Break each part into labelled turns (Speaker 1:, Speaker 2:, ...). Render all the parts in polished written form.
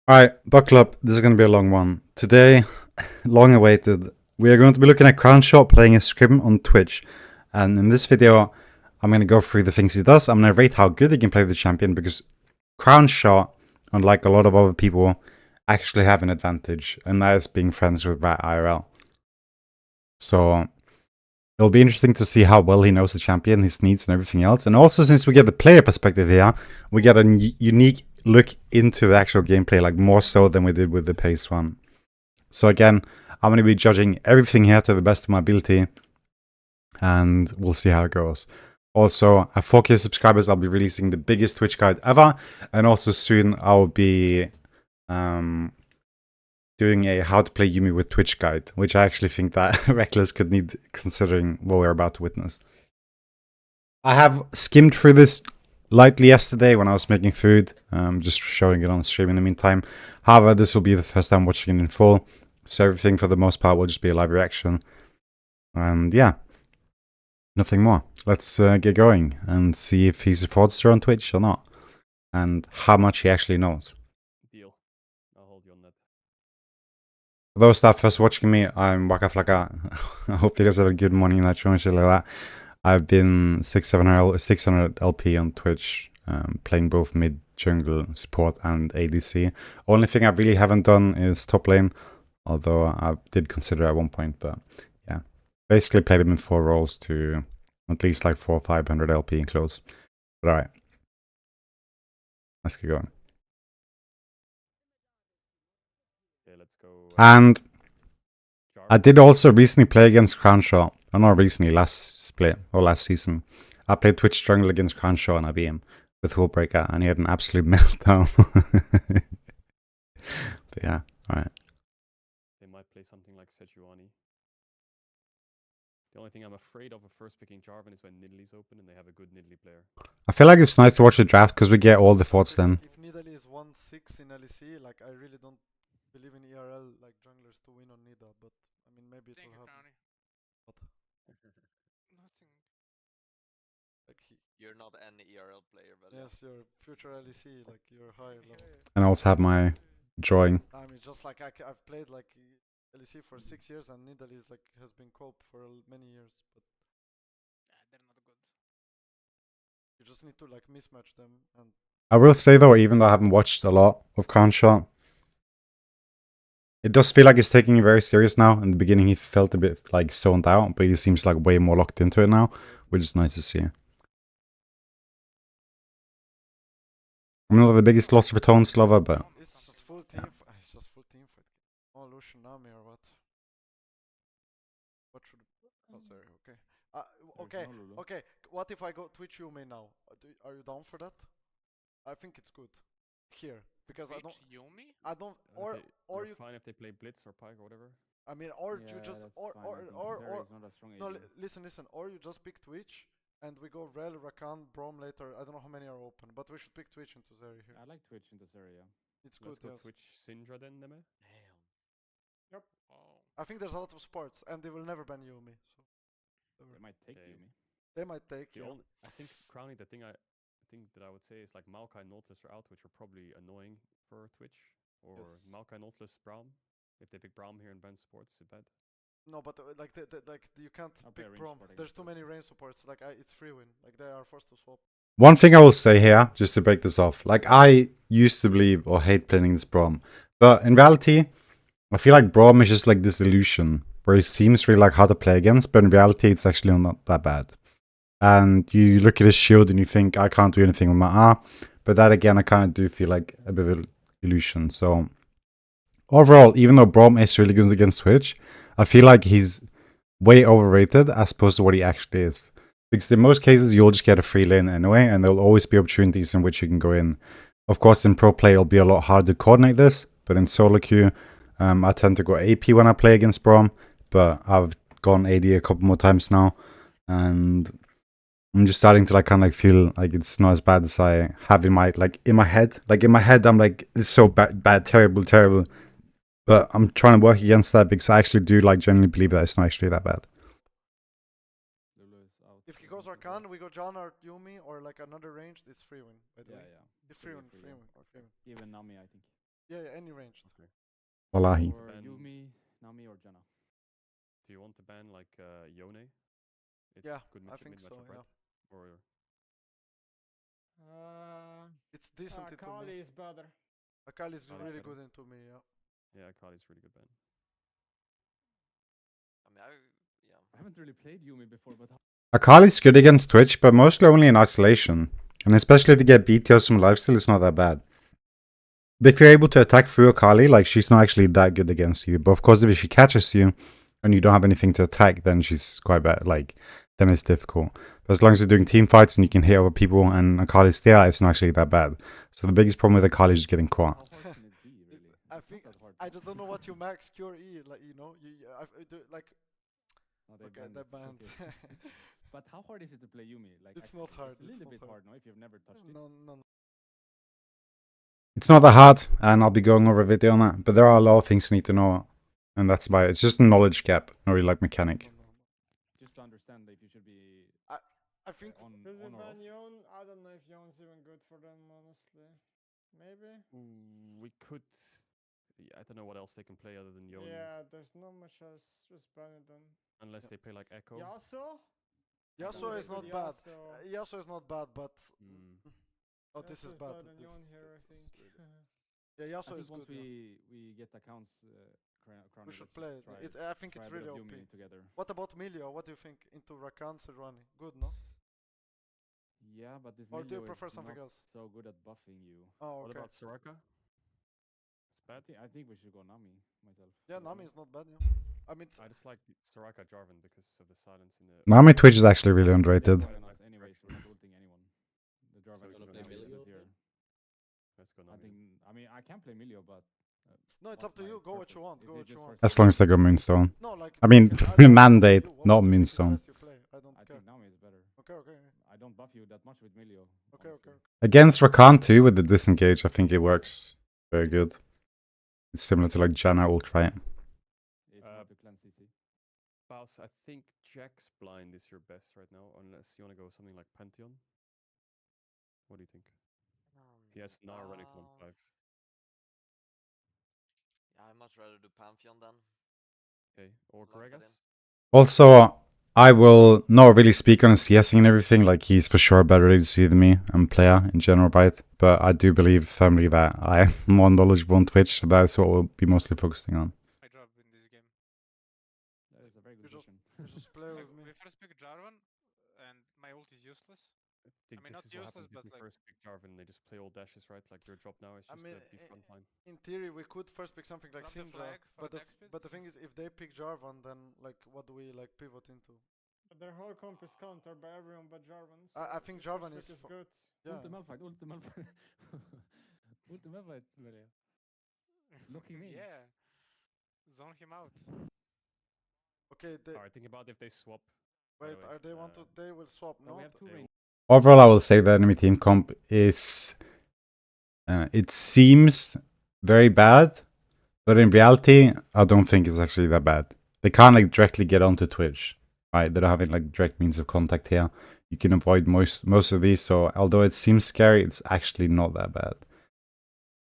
Speaker 1: Alright, buckle up. This is going to be a long one. Today, long awaited, we are going to be looking at Crownshot playing a scrim on Twitch. And in this video, I'm going to go through the things he does. I'm going to rate how good he can play the champion because Crownshot, unlike a lot of other people, actually have an advantage. And that is being friends with Rat IRL. So it'll be interesting to see how well he knows the champion, his needs and everything else. And also, since we get the player perspective here, we get a unique look into the actual gameplay, like more so than we did with the pace one. So again, I'm going to be judging everything here to the best of my ability, and we'll see how it goes. Also, at 4K subscribers, I'll be releasing the biggest Twitch guide ever, and also soon I'll be doing a how to play Yuumi with Twitch guide, which I actually think that Reckless could need, considering what we're about to witness. I have skimmed through this lightly yesterday when I was making food, just showing it on stream in the meantime. However, this will be the first time watching it in full, so everything for the most part will just be a live reaction. And yeah, nothing more. Let's get going and see if he's a fraudster on Twitch or not, and how much he actually knows.
Speaker 2: Deal. I'll hold you on that.
Speaker 1: For those that are first watching me, I'm Wackaflcka. I hope you guys have a good morning, night, and shit like that. I've been 600 LP on Twitch, playing both mid, jungle, support, and ADC. Only thing I really haven't done is top lane, although I did consider at one point, but yeah. Basically played him in 4 roles to at least like 400 or 500 LP in close. But alright. Let's get going.
Speaker 2: Okay, let's go.
Speaker 1: And I did also recently play against CROWNIE. Not recently, last split or last season. I played Twitch jungle against CROWNIE and I beat him with Hullbreaker, and he had an absolute meltdown. But yeah, alright.
Speaker 2: They might play something like Sejuani. The only thing I'm afraid of first picking Jarvan is when Nidalee open and they have a good Nidalee player.
Speaker 1: I feel like it's nice to watch the draft because we get all the thoughts then.
Speaker 3: If Nidalee is 1-6 in LEC, like I really don't believe in ERL like junglers to win on Nida, but I mean maybe it will happen.
Speaker 4: Nothing.
Speaker 3: Like
Speaker 4: You're not an ERL player, but
Speaker 3: yes, you're future LEC, like you're higher level.
Speaker 1: And I also have my drawing.
Speaker 3: I mean, just like I've played like LEC for 6 years, and Nidalee is like has been cope for many years, but
Speaker 4: they're not good.
Speaker 3: you just need to like mismatch them. And
Speaker 1: I will say though, even though I haven't watched a lot of CROWNIE, it does feel like he's taking it very serious now. In the beginning, he felt a bit like zoned out, but he seems like way more locked into it now, which is nice to see. I'm not the biggest Lost of Tones lover, but
Speaker 3: it's just full team. It's just full team fight. Oh, Lucian Nami or what? What should? Oh, sorry. Okay. Okay. What if I go Twitch Yuumi now? Are you down for that? I think it's good here because
Speaker 4: Twitch Yuumi?
Speaker 3: I don't. Or you
Speaker 2: fine if they play Blitz or Pyke or whatever.
Speaker 3: I mean, or
Speaker 5: Yeah,
Speaker 3: you just
Speaker 5: that's
Speaker 3: or
Speaker 5: fine.
Speaker 3: or
Speaker 5: I think
Speaker 3: or
Speaker 5: Zeri
Speaker 3: or
Speaker 5: is not a strong
Speaker 3: no.
Speaker 5: AD.
Speaker 3: Listen. Or you just pick Twitch and we go Rel, Rakan, Brom later. I don't know how many are open, but we should pick Twitch into Zeri here.
Speaker 5: I like Twitch in this area.
Speaker 3: It's good.
Speaker 2: Let's go
Speaker 3: Yes.
Speaker 2: Twitch Syndra then, Neme.
Speaker 4: Damn.
Speaker 5: Yep.
Speaker 4: Oh.
Speaker 3: I think there's a lot of sports, and they will never ban Yuumi. So
Speaker 5: They might take
Speaker 2: Okay.
Speaker 5: Yuumi.
Speaker 3: they might take
Speaker 2: The
Speaker 3: you.
Speaker 2: only, I think CROWNIE, the thing that I would say is like Maokai, Nautilus are out, which are probably annoying for Twitch. Or
Speaker 3: Yes.
Speaker 2: Maokai, Nautilus, Braum. If they pick Braum here in band sports, it's bad.
Speaker 3: No, but like you can't
Speaker 5: I'll play
Speaker 3: pick
Speaker 5: range
Speaker 3: Brom.
Speaker 5: support
Speaker 3: There's
Speaker 5: against
Speaker 3: too
Speaker 5: Twitch.
Speaker 3: many range supports. Like it's free win. Like they are forced to swap.
Speaker 1: one thing I will say here, just to break this off, like I used to believe or hate playing this Braum, but in reality, I feel like Braum is just like this illusion where it seems really like hard to play against, but in reality, it's actually not that bad. And you look at his shield and you think, I can't do anything with my R, but that again, I kind of do feel like a bit of an illusion. So overall, even though Braum is really good against Twitch, I feel like he's way overrated as opposed to what he actually is. Because in most cases, you'll just get a free lane anyway, and there'll always be opportunities in which you can go in. Of course, in pro play, it'll be a lot harder to coordinate this, but in solo queue, I tend to go AP when I play against Braum, but I've gone AD a couple more times now, and I'm just starting to like kind of like feel like it's not as bad as I have in my head. Like in my head, I'm like, it's so bad, terrible. But I'm trying to work against that because I actually do like genuinely believe that it's not actually that bad.
Speaker 5: Lulu is out.
Speaker 3: If he goes Rakan, we go John or Yuumi or like another range. It's free win. By the way,
Speaker 5: Yeah.
Speaker 3: it's free win.
Speaker 5: Even Nami, I think.
Speaker 3: Yeah, yeah, any ranged.
Speaker 2: Okay.
Speaker 1: Wallahi.
Speaker 5: Or
Speaker 2: ban-
Speaker 5: Yumi, Nami, or Janna.
Speaker 2: Do you want to ban like Yone? It's
Speaker 3: Yeah,
Speaker 2: good
Speaker 3: I
Speaker 2: matchup,
Speaker 3: think
Speaker 2: mid
Speaker 3: so,
Speaker 2: matchup, right? Or
Speaker 3: It's decent into me.
Speaker 6: Akali is better.
Speaker 3: Akali is
Speaker 2: Akali's
Speaker 3: really
Speaker 2: better.
Speaker 3: good into me, yeah.
Speaker 2: yeah, Akali's really good ban.
Speaker 4: I mean, yeah.
Speaker 5: I haven't really played Yumi before, but
Speaker 1: Akali's good against Twitch, but mostly only in isolation. And especially if you get BT or some lifesteal, it's not that bad. But if you're able to attack through Akali, like, she's not actually that good against you. But of course, if she catches you and you don't have anything to attack, then she's quite bad. Like, then it's difficult. But as long as you're doing team fights and you can hit other people and Akali's there, it's not actually that bad. So the biggest problem with Akali is just getting caught.
Speaker 5: how hard can it be, really?
Speaker 3: I
Speaker 5: It's
Speaker 3: think
Speaker 5: not that hard.
Speaker 3: I just don't know what you max cure E, like, you know, I do like.
Speaker 5: No, they
Speaker 3: Okay,
Speaker 5: banned
Speaker 3: they
Speaker 5: it,
Speaker 3: banned.
Speaker 5: okay. But how hard is it to play Yumi? Like,
Speaker 3: It's not hard,
Speaker 5: It's a
Speaker 3: it's
Speaker 5: little
Speaker 3: not
Speaker 5: bit
Speaker 3: hard.
Speaker 5: hard, no, if you've never touched it.
Speaker 3: No.
Speaker 1: It's not that hard, and I'll be going over a video on that. But there are a lot of things you need to know. And that's about it. It's just a knowledge gap, not really like mechanic.
Speaker 3: No.
Speaker 5: Just to understand if you should be
Speaker 3: I think
Speaker 5: on
Speaker 6: Should we
Speaker 5: or off.
Speaker 6: ban Yon? I don't know if Yon's even good for them, honestly. Maybe?
Speaker 2: We could. Yeah, I don't know what else they can play other than Yone.
Speaker 6: Yeah, there's not much else. Just ban it then.
Speaker 2: Unless they play like Echo.
Speaker 6: Yasuo?
Speaker 3: Yasuo is not bad. Yasuo is not bad, but
Speaker 2: Mm.
Speaker 3: oh, this is
Speaker 6: Yasuo
Speaker 3: bad.
Speaker 6: better than Yon here, I think.
Speaker 3: Yeah,
Speaker 5: I
Speaker 3: Yasuo
Speaker 5: think
Speaker 3: is
Speaker 5: once
Speaker 3: good.
Speaker 5: we get accounts, CROWNIE,
Speaker 3: We should
Speaker 5: let's
Speaker 3: play
Speaker 5: just try
Speaker 3: it. I think it's
Speaker 5: try a bit
Speaker 3: really
Speaker 5: of
Speaker 3: OP.
Speaker 5: Yumi together.
Speaker 3: What about Milio? What do you think into Rakan Serrani? Good, no?
Speaker 5: Yeah, but this
Speaker 3: Or do you
Speaker 5: Milio
Speaker 3: prefer
Speaker 5: is
Speaker 3: something
Speaker 5: not
Speaker 3: else?
Speaker 5: so good at buffing you.
Speaker 3: Oh,
Speaker 2: What
Speaker 3: okay.
Speaker 2: about Soraka? It's bad.
Speaker 5: I think we should go Nami myself.
Speaker 3: Yeah, Nami is not bad. Yeah. I mean,
Speaker 2: I just like Soraka Jarvan because of the silence in the.
Speaker 1: Nami Twitch is actually really underrated.
Speaker 5: They're enough anyways, we're not ulting anyone. The Jarvan
Speaker 2: So
Speaker 5: is
Speaker 2: you
Speaker 5: play
Speaker 2: play
Speaker 5: useless
Speaker 4: Milio?
Speaker 5: here.
Speaker 2: Let's go
Speaker 5: I
Speaker 2: Nami.
Speaker 5: think. I mean, I can play Milio, but
Speaker 3: no, it's
Speaker 5: what's
Speaker 3: up to
Speaker 5: my
Speaker 3: you. Go what
Speaker 5: purpose?
Speaker 3: you want.
Speaker 5: Is
Speaker 3: Go
Speaker 5: it
Speaker 3: what you
Speaker 5: just
Speaker 3: want.
Speaker 5: for
Speaker 1: As long as they go Moonstone.
Speaker 3: No, like.
Speaker 1: I mean,
Speaker 3: don't know,
Speaker 1: mandate,
Speaker 3: you-
Speaker 1: not
Speaker 3: what you think is
Speaker 1: Moonstone.
Speaker 3: best you play. I don't
Speaker 5: I
Speaker 3: care.
Speaker 5: think Nami is better.
Speaker 3: Okay.
Speaker 5: I don't buff you that much with Milio.
Speaker 3: Okay.
Speaker 5: honestly.
Speaker 1: Against Rakan too, with the disengage, I think it works very good. It's similar to like Janna ult, right?
Speaker 5: It's hard to cleanse CC.
Speaker 2: Baus, I think Jack's blind is your best right now, unless you want to go something like Pantheon. What do you think? He has Gnar running from 5.
Speaker 4: Yeah, I'd much rather do Pantheon then.
Speaker 2: Okay, or
Speaker 4: Lock that
Speaker 2: Gragas?
Speaker 4: in.
Speaker 1: Also, I will not really speak on his CSing and everything. Like, he's for sure a better ADC than me and player in general, right? But I do believe firmly that I am more knowledgeable on Twitch. So that's what we'll be mostly focusing on.
Speaker 7: I drop in this game.
Speaker 5: That is a very good
Speaker 3: You just-
Speaker 5: vision.
Speaker 3: You just play
Speaker 7: Like,
Speaker 3: with me.
Speaker 7: we first pick Jarvan, and my ult is useless.
Speaker 2: I think
Speaker 7: mean,
Speaker 2: this
Speaker 7: not
Speaker 2: is what
Speaker 7: useless,
Speaker 2: happens if
Speaker 7: but
Speaker 2: you
Speaker 7: like-
Speaker 2: first pick Jarvan. They just play all dashes, right? Like your drop now is
Speaker 3: I
Speaker 2: just
Speaker 3: mean,
Speaker 2: to be frontline.
Speaker 3: In theory, we could first pick something like
Speaker 7: Drop the
Speaker 3: Syndra,
Speaker 7: flag for
Speaker 3: but the,
Speaker 7: attack speed?
Speaker 3: but the thing is, if they pick Jarvan, then like, what do we like pivot into?
Speaker 6: But their whole comp is countered by everyone but Jarvan.
Speaker 3: I
Speaker 6: so
Speaker 3: think
Speaker 6: the first
Speaker 3: Jarvan
Speaker 6: pick
Speaker 3: is
Speaker 6: good.
Speaker 3: Yeah.
Speaker 5: Ult the Malphite, ult the Malphite. Ult the Malphite, Melia. Lock him in.
Speaker 7: Yeah. Zone him out.
Speaker 3: Okay, they
Speaker 2: Alright, think about if they swap. by the
Speaker 3: wait.
Speaker 2: way,
Speaker 3: Are they want to? They will swap,
Speaker 5: No,
Speaker 3: no?
Speaker 5: we have two
Speaker 2: they
Speaker 5: range.
Speaker 1: Overall, I will say the enemy team comp is... it seems very bad, but in reality, I don't think it's actually that bad. They can't like directly get onto Twitch, right? They don't have like direct means of contact here. You can avoid most of these, so although it seems scary, it's actually not that bad.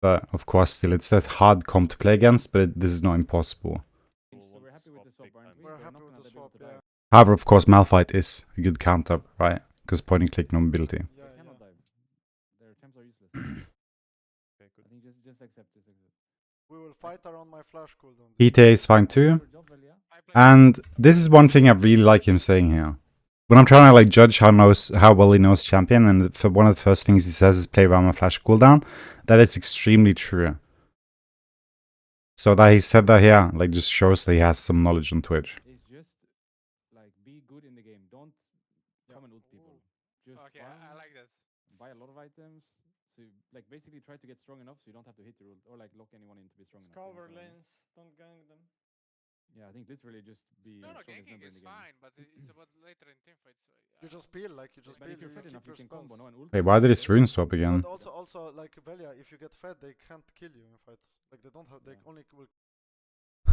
Speaker 1: But of course, still, it's that hard comp to play against, but this is not impossible.
Speaker 2: will
Speaker 5: So
Speaker 2: want
Speaker 5: we're
Speaker 2: to
Speaker 5: happy with the swap,
Speaker 2: big
Speaker 5: aren't
Speaker 2: time.
Speaker 5: we?
Speaker 3: We're
Speaker 5: They're
Speaker 3: happy
Speaker 5: not
Speaker 3: with
Speaker 5: gonna
Speaker 3: the
Speaker 5: be able
Speaker 3: swap.
Speaker 5: to
Speaker 3: Yeah.
Speaker 5: dive.
Speaker 1: However, of course, Malphite is a good counter, right? Because point and click no mobility.
Speaker 3: Yeah.
Speaker 5: They cannot dive. Their attempts are useless.
Speaker 2: Okay, good.
Speaker 5: I think just accept, just accept.
Speaker 3: We will fight around my flash cooldown.
Speaker 1: ETA is fine too.
Speaker 5: Good job, Velia.
Speaker 7: I play
Speaker 1: And this is one thing I really like him saying here. When I'm trying to like judge how well he knows champion, and for one of the first things he says is play around my flash cooldown, that is extremely true. So that he said that here, like, just shows that he has some knowledge on Twitch.
Speaker 5: It's just like be good in the game. Don't come and ult people. Just
Speaker 7: Okay,
Speaker 5: farm,
Speaker 7: I like that.
Speaker 5: buy a lot of items. So like basically try to get strong enough so you don't have to hit your ult or like lock anyone in to be strong enough. you
Speaker 6: Cover
Speaker 5: understand what I mean?
Speaker 6: lanes, don't gang them.
Speaker 5: Yeah, I think literally just be
Speaker 7: No,
Speaker 5: strongest
Speaker 7: ganking
Speaker 5: member in
Speaker 7: is
Speaker 5: the game.
Speaker 7: fine, but it's about later in teamfights.
Speaker 3: You just peel, like you just
Speaker 5: But
Speaker 3: peel.
Speaker 5: if you're
Speaker 3: You
Speaker 5: fed
Speaker 3: keep
Speaker 5: enough, you
Speaker 3: your
Speaker 5: can
Speaker 3: spells.
Speaker 5: combo. No, and ult.
Speaker 1: Wait, why did his rune swap again?
Speaker 3: But also, like Velia, if you get fed, they can't kill you in fights. Like they don't have. They
Speaker 5: Yeah.
Speaker 3: only will.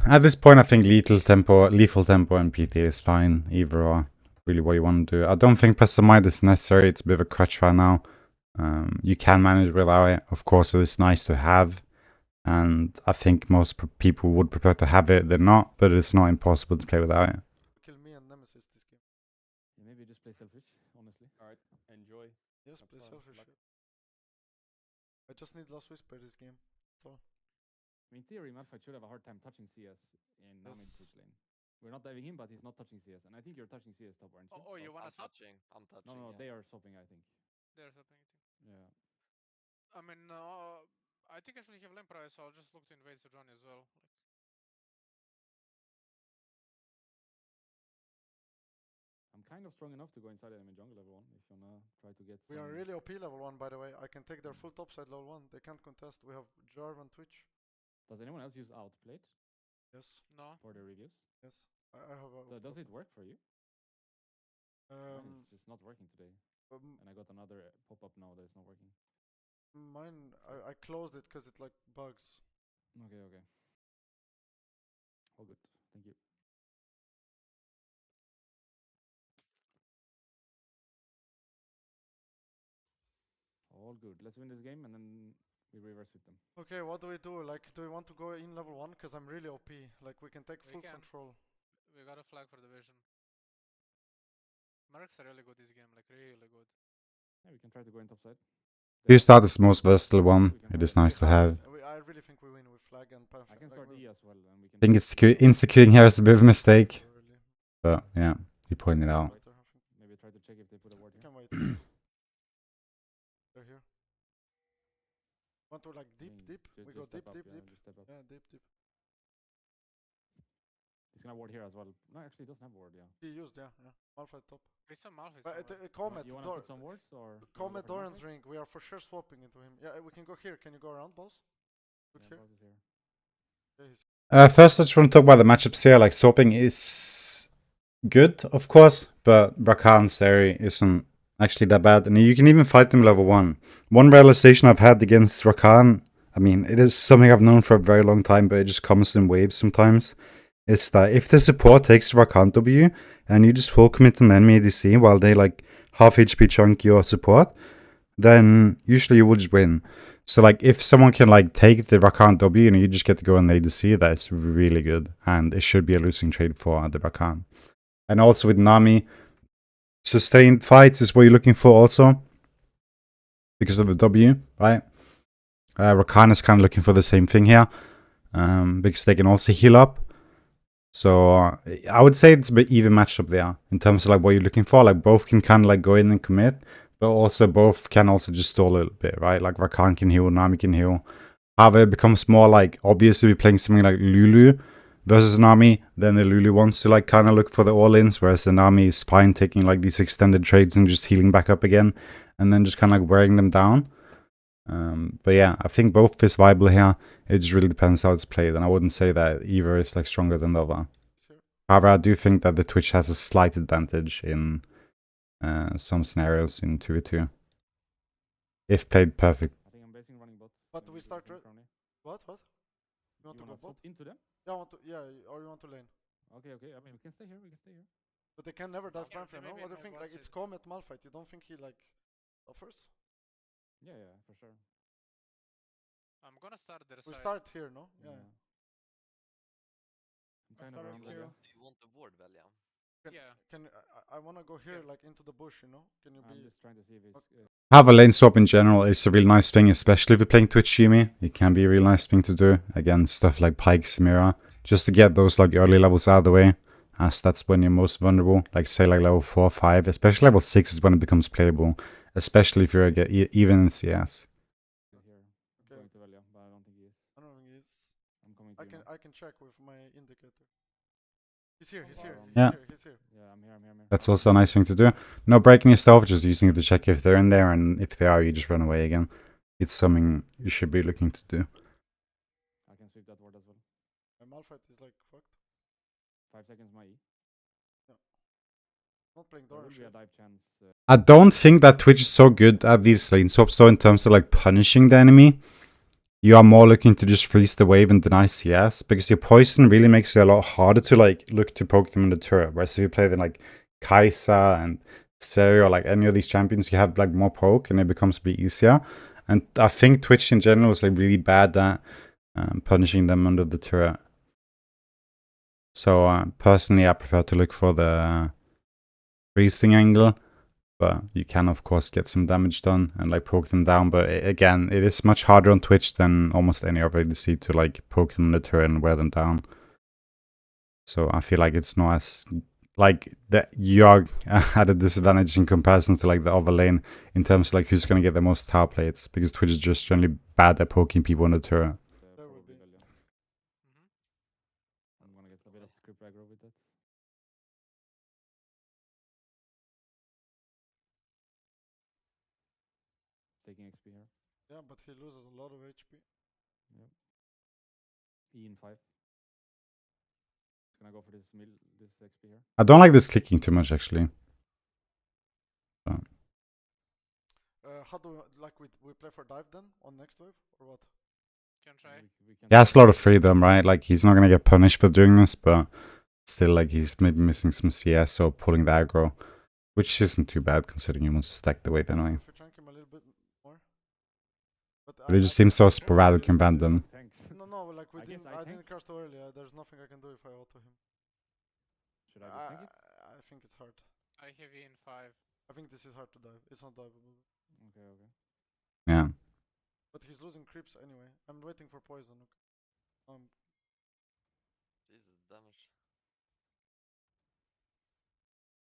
Speaker 1: At this point, I think lethal tempo, and PT is fine, either or. Really what you want to do. I don't think Pessimite is necessary. It's a bit of a crutch right now. You can manage without it. Of course, it is nice to have. And I think most people would prefer to have it than not, but it's not impossible to play without it.
Speaker 3: Kill me and Nemesis this game.
Speaker 5: Yeah, maybe just play selfish, honestly.
Speaker 2: Alright, enjoy.
Speaker 3: Yes,
Speaker 5: Of
Speaker 3: play
Speaker 5: course,
Speaker 3: selfish.
Speaker 5: luck.
Speaker 3: I just need Last Whisper this game. So
Speaker 5: I mean, in theory, Malphite should have a hard time touching CS in Nami's
Speaker 3: Yes.
Speaker 5: Twitch lane. We're not diving in, but he's not touching CS. And I think you're touching CS top, aren't you?
Speaker 7: Oh, you wanna
Speaker 4: I'm
Speaker 7: swap?
Speaker 4: touching. I'm touching.
Speaker 5: No,
Speaker 4: yeah.
Speaker 5: they are swapping, I think.
Speaker 7: There's something.
Speaker 5: Yeah.
Speaker 7: I mean, I think I should have lane price, so I'll just look to invade Sojani as well.
Speaker 5: I'm kind of strong enough to go inside them in jungle level 1 if you wanna try to get
Speaker 3: we are
Speaker 5: some-
Speaker 3: really OP level 1, by the way. I can take their full topside level 1. They can't contest. We have Jarvan Twitch.
Speaker 5: Does anyone else use outplate
Speaker 3: Yes,
Speaker 7: No.
Speaker 5: for their reviews?
Speaker 3: yes. I have a.
Speaker 5: So does it work for you? Mine is just not working today.
Speaker 3: um,
Speaker 5: And I got another pop-up now that it's not working.
Speaker 3: mine, I closed it because it like bugs.
Speaker 5: Okay, okay. All good. Thank you. All good. Let's win this game and then we reverse with them.
Speaker 3: Okay, what do we do? Like, do we want to go in level 1? Because I'm really OP. Like, we can take
Speaker 7: We
Speaker 3: full
Speaker 7: can.
Speaker 3: control.
Speaker 7: We got a flag for the vision. Mercs are really good this game, like really good.
Speaker 5: Yeah, we can try to go in top side.
Speaker 1: You start as the most versatile one. It is nice to
Speaker 3: We
Speaker 1: have.
Speaker 3: I really think we win with flag and Panther.
Speaker 5: I can start E as well and we can
Speaker 1: I think it's insta-queuing here is a bit of a mistake. But yeah, you pointed out.
Speaker 5: maybe try to check if they put a ward
Speaker 3: You
Speaker 5: here.
Speaker 3: can wait. They're here. Want to like deep,
Speaker 5: I mean,
Speaker 3: deep?
Speaker 5: ju-
Speaker 3: We
Speaker 5: just
Speaker 3: go
Speaker 5: step
Speaker 3: deep,
Speaker 5: up,
Speaker 3: deep,
Speaker 5: yeah,
Speaker 3: deep.
Speaker 5: just step up.
Speaker 3: Yeah, deep, deep.
Speaker 5: He's gonna ward here as well. No, actually, he doesn't have ward, yeah.
Speaker 3: He used, yeah, yeah. Malphite top.
Speaker 7: We some Malphite
Speaker 3: But
Speaker 7: somewhere.
Speaker 3: Comet,
Speaker 5: You wanna
Speaker 3: Dor
Speaker 5: put some wards or?
Speaker 3: Comet, Doran's ring. We are for sure swapping into him. Yeah, we can go here. Can you go around, boss? Look
Speaker 5: Yeah,
Speaker 3: here.
Speaker 5: Bros is here.
Speaker 3: Yeah, he's
Speaker 1: First, I just want to talk about the matchups here. Like, swapping is good, of course, but Rakan's area isn't actually that bad. And you can even fight them level 1. One realization I've had against Rakan, I mean, it is something I've known for a very long time, but it just comes in waves sometimes, is that if the support takes Rakan W and you just full commit an enemy ADC while they like half HP chunk your support, then usually you will just win. So like if someone can like take the Rakan W and you just get to go on ADC, that's really good. And it should be a losing trade for the Rakan. And also with Nami, sustained fights is what you're looking for also. Because of the W, right? Rakan is kind of looking for the same thing here. Because they can also heal up. So I would say it's a bit even matchup there. In terms of like what you're looking for. Like both can kind of like go in and commit. But also both can also just stall a little bit, right? Like Rakan can heal, Nami can heal. However, it becomes more like obvious to be playing something like Lulu versus Nami. Then the Lulu wants to like kind of look for the all-ins, whereas the Nami is fine taking like these extended trades and just healing back up again. And then just kind of like wearing them down. But yeah, I think both is viable here. It just really depends how it's played. And I wouldn't say that either is like stronger than the other. However, I do think that the Twitch has a slight advantage in some scenarios in 2v2. If played perfect.
Speaker 5: I think I'm basing running bots.
Speaker 3: But
Speaker 5: Maybe
Speaker 3: we
Speaker 5: do the
Speaker 3: start
Speaker 5: same
Speaker 3: re-
Speaker 5: Crownie.
Speaker 3: What? What? You want
Speaker 5: You
Speaker 3: to go
Speaker 5: wanna
Speaker 3: bot?
Speaker 5: swap into them?
Speaker 3: Yeah, I want to. Yeah, or you want to lane?
Speaker 5: Okay, okay. I mean, we can stay here. We can stay here.
Speaker 3: But they can never dive
Speaker 7: Yeah,
Speaker 3: Pantheon, no?
Speaker 7: maybe
Speaker 3: What do you
Speaker 7: no
Speaker 3: think?
Speaker 7: bot
Speaker 3: Like, it's
Speaker 7: side.
Speaker 3: Comet Malphite. You don't think he like offers?
Speaker 5: Yeah, yeah, for sure.
Speaker 7: I'm gonna start their
Speaker 3: We
Speaker 7: side.
Speaker 3: start here, no? Yeah.
Speaker 5: I'm
Speaker 6: I
Speaker 5: kind of
Speaker 6: started
Speaker 5: around
Speaker 6: queue.
Speaker 5: there.
Speaker 4: Do you want the ward, Velja?
Speaker 7: Yeah.
Speaker 3: Can I want to go here,
Speaker 7: Yeah.
Speaker 3: like into the bush, you know? Can you
Speaker 5: I'm
Speaker 3: be?
Speaker 5: just trying to see if it's.
Speaker 1: Have a lane swap in general is a real nice thing, especially if you're playing Twitch Shimi. It can be a real nice thing to do against stuff like Pyke, Samira. Just to get those like early levels out of the way. As that's when you're most vulnerable. Like say like level 4 or 5. Especially level 6 is when it becomes playable. Especially if you're even in CS.
Speaker 5: Here,
Speaker 3: Okay.
Speaker 5: going to Velia, but I don't think he is.
Speaker 3: I don't think he's.
Speaker 5: I'm coming to you now.
Speaker 3: I can check with my indicator. He's here. He's here.
Speaker 5: Around.
Speaker 3: He's
Speaker 1: Yeah.
Speaker 3: here. He's here.
Speaker 5: Yeah, I'm here. I'm here. I'm here.
Speaker 1: That's also a nice thing to do. No breaking yourself, just using it to check if they're in there. And if they are, you just run away again. It's something you should be looking to do.
Speaker 5: I can sweep that ward as well.
Speaker 3: My Malphite is like fucked.
Speaker 5: 5 seconds, my E.
Speaker 3: Not playing
Speaker 5: There will
Speaker 3: Doran
Speaker 5: be a
Speaker 3: shit.
Speaker 5: dive chance.
Speaker 1: I don't think that Twitch is so good at these lane swaps, so in terms of like punishing the enemy. You are more looking to just freeze the wave and deny CS, because your poison really makes it a lot harder to like look to poke them in the turret. Whereas if you play them like Kai'Sa and Seri or like any of these champions, you have like more poke and it becomes a bit easier. And I think Twitch in general is like really bad at punishing them under the turret. So personally, I prefer to look for the freezing angle, but you can of course get some damage done and like poke them down. But again, it is much harder on Twitch than almost any other ADC to like poke them in the turret and wear them down. So I feel like it's not as like that you are at a disadvantage in comparison to like the other lane in terms of like who's gonna get the most tower plates, because Twitch is just generally bad at poking people in the turret.
Speaker 3: There will be.
Speaker 5: Galleon. I'm gonna get a bit of script aggro with that. Taking XP here.
Speaker 3: Yeah, but he loses a lot of HP.
Speaker 5: Yep. E in 5. Just gonna go for this XP here.
Speaker 1: I don't like this clicking too much actually.
Speaker 3: How do we play for dive then on next wave or what?
Speaker 7: Can try.
Speaker 1: He has a lot of freedom, right? Like he's not gonna get punished for doing this, but still, like he's maybe missing some CS or pulling the aggro, which isn't too bad considering he wants to stack the weight anyway.
Speaker 3: If we chunk him a little bit more. But
Speaker 1: They just seem so sporadic and random.
Speaker 5: Thanks.
Speaker 3: No, like
Speaker 5: I guess I
Speaker 3: I didn't
Speaker 5: think-
Speaker 3: cast too early. There's nothing I can do if I auto him.
Speaker 5: Should I just tank it?
Speaker 3: I think it's hard.
Speaker 7: I have E in 5.
Speaker 3: I think this is hard to dive. It's not diveable.
Speaker 5: Okay.
Speaker 1: Yeah.
Speaker 3: But he's losing creeps anyway. I'm waiting for poison. Okay.
Speaker 4: Jesus, damage.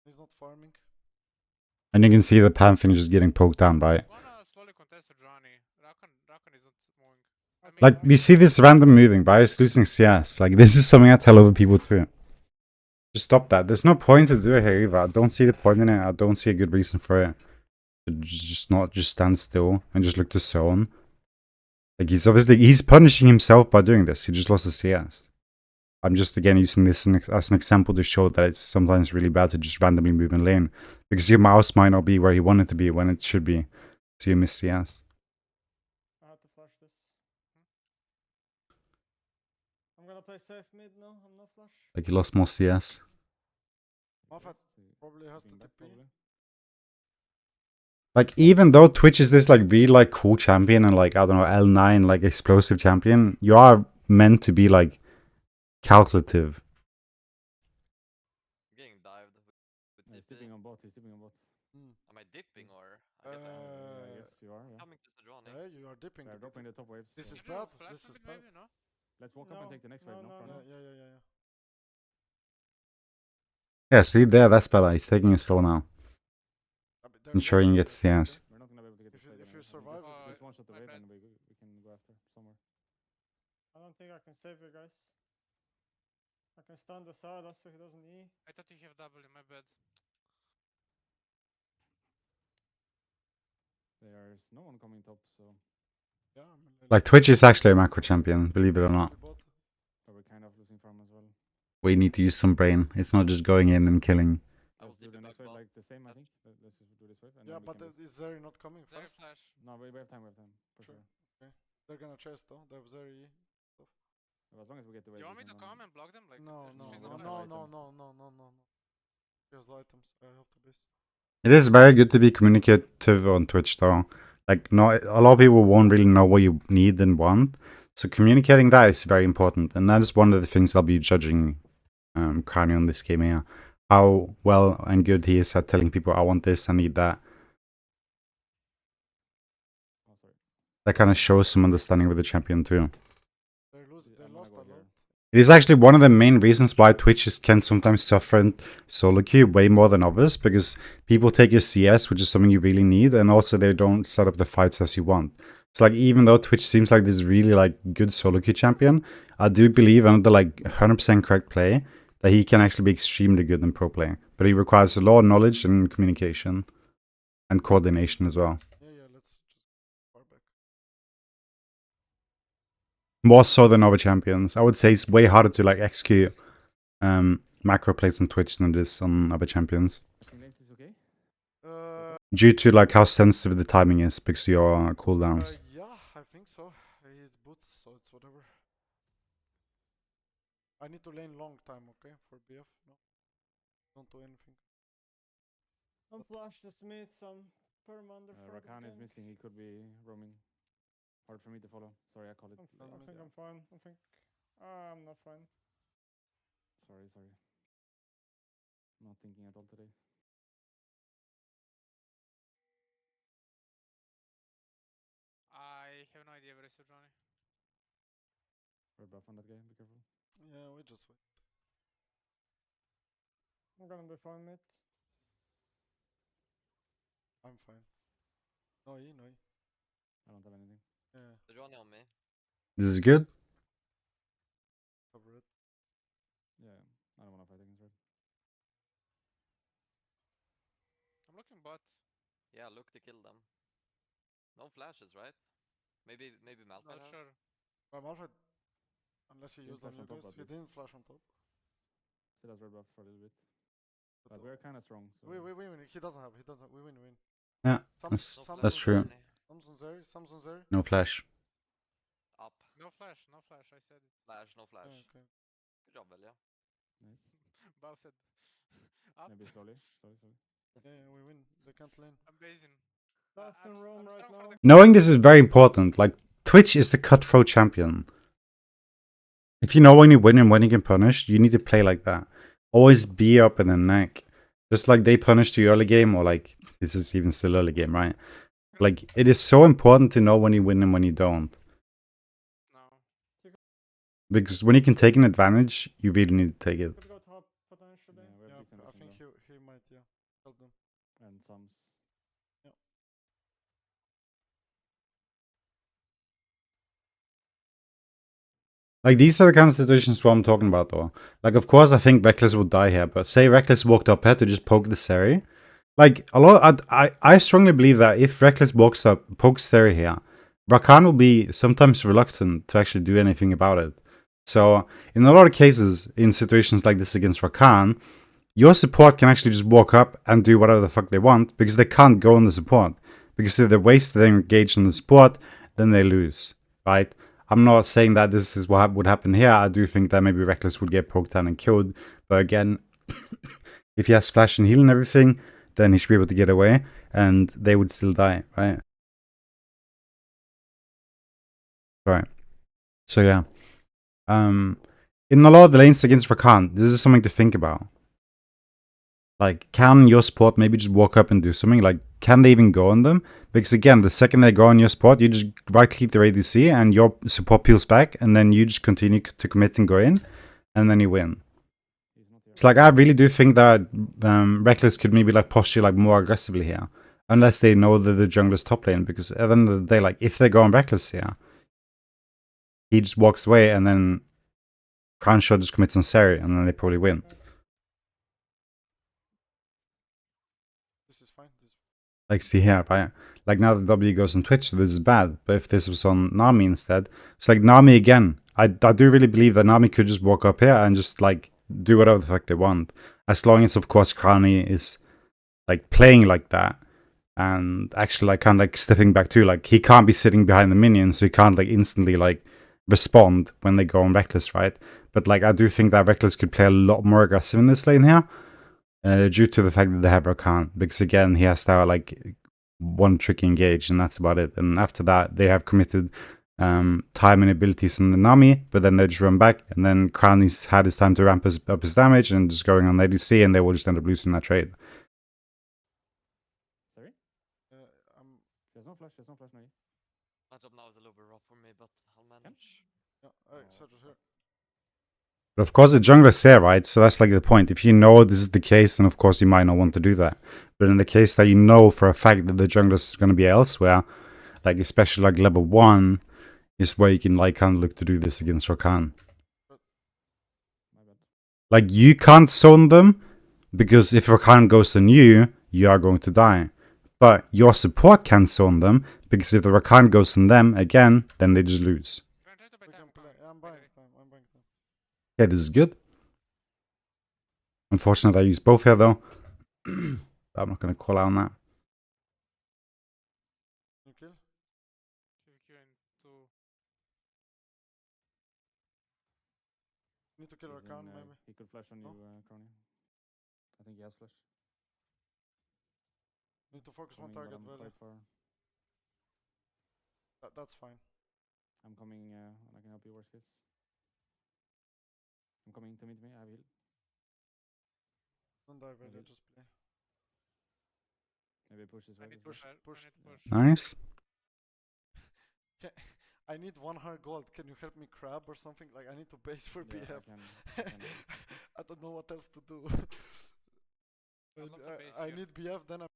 Speaker 3: He's not farming.
Speaker 1: And you can see the Pantheon just getting poked down, right?
Speaker 7: Wanna slowly contest with Johnny. Rakan is not moving. I mean,
Speaker 1: Like, you see this random moving, right? It's losing CS. Like, this is something I tell other people too. Just stop that. There's no point to do it here either. I don't see the point in it. I don't see a good reason for it. Just stand still and just look to zone. Like, he's punishing himself by doing this. He just lost the CS. I'm just again using this as an example to show that it's sometimes really bad to just randomly move in lane, because your mouse might not be where you want it to be when it should be, so you miss CS.
Speaker 6: I have to flash this. I'm gonna play safe mid now. I'm not flash.
Speaker 1: Like, you lost more CS.
Speaker 3: Malphite
Speaker 5: So
Speaker 3: probably has to
Speaker 5: keeping back
Speaker 3: TP.
Speaker 5: probably.
Speaker 1: Like, even though Twitch is this like really like cool champion and like, I don't know, L9 like explosive champion, you are meant to be like calculative.
Speaker 4: Getting dived with
Speaker 5: He's
Speaker 4: TP.
Speaker 5: tipping on bot.
Speaker 4: Am I dipping or? I guess
Speaker 5: I guess you are.
Speaker 4: I'm
Speaker 5: Yeah.
Speaker 4: coming to Sejuani.
Speaker 3: Yeah, you are dipping.
Speaker 5: They're dropping the top waves.
Speaker 3: This
Speaker 5: so
Speaker 3: is
Speaker 7: can you
Speaker 3: bad.
Speaker 7: flash
Speaker 3: This
Speaker 7: a
Speaker 3: is
Speaker 7: bit
Speaker 3: bad.
Speaker 7: maybe, no?
Speaker 5: Let's walk up and take the next wave. No,
Speaker 6: no,
Speaker 5: Crownnie?
Speaker 3: Yeah.
Speaker 1: Yeah, see there, that's better. He's taking it slow now, ensuring he gets CS.
Speaker 5: We're not gonna be able to get
Speaker 3: If
Speaker 5: this
Speaker 3: you-
Speaker 5: trade
Speaker 3: if you
Speaker 5: anyway.
Speaker 3: survive,
Speaker 5: Just,
Speaker 7: it's
Speaker 5: just one shot the
Speaker 7: my
Speaker 5: wave
Speaker 7: bad.
Speaker 5: and we can go after somewhere.
Speaker 6: I don't think I can save you guys. I can stun the Sada so he doesn't E.
Speaker 7: I thought you have W, my bad.
Speaker 5: There's no one coming top, so
Speaker 3: Yeah,
Speaker 1: Like, Twitch is actually a macro champion, believe it or not.
Speaker 5: but we're kind of losing farm as well.
Speaker 1: We need to use some brain. It's not just going in and killing.
Speaker 4: I
Speaker 5: Let's
Speaker 4: was
Speaker 5: do the
Speaker 4: dipping
Speaker 5: next
Speaker 4: back
Speaker 5: wave
Speaker 4: bot.
Speaker 5: like the same, I think. Let's just do this wave. And
Speaker 3: Yeah,
Speaker 5: then we
Speaker 3: but
Speaker 5: can
Speaker 3: is Zeri not coming
Speaker 7: There
Speaker 3: fast?
Speaker 7: flash.
Speaker 5: No, we have time, for
Speaker 3: Sure.
Speaker 5: sure.
Speaker 3: They're gonna chase though. They have Zeri.
Speaker 5: But as long as we get the wave.
Speaker 7: You want me
Speaker 5: we
Speaker 7: to
Speaker 5: can,
Speaker 7: come and block them? Like,
Speaker 3: No.
Speaker 5: we don't have items.
Speaker 3: He has the items. I have to base.
Speaker 1: It is very good to be communicative on Twitch, though. Like, not a lot of people won't really know what you need and want. So communicating that is very important, and that is one of the things I'll be judging CROWNIE on this game here. How well and good he is at telling people, I want this, I need that.
Speaker 5: Oh, sorry.
Speaker 1: That kind of shows some understanding with the champion too.
Speaker 3: They
Speaker 5: I'm gonna
Speaker 3: lost
Speaker 5: go
Speaker 3: a
Speaker 5: here.
Speaker 3: lot.
Speaker 1: It is actually one of the main reasons why Twitch can sometimes suffer in solo queue way more than others, because people take your CS, which is something you really need, and also they don't set up the fights as you want. It's like, even though Twitch seems like this really like good solo queue champion, I do believe under like 100% correct play that he can actually be extremely good in pro play. But he requires a lot of knowledge and communication and coordination as well.
Speaker 3: Yeah, let's just far back.
Speaker 1: More so than other champions. I would say it's way harder to like execute macro plays on Twitch than it is on other champions.
Speaker 5: Pushing lanes is okay?
Speaker 1: Due to like how sensitive the timing is because of your cooldowns.
Speaker 3: Yeah, I think so. He's boots, so it's whatever. I need to lane long time, okay? For BF. No. Don't do anything.
Speaker 6: Don't flash the Smith, some perm under front of
Speaker 5: Rakan is
Speaker 6: gank.
Speaker 5: missing. He could be roaming. Hard for me to follow. Sorry, I call it.
Speaker 6: I
Speaker 3: Let
Speaker 6: think
Speaker 3: me-
Speaker 6: I'm fine. I think I'm not fine.
Speaker 5: Sorry. Not thinking at all today.
Speaker 7: I have no idea where is Johnny.
Speaker 5: We're buff on that guy. Be careful.
Speaker 3: Yeah, we just wait.
Speaker 6: I'm gonna be fine, mate.
Speaker 3: I'm fine. No,
Speaker 5: I don't have anything.
Speaker 3: Yeah,
Speaker 4: Johnny on me.
Speaker 1: This is good.
Speaker 3: cover it.
Speaker 5: Yeah, I don't want to fight against red.
Speaker 7: I'm looking bot.
Speaker 4: Yeah, look to kill them. No flashes, right? Maybe Malphite
Speaker 7: Not
Speaker 4: has?
Speaker 7: sure.
Speaker 3: Malphite, unless he
Speaker 5: Didn't
Speaker 3: used on
Speaker 5: flash
Speaker 3: you
Speaker 5: on top
Speaker 3: guys,
Speaker 5: at
Speaker 3: he
Speaker 5: least.
Speaker 3: didn't flash on top.
Speaker 5: Still has red buff for a little bit. But
Speaker 3: But
Speaker 5: we're kind of strong. So
Speaker 3: we win. He doesn't have. We win.
Speaker 1: Yeah,
Speaker 3: Sam's
Speaker 4: No
Speaker 1: that's
Speaker 4: flash
Speaker 1: true.
Speaker 4: on Johnny.
Speaker 3: Samson's there. Samson's there.
Speaker 1: No flash.
Speaker 4: Up.
Speaker 7: No flash. I said it.
Speaker 4: Flash, no flash.
Speaker 3: Yeah, okay.
Speaker 4: Good job, Velja.
Speaker 5: nice.
Speaker 7: Bao said up.
Speaker 5: Maybe slowly.
Speaker 3: Yeah, we win. They can't lane.
Speaker 7: I'm basing.
Speaker 6: That's in Rome right
Speaker 7: strong for
Speaker 6: now.
Speaker 7: the
Speaker 1: Knowing this is very important. Like, Twitch is the cutthroat champion. If you know when you win and when you can punish, you need to play like that. Always be up in the neck. Just like they punished you early game, or like, this is even still early game, right? Like, it is so important to know when you win and when you don't.
Speaker 7: No.
Speaker 1: Because when you can take an advantage, you really need to take it.
Speaker 6: Could go top potentially.
Speaker 5: Yeah, we have
Speaker 3: Yeah,
Speaker 5: decent
Speaker 3: I
Speaker 5: vision
Speaker 3: think
Speaker 5: though.
Speaker 3: he might. Yeah, help them.
Speaker 5: And some.
Speaker 1: Like, these are the kind of situations what I'm talking about, though. Like, of course, I think Reckless would die here, but say Reckless walked up here to just poke the Seri. Like, I strongly believe that if Reckless walks up, pokes Seri here, Rakan will be sometimes reluctant to actually do anything about it. So, in a lot of cases, in situations like this against Rakan, your support can actually just walk up and do whatever the fuck they want, because they can't go on the support. Because if they waste their engage on the support, then they lose, right? I'm not saying that this is what would happen here. I do think that maybe Reckless would get poked down and killed. But again, if he has flash and heal and everything, then he should be able to get away, and they would still die, right? Right. So yeah. In a lot of the lanes against Rakan, this is something to think about. Like, can your support maybe just walk up and do something? Like, can they even go on them? Because again, the second they go on your support, you just right-click their ADC and your support peels back, and then you just continue to commit and go in, and then you win. It's like, I really do think that Reckless could maybe like posture like more aggressively here. Unless they know that the jungler's top lane, because at the end of the day, like, if they go on Reckless here, he just walks away, and then crownshot just commits on Seri, and then they probably win.
Speaker 3: This is fine.
Speaker 1: Like, see here, right? Like, now that W goes on Twitch, so this is bad. But if this was on Nami instead, it's like Nami again. I do really believe that Nami could just walk up here and just, like, do whatever the fuck they want. As long as, of course, CROWNIE is, like, playing like that. And actually, like, kind of, like, stepping back too. Like, he can't be sitting behind the minions, so he can't, like, instantly, like, respond when they go on Reckless, right? But, like, I do think that Reckless could play a lot more aggressive in this lane here. Due to the fact that they have Rakan. Because, again, he has to have, like, one trick engage, and that's about it. And after that, they have committed time and abilities on the Nami, but then they just run back, and then CROWNIE's had his time to ramp up his damage and just going on ADC, and they will just end up losing that trade.
Speaker 5: Sorry? There's no flash, no.
Speaker 4: Matchup now is a little bit rough for me, but I'll manage.
Speaker 3: Yeah, Sergio's here.
Speaker 1: But of course, the jungler's there, right? So that's like the point. If you know this is the case, then of course you might not want to do that. But in the case that you know for a fact that the jungler's going to be elsewhere, like especially like level 1, is where you can like kind of look to do this against Rakan.
Speaker 5: My bad.
Speaker 1: Like, you can't zone them, because if Rakan goes on you, you are going to die. But your support can zone them, because if the Rakan goes on them again, then they just lose.
Speaker 7: Try to buy
Speaker 3: We
Speaker 7: time.
Speaker 3: can play. I'm
Speaker 7: by the
Speaker 3: buying
Speaker 7: way.
Speaker 3: time. I'm buying time.
Speaker 1: Yeah, this is good. Unfortunately, I used both here though. But I'm not going to call out on that.
Speaker 3: You kill?
Speaker 7: QQ into
Speaker 3: Need to kill
Speaker 5: He's
Speaker 3: Rakan,
Speaker 5: in,
Speaker 3: maybe.
Speaker 5: He could flash on
Speaker 3: No?
Speaker 5: you, CROWNIE. I think he has flash.
Speaker 3: Need to focus one
Speaker 5: Coming, but
Speaker 3: target,
Speaker 5: I'm
Speaker 3: really.
Speaker 5: quite far.
Speaker 3: That's fine.
Speaker 5: I'm coming, and I can help you worst case. I'm coming to meet me, I have heal.
Speaker 3: Don't die, Velio,
Speaker 5: Okay.
Speaker 3: just play.
Speaker 5: Maybe push this
Speaker 7: I
Speaker 5: way.
Speaker 7: need to
Speaker 3: Push,
Speaker 7: push.
Speaker 3: push.
Speaker 7: I need to push.
Speaker 1: Nice.
Speaker 3: I need 100 gold. Can you help me crab or something? Like I need to base for
Speaker 5: Yeah,
Speaker 3: BF.
Speaker 5: I can help.
Speaker 3: I don't know what else to do.
Speaker 7: I'd love to base
Speaker 3: I
Speaker 7: here.
Speaker 3: need BF, then I'm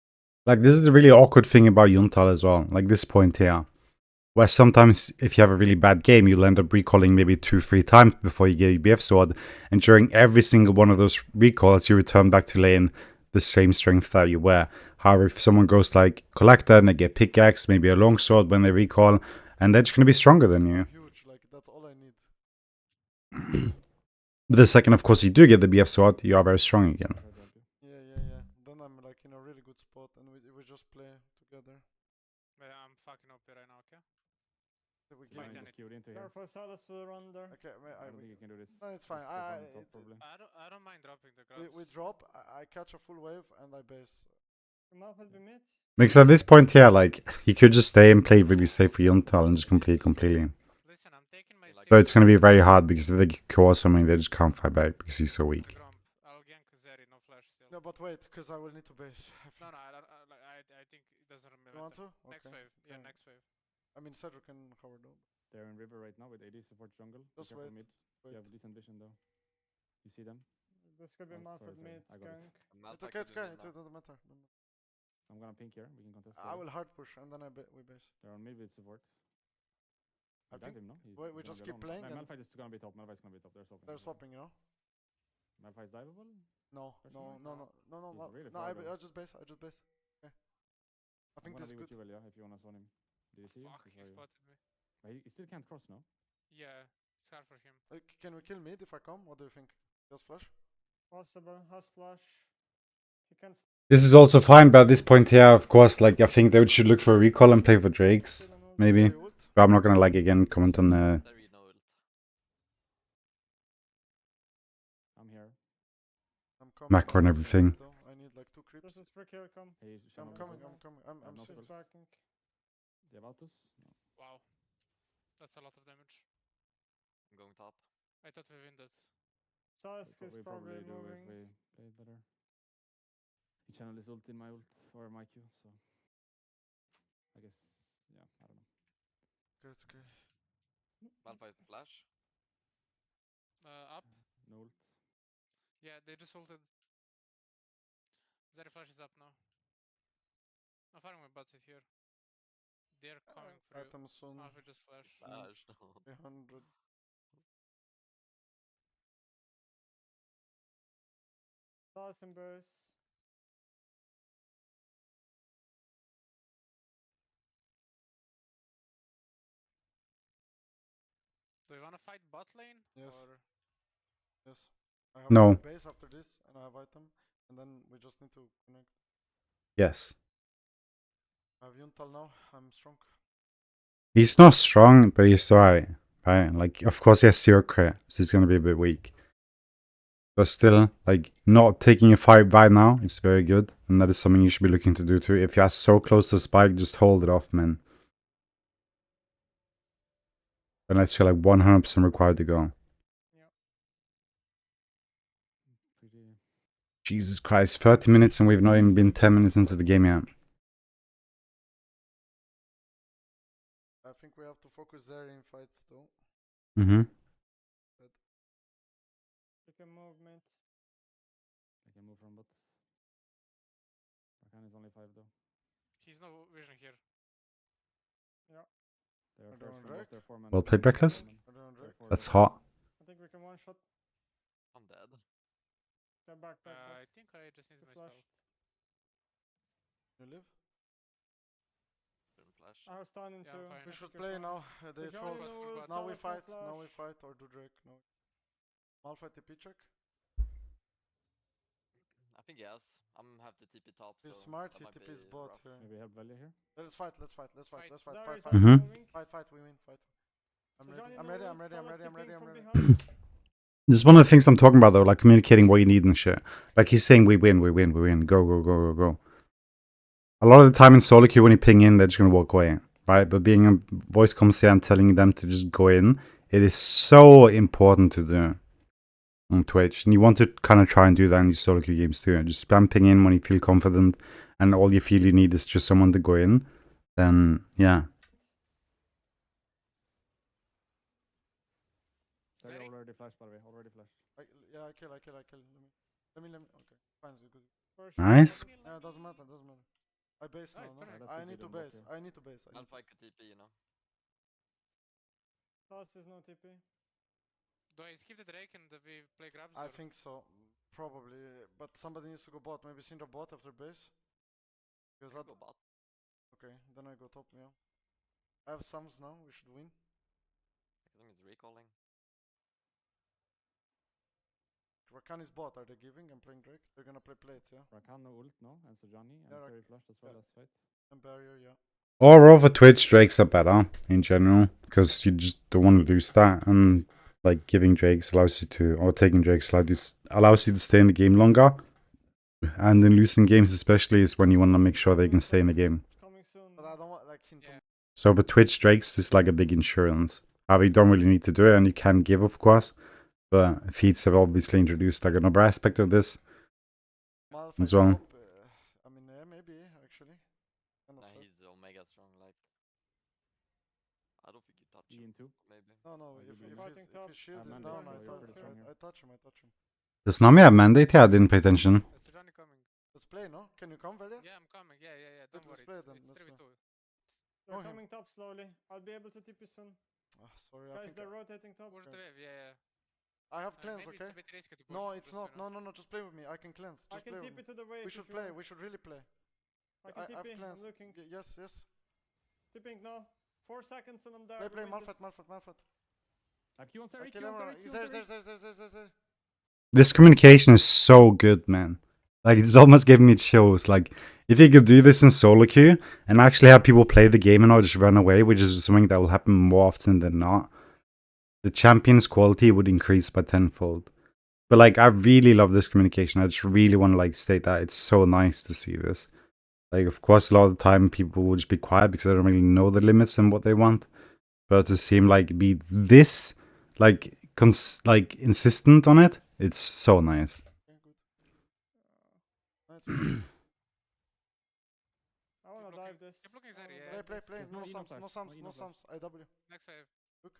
Speaker 1: Like, this is the really awkward thing about Yuntal as well. Like, this point here. Where sometimes, if you have a really bad game, you'll end up recalling maybe 2-3 times before you get your BF sword. And during every single one of those recalls, you return back to lane the same strength that you were. However, if someone goes like Collector and they get pickaxe, maybe a longsword when they recall, and they're just going to be stronger than you.
Speaker 3: huge. Like that's all I need.
Speaker 1: But the second, of course, you do get the BF sword, you are very strong again.
Speaker 5: Try to help you.
Speaker 3: Yeah. Then I'm like in a really good spot, and we just play together.
Speaker 7: Yeah, I'm fucking up here right now, okay?
Speaker 3: So we
Speaker 5: So
Speaker 3: give
Speaker 5: you
Speaker 7: Fine,
Speaker 5: can
Speaker 7: then
Speaker 5: just queue it into here.
Speaker 6: Careful, Salas will run there.
Speaker 3: Okay,
Speaker 5: I don't think you can do this.
Speaker 3: no, it's fine.
Speaker 5: Just drop
Speaker 3: I
Speaker 5: on top, probably.
Speaker 7: I don't mind dropping the grabs.
Speaker 3: we drop. I catch a full wave and I base.
Speaker 6: Malphite be mid.
Speaker 1: Because at this point here, like, he could just stay and play really safe for Yuntal and just complete completely.
Speaker 7: Listen, I'm taking my
Speaker 1: So it's going to be very hard because if they core something, they just can't fight back because he's so weak.
Speaker 7: Grump. I'll gank Zeri, no flash still.
Speaker 3: No, but wait, because I will need to base.
Speaker 7: No, I think it doesn't really
Speaker 3: You want
Speaker 7: matter.
Speaker 3: to?
Speaker 7: Next
Speaker 3: Okay.
Speaker 7: wave. Yeah,
Speaker 3: Okay.
Speaker 7: next wave.
Speaker 3: I mean, Cedric can cover though.
Speaker 5: They're in river right now with AD support jungle. Be
Speaker 3: Just
Speaker 5: careful
Speaker 3: wait,
Speaker 5: mid.
Speaker 3: wait.
Speaker 5: You have decent vision though. You see them?
Speaker 6: This could be
Speaker 5: Oh,
Speaker 6: Malphite
Speaker 5: sorry,
Speaker 6: mid,
Speaker 5: I got it.
Speaker 6: skunk.
Speaker 3: It's okay. It doesn't matter.
Speaker 5: I'm gonna pink here. We can contest.
Speaker 3: I
Speaker 5: later.
Speaker 3: will hard push and then we base.
Speaker 5: They're on mid with support.
Speaker 3: I
Speaker 5: You dive
Speaker 3: think
Speaker 5: him, no? He's
Speaker 3: we
Speaker 5: gonna
Speaker 3: just
Speaker 5: be
Speaker 3: keep
Speaker 5: alone.
Speaker 3: playing and-
Speaker 5: Malphite is gonna be top. Malphite's gonna be top. They're swapping.
Speaker 3: they're swapping, you know.
Speaker 5: Malphite's diveable?
Speaker 3: No,
Speaker 5: Question
Speaker 3: no,
Speaker 5: mark?
Speaker 3: no.
Speaker 5: He's really
Speaker 3: No,
Speaker 5: far
Speaker 3: I
Speaker 5: though.
Speaker 3: just base. I just base. Okay. I
Speaker 5: I'm
Speaker 3: think
Speaker 5: gonna
Speaker 3: this is
Speaker 5: be
Speaker 3: good.
Speaker 5: with you, Velia, if you wanna swan him. Did you see
Speaker 7: Fuck,
Speaker 5: him?
Speaker 7: he spotted me.
Speaker 5: But he still can't cross, no?
Speaker 7: Yeah, it's hard for him.
Speaker 3: Can we kill mid if I come? What do you think? Just flash?
Speaker 6: Possible. Has flash. He can
Speaker 1: This is also fine, but at this point here, of course, like, I think they should look for a recall and play for Drakes.
Speaker 6: still an ult.
Speaker 1: Maybe.
Speaker 3: Sorry, ult?
Speaker 1: But I'm not gonna, like, again, comment on
Speaker 4: There you know it.
Speaker 5: I'm here.
Speaker 3: I'm coming.
Speaker 1: macro and
Speaker 3: I need
Speaker 1: everything.
Speaker 3: creeps, though. I need like 2 creeps.
Speaker 6: This is free kill, come.
Speaker 5: Hey,
Speaker 3: I'm
Speaker 5: Shaman,
Speaker 3: coming.
Speaker 5: sorry.
Speaker 3: I'm coming.
Speaker 5: I
Speaker 3: I'm
Speaker 5: have no
Speaker 3: serious.
Speaker 6: She's
Speaker 5: spells.
Speaker 6: backing.
Speaker 5: Do you have Autos? No.
Speaker 7: Wow. That's a lot of damage.
Speaker 4: I'm going top.
Speaker 7: I thought we win that.
Speaker 6: Salas
Speaker 5: That's what
Speaker 6: is
Speaker 5: we
Speaker 6: probably
Speaker 5: do if
Speaker 6: moving.
Speaker 5: we play better. He channeled his ult in my ult, or my Q, so... I guess, yeah, I don't know.
Speaker 3: Okay, it's okay.
Speaker 4: Malphite flash.
Speaker 7: Up.
Speaker 5: No ult.
Speaker 7: Yeah, they just ulted. Zeri flash is up now. I'm firing my butts here. They're coming for you.
Speaker 3: Item soon.
Speaker 7: Alpha just flash.
Speaker 4: Flash.
Speaker 3: 300.
Speaker 6: Salas and burst.
Speaker 7: Do you wanna fight bot lane?
Speaker 3: Yes.
Speaker 7: Or
Speaker 3: Yes. I have
Speaker 1: No.
Speaker 3: my base after this, and I have item, and then we just need to connect.
Speaker 1: Yes.
Speaker 3: I have Yuntal now. I'm strong.
Speaker 1: He's not strong, but he's alright. Right? Like, of course, he has 0 crit, so he's gonna be a bit weak. But still, like, not taking a fight right now is very good, and that is something you should be looking to do too. If you are so close to the spike, just hold it off, man. Unless you're like 100% required to go.
Speaker 5: Pretty...
Speaker 1: Jesus Christ, 30 minutes and we've not even been 10 minutes into the game yet.
Speaker 3: I think we have to focus there in fights, though.
Speaker 1: Mm-hmm.
Speaker 6: You can move mid.
Speaker 5: I can move from bot. Rakan is only 5 though.
Speaker 7: he's no vision here.
Speaker 5: They're
Speaker 3: Are they
Speaker 5: first
Speaker 3: on
Speaker 5: from
Speaker 3: Drake?
Speaker 5: bot, they're 4 man.
Speaker 1: Well played, Reckless.
Speaker 3: Are they on Drake?
Speaker 1: That's hot.
Speaker 6: I think we can one shot.
Speaker 4: I'm dead.
Speaker 6: Get back.
Speaker 7: I think I just need
Speaker 6: He
Speaker 7: my spell.
Speaker 6: flashed.
Speaker 3: You live?
Speaker 4: Didn't flash.
Speaker 6: I have stun
Speaker 7: Yeah,
Speaker 6: into.
Speaker 7: I'm fine.
Speaker 3: We
Speaker 6: I
Speaker 3: should
Speaker 6: think
Speaker 3: play
Speaker 6: you're fine.
Speaker 3: now. They
Speaker 6: So
Speaker 3: troll.
Speaker 6: Johnny no ult,
Speaker 3: Now we
Speaker 6: Salas no
Speaker 3: fight. Now we
Speaker 6: flash.
Speaker 3: fight or do Drake. No. Malphite TP check.
Speaker 4: I think yes. I'm have to TP top.
Speaker 3: He's
Speaker 4: so
Speaker 3: smart.
Speaker 4: that
Speaker 3: He
Speaker 4: might
Speaker 3: TP's
Speaker 4: be
Speaker 3: bot
Speaker 4: rough.
Speaker 3: here.
Speaker 5: Maybe help Velia here?
Speaker 3: Let's fight. Let's fight. Let's fight.
Speaker 7: Fight.
Speaker 3: Let's fight.
Speaker 6: There
Speaker 3: Fight.
Speaker 6: is
Speaker 3: Fight.
Speaker 1: Mhm.
Speaker 6: moving.
Speaker 3: Fight. We win. Fight. I'm
Speaker 6: So
Speaker 3: ready.
Speaker 6: Johnny
Speaker 3: I'm
Speaker 6: no
Speaker 3: ready.
Speaker 6: ult,
Speaker 3: I'm ready. I'm
Speaker 6: Salas
Speaker 3: ready. I'm ready. I'm
Speaker 6: TPing
Speaker 3: ready.
Speaker 6: from
Speaker 3: I'm ready.
Speaker 6: behind.
Speaker 1: This is one of the things I'm talking about though, like communicating what you need and shit. Like he's saying we win. Go. A lot of the time in solo queue when you ping in, they're just gonna walk away, right? But being a voice comes here and telling them to just go in, it is so important to do on Twitch. And you want to kind of try and do that in your solo queue games too. Just spam ping in when you feel confident and all you feel you need is just someone to go in. Then, yeah.
Speaker 5: Sorry, already flashed, by the way. Already flashed.
Speaker 3: Yeah, I kill. Let me. Okay, fine, so good.
Speaker 1: Nice.
Speaker 3: Yeah, doesn't matter. I base now.
Speaker 7: Nice,
Speaker 3: No?
Speaker 7: perfect.
Speaker 3: I need to base. I need to base.
Speaker 4: Malphite could TP, you know.
Speaker 6: Last is no TP.
Speaker 7: Do I skip the Drake and we play grabs?
Speaker 3: I
Speaker 7: or-
Speaker 3: think so, probably. But somebody needs to go bot. Maybe Syndra bot after base. Because
Speaker 4: Can go bot.
Speaker 3: okay, then I go top. Yeah. I have sums now. We should win.
Speaker 4: I think it's recalling.
Speaker 3: Rakan is bot. Are they giving? I'm playing Drake. They're gonna play plates, yeah.
Speaker 5: Rakan no ult no, and Sojani, and
Speaker 3: Yeah,
Speaker 5: Seri flashed as well as fight.
Speaker 3: And barrier, yeah.
Speaker 1: Overall for Twitch, Drakes are better in general because you just don't want to lose that, and like giving Drakes allows you to, or taking Drakes allows you to stay in the game longer. And in losing games, especially, is when you want to make sure they can stay in the game.
Speaker 6: Coming soon.
Speaker 3: But I don't want like him to.
Speaker 7: Yeah.
Speaker 1: So for Twitch, Drakes is like a big insurance. However, you don't really need to do it, and you can give, of course. But feats have obviously introduced like another aspect of this.
Speaker 3: Malphite
Speaker 1: As well.
Speaker 3: top, I mean, yeah, maybe actually. Kind of
Speaker 4: Nah,
Speaker 3: sad.
Speaker 4: he's omega strong, like. I don't think you touch him.
Speaker 5: Ian too.
Speaker 4: Maybe.
Speaker 3: No,
Speaker 5: Are you being
Speaker 6: Fighting
Speaker 3: if
Speaker 6: top,
Speaker 3: his shield is
Speaker 5: Mandate,
Speaker 3: down,
Speaker 5: so
Speaker 3: I
Speaker 5: you're
Speaker 3: touch
Speaker 5: pretty strong here.
Speaker 3: I touch him.
Speaker 1: Does Nami have mandate here? I didn't pay attention.
Speaker 7: Sojani coming.
Speaker 3: Let's play, no? Can you come, Velia?
Speaker 7: Yeah, I'm coming. Yeah. Don't
Speaker 3: Let's
Speaker 7: worry.
Speaker 3: play
Speaker 7: It's
Speaker 3: then, let's
Speaker 7: 3v2.
Speaker 6: They're
Speaker 3: him.
Speaker 6: coming top slowly. I'll be able to TP soon.
Speaker 3: Sorry, I
Speaker 6: Guys,
Speaker 3: think
Speaker 6: they're rotating top.
Speaker 7: Push the wave, yeah.
Speaker 3: I have cleanse,
Speaker 7: Maybe
Speaker 3: okay?
Speaker 7: it's a bit risky to push.
Speaker 3: No, it's
Speaker 7: just,
Speaker 3: not.
Speaker 7: you know.
Speaker 3: No, just play with me. I can cleanse.
Speaker 6: I
Speaker 3: Just
Speaker 6: can
Speaker 3: play with
Speaker 6: TP
Speaker 3: me.
Speaker 6: to the wave.
Speaker 3: We should
Speaker 6: if you
Speaker 3: play.
Speaker 6: want.
Speaker 3: We should really play.
Speaker 6: I can
Speaker 3: I've
Speaker 6: TP.
Speaker 3: cleansed.
Speaker 6: I'm looking.
Speaker 3: Yes.
Speaker 6: Tipping now. 4 seconds and I'm there.
Speaker 3: Play,
Speaker 6: We win this.
Speaker 3: Malphite.
Speaker 5: I Q on
Speaker 3: I
Speaker 5: Seri,
Speaker 3: kill
Speaker 5: Q on
Speaker 3: him.
Speaker 5: Seri, Q on
Speaker 3: There.
Speaker 5: Seri.
Speaker 1: This communication is so good, man. Like, it's almost giving me chills. Like, if you could do this in solo queue and actually have people play the game and not just run away, which is something that will happen more often than not, the champion's quality would increase by tenfold. But like, I really love this communication. I just really want to like state that it's so nice to see this. Like, of course, a lot of the time people will just be quiet because they don't really know the limits and what they want. But to see him like be this like insistent on it, it's so nice.
Speaker 3: Okay, good. That's good.
Speaker 6: I wanna dive this.
Speaker 7: Keep looking
Speaker 6: I
Speaker 7: Seri,
Speaker 6: wanna
Speaker 7: yeah.
Speaker 6: dive this.
Speaker 3: Play.
Speaker 5: There's
Speaker 3: No
Speaker 5: no Eno
Speaker 3: sums.
Speaker 5: flash,
Speaker 3: No sums.
Speaker 5: no Eno
Speaker 3: No
Speaker 5: flash.
Speaker 3: sums. IW.
Speaker 7: Next wave.
Speaker 3: Look.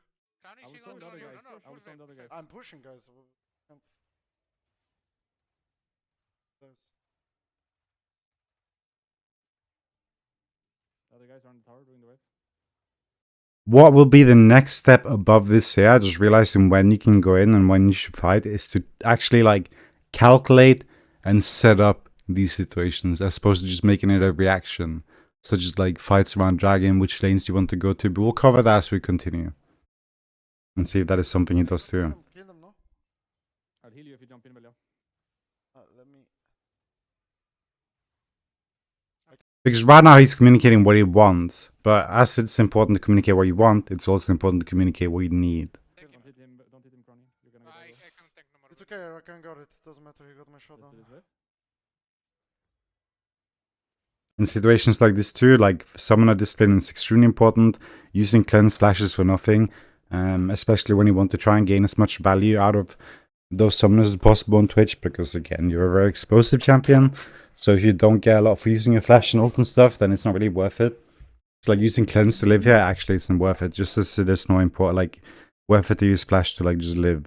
Speaker 7: Crownie,
Speaker 5: I will
Speaker 7: she
Speaker 5: send
Speaker 7: goes
Speaker 5: the other
Speaker 7: on you.
Speaker 5: guys.
Speaker 7: No,
Speaker 5: I
Speaker 7: full
Speaker 5: will send the other
Speaker 7: wave.
Speaker 5: guys.
Speaker 3: I'm pushing, guys. Can't. Guys.
Speaker 5: The other guys are on the tower doing the wave.
Speaker 1: What will be the next step above this here, just realizing when you can go in and when you should fight, is to actually like calculate and set up these situations as opposed to just making it a reaction, such as like fights around dragon, which lanes you want to go to. But we'll cover that as we continue and see if that is something he does too.
Speaker 3: Kill them, no?
Speaker 5: I'll heal you if you jump in, Velia.
Speaker 3: Let me.
Speaker 1: Because right now he's communicating what he wants, but as it's important to communicate what you want, it's also important to communicate what you need.
Speaker 7: Take him.
Speaker 5: Don't hit him, Crownie. You're gonna get
Speaker 7: I
Speaker 5: over.
Speaker 7: can't tank no more.
Speaker 3: It's okay. I can got it. Doesn't matter. He got my shot
Speaker 5: Let's
Speaker 3: down.
Speaker 5: do this wave.
Speaker 1: In situations like this too, like summoner discipline is extremely important. Using cleanse flashes for nothing, especially when you want to try and gain as much value out of those summoners as possible on Twitch, because again, you're a very explosive champion. So if you don't get a lot for using your flash and ult and stuff, then it's not really worth it. It's like using cleanse to live here actually isn't worth it. Just as it is no important, like worth it to use flash to like just live,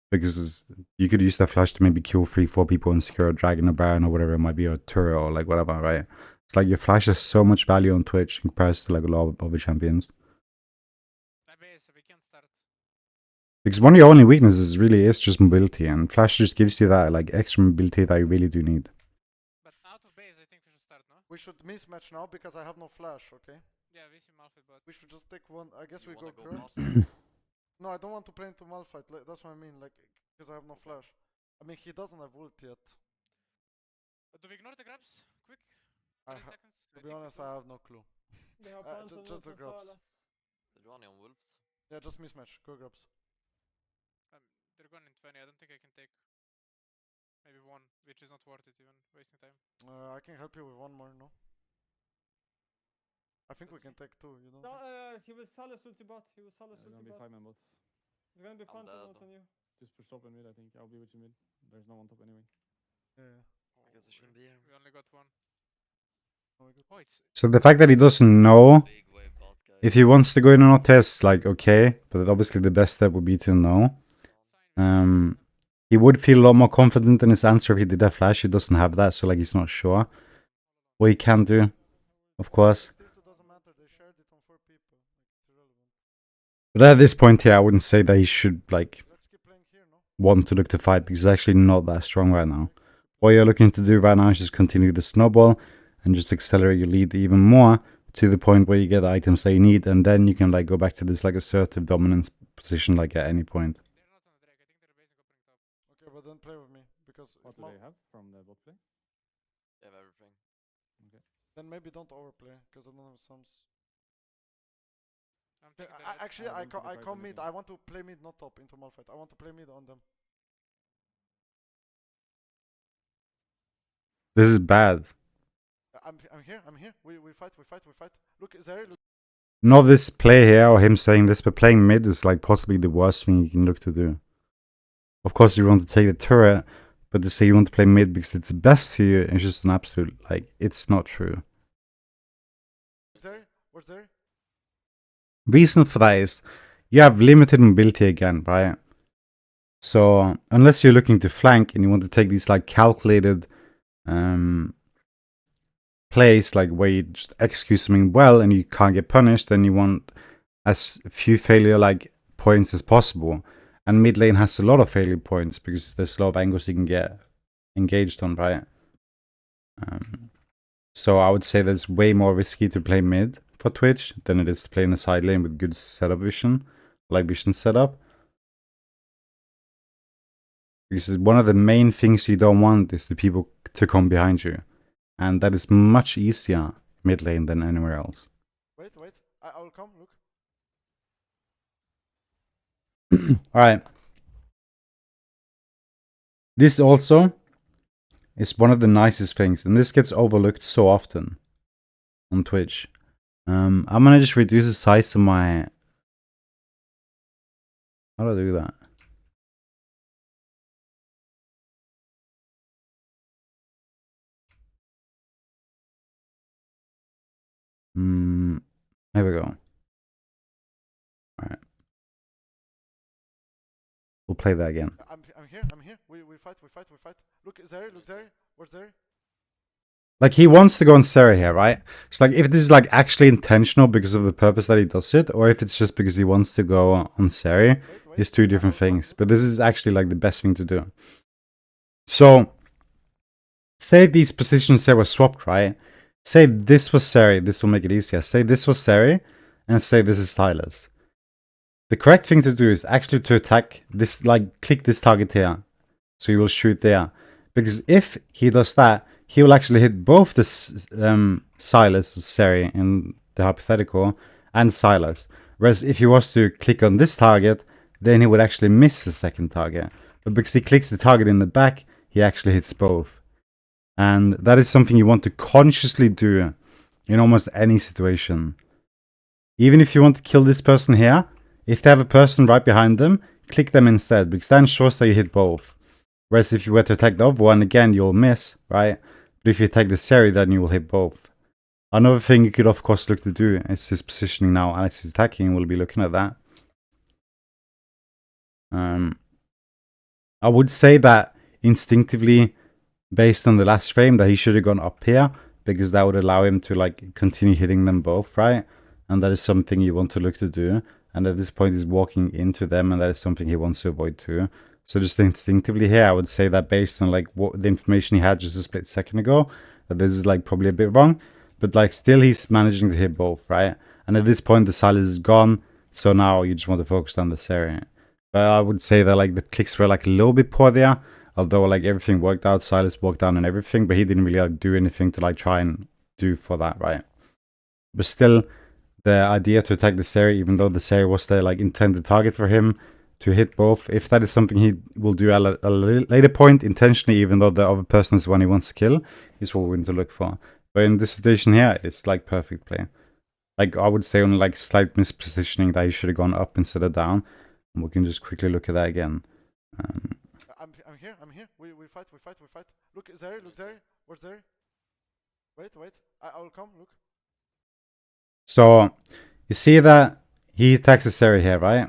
Speaker 1: because you could use that flash to maybe kill 3-4 people and secure a dragon or baron or whatever it might be, or a turret or like whatever, right? It's like your flash has so much value on Twitch in comparison to like a lot of other champions.
Speaker 7: I base, we can start.
Speaker 1: Because one of your only weaknesses really is just mobility, and flash just gives you that like extra mobility that you really do need.
Speaker 7: But out of base, I think we should start, no?
Speaker 3: We should mismatch now because I have no flash. Okay.
Speaker 7: Yeah, we see Malphite, but
Speaker 3: We should just take one. I guess
Speaker 4: You
Speaker 3: we go
Speaker 4: wanna go
Speaker 3: grabs. No, I don't want to play into Malphite. That's what I mean. Like, because I have no flash. I mean, he doesn't have ult yet.
Speaker 7: do we ignore the grabs? Quick.
Speaker 3: I
Speaker 7: 30
Speaker 3: ha-
Speaker 7: seconds.
Speaker 3: To be honest, I have no clue.
Speaker 6: They have
Speaker 3: Uh,
Speaker 6: Pantheon
Speaker 3: just the
Speaker 6: and
Speaker 3: grabs.
Speaker 6: Salas.
Speaker 4: Sejuani on wolves.
Speaker 3: Yeah, just mismatch. Go grabs.
Speaker 7: They're going in 20. I don't think I can take maybe one, which is not worth it even, wasting time.
Speaker 3: I can help you with one more, no? I think we can take 2, you know?
Speaker 6: No, he will Salas ulti bot. He will Salas
Speaker 5: It's gonna
Speaker 6: ulti
Speaker 5: be
Speaker 6: bot.
Speaker 5: 5-man bots.
Speaker 6: It's gonna be
Speaker 4: I'm
Speaker 6: Phantom
Speaker 4: dead.
Speaker 6: ult on you.
Speaker 5: Just push top and mid, I think. I'll be with you mid. There's no one top anyway.
Speaker 3: Yeah.
Speaker 4: I guess I shouldn't be here.
Speaker 7: We only got 1.
Speaker 3: Oh, we got
Speaker 7: Oh, it's
Speaker 1: So the fact that he doesn't know
Speaker 4: Big wave bot, guys.
Speaker 1: if he wants to go in or not is like okay, but obviously the best step would be to know. He would feel a lot more confident in his answer if he did have flash. He doesn't have that, so like he's not sure what he can do, of course.
Speaker 3: Tier 2 doesn't matter, they shared it on 4 people. Like, it's irrelevant.
Speaker 1: But at this point here, I wouldn't say that he should like
Speaker 3: Let's keep playing here, no?
Speaker 1: want to look to fight because he's actually not that strong right now. What you're looking to do right now is just continue the snowball and just accelerate your lead even more to the point where you get the items that you need, and then you can like go back to this like assertive dominance position like at any point.
Speaker 7: they're not on the Drake. I think they're basing opening top.
Speaker 3: Okay, but then play with me, because
Speaker 5: What
Speaker 3: if
Speaker 5: do
Speaker 3: Mal-
Speaker 5: they have from the bot play?
Speaker 4: They have everything.
Speaker 3: then maybe don't overplay, because I don't have sums.
Speaker 7: I'm taking the red.
Speaker 3: Actually,
Speaker 5: I
Speaker 3: I
Speaker 5: want to
Speaker 3: come
Speaker 5: fight them
Speaker 3: mid.
Speaker 5: again.
Speaker 3: I want to play mid, not top, into Malphite. I want to play mid on them.
Speaker 1: This is bad.
Speaker 3: I'm here. We fight. Look, Zeri, look.
Speaker 1: Not this play here or him saying this, but playing mid is like possibly the worst thing you can look to do. Of course, you want to take the turret, but to say you want to play mid because it's the best for you is just an absolute like it's not true.
Speaker 3: Zeri, where's Zeri?
Speaker 1: Reason for that is you have limited mobility again, right? So unless you're looking to flank and you want to take these like calculated plays like where you just execute something well and you can't get punished, then you want as few failure like points as possible. And mid lane has a lot of failure points because there's a lot of angles you can get engaged on, right? So I would say that it's way more risky to play mid for Twitch than it is to play in a side lane with good setup vision, like vision setup. Because one of the main things you don't want is the people to come behind you. And that is much easier mid lane than anywhere else.
Speaker 3: Wait. I will come. Look.
Speaker 1: Alright. This also is one of the nicest things, and this gets overlooked so often on Twitch. I'm gonna just reduce the size of my... How do I do that? There we go. Alright. We'll play that again.
Speaker 3: I'm here. We fight. Look, Zeri, where's Zeri?
Speaker 1: Like, he wants to go on Sarah here, right? It's like, if this is like actually intentional because of the purpose that he does it, or if it's just because he wants to go on Sarah, it's two different things. But this is actually like the best thing to do. So, say these positions here were swapped, right? Say this was Sarah, this will make it easier. Say this was Sarah, and say this is Silas. The correct thing to do is actually to attack this, like, click this target here. So you will shoot there. Because if he does that, he will actually hit both the Silas, Seri in the hypothetical, and Silas. Whereas if he was to click on this target, then he would actually miss the second target. But because he clicks the target in the back, he actually hits both. And that is something you want to consciously do in almost any situation. Even if you want to kill this person here, if they have a person right behind them, click them instead, because that ensures that you hit both. Whereas if you were to attack the other one, again, you'll miss, right? But if you attack the Seri, then you will hit both. Another thing you could, of course, look to do is his positioning now as he's attacking. We'll be looking at that. I would say that instinctively, based on the last frame, that he should have gone up here, because that would allow him to like continue hitting them both, right? And that is something you want to look to do. And at this point, he's walking into them, and that is something he wants to avoid too. So just instinctively here, I would say that based on like what the information he had just a split second ago, that this is like probably a bit wrong. But like still, he's managing to hit both, right? And at this point, the Silas is gone. So now you just want to focus on the Seri. But I would say that like the clicks were like a little bit poor there. Although like everything worked out, Silas walked down and everything, but he didn't really like do anything to like try and do for that, right? But still, the idea to attack the Seri, even though the Seri was the like intended target for him, to hit both, if that is something he will do at a later point intentionally, even though the other person is the one he wants to kill, is what we're going to look for. But in this situation here, it's like perfect play. Like, I would say only like slight mispositioning that he should have gone up instead of down. And we can just quickly look at that again.
Speaker 3: I'm here. We fight. Look, Zeri, Where's Zeri? Wait. I will come, look.
Speaker 1: So, you see that he attacks his area here, right?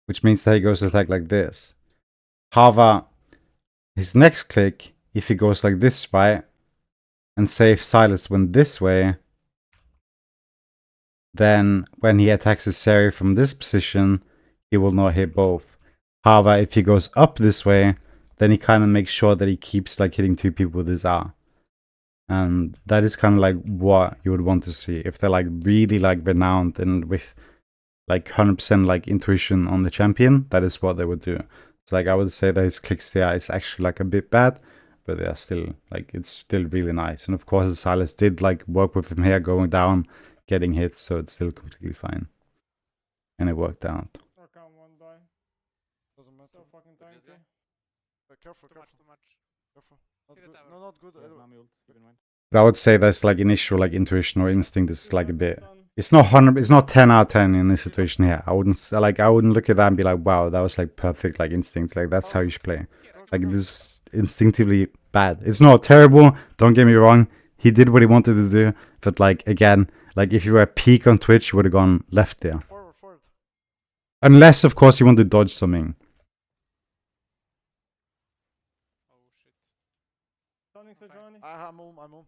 Speaker 1: Which means that he goes to attack like this. However, his next click, if he goes like this, right? And say if Silas went this way, then when he attacks his area from this position, he will not hit both. However, if he goes up this way, then he kind of makes sure that he keeps like hitting two people with his R. And that is kind of like what you would want to see. If they're like really like renowned and with like 100% like intuition on the champion, that is what they would do. So like I would say that his clicks there is actually like a bit bad, but they're still like, it's still really nice. And of course Silas did like work with him here going down, getting hits, so it's still completely fine. And it worked out.
Speaker 6: Work on one die.
Speaker 3: Doesn't matter.
Speaker 6: So fucking
Speaker 4: Good
Speaker 6: tanky.
Speaker 4: guy.
Speaker 3: Careful.
Speaker 7: Too much.
Speaker 3: Not
Speaker 7: See the
Speaker 3: good.
Speaker 7: tower.
Speaker 3: No, not good.
Speaker 5: Yeah, Nami ult, keep in mind.
Speaker 1: But I would say that's like initial like intuition or instinct is like a bit.
Speaker 6: Done.
Speaker 1: It's not 100. It's not 10 out of 10 in this situation here. I wouldn't look at that and be like, wow, that was like perfect like instinct. Like that's how you should play. Like this is instinctively bad. It's not terrible. Don't get me wrong. He did what he wanted to do. But like again, like if you were at peak on Twitch, you would have gone left there.
Speaker 3: Forward.
Speaker 1: Unless of course you want to dodge something.
Speaker 7: Oh shit.
Speaker 6: Stunning Sejuani.
Speaker 3: I'm home. Out.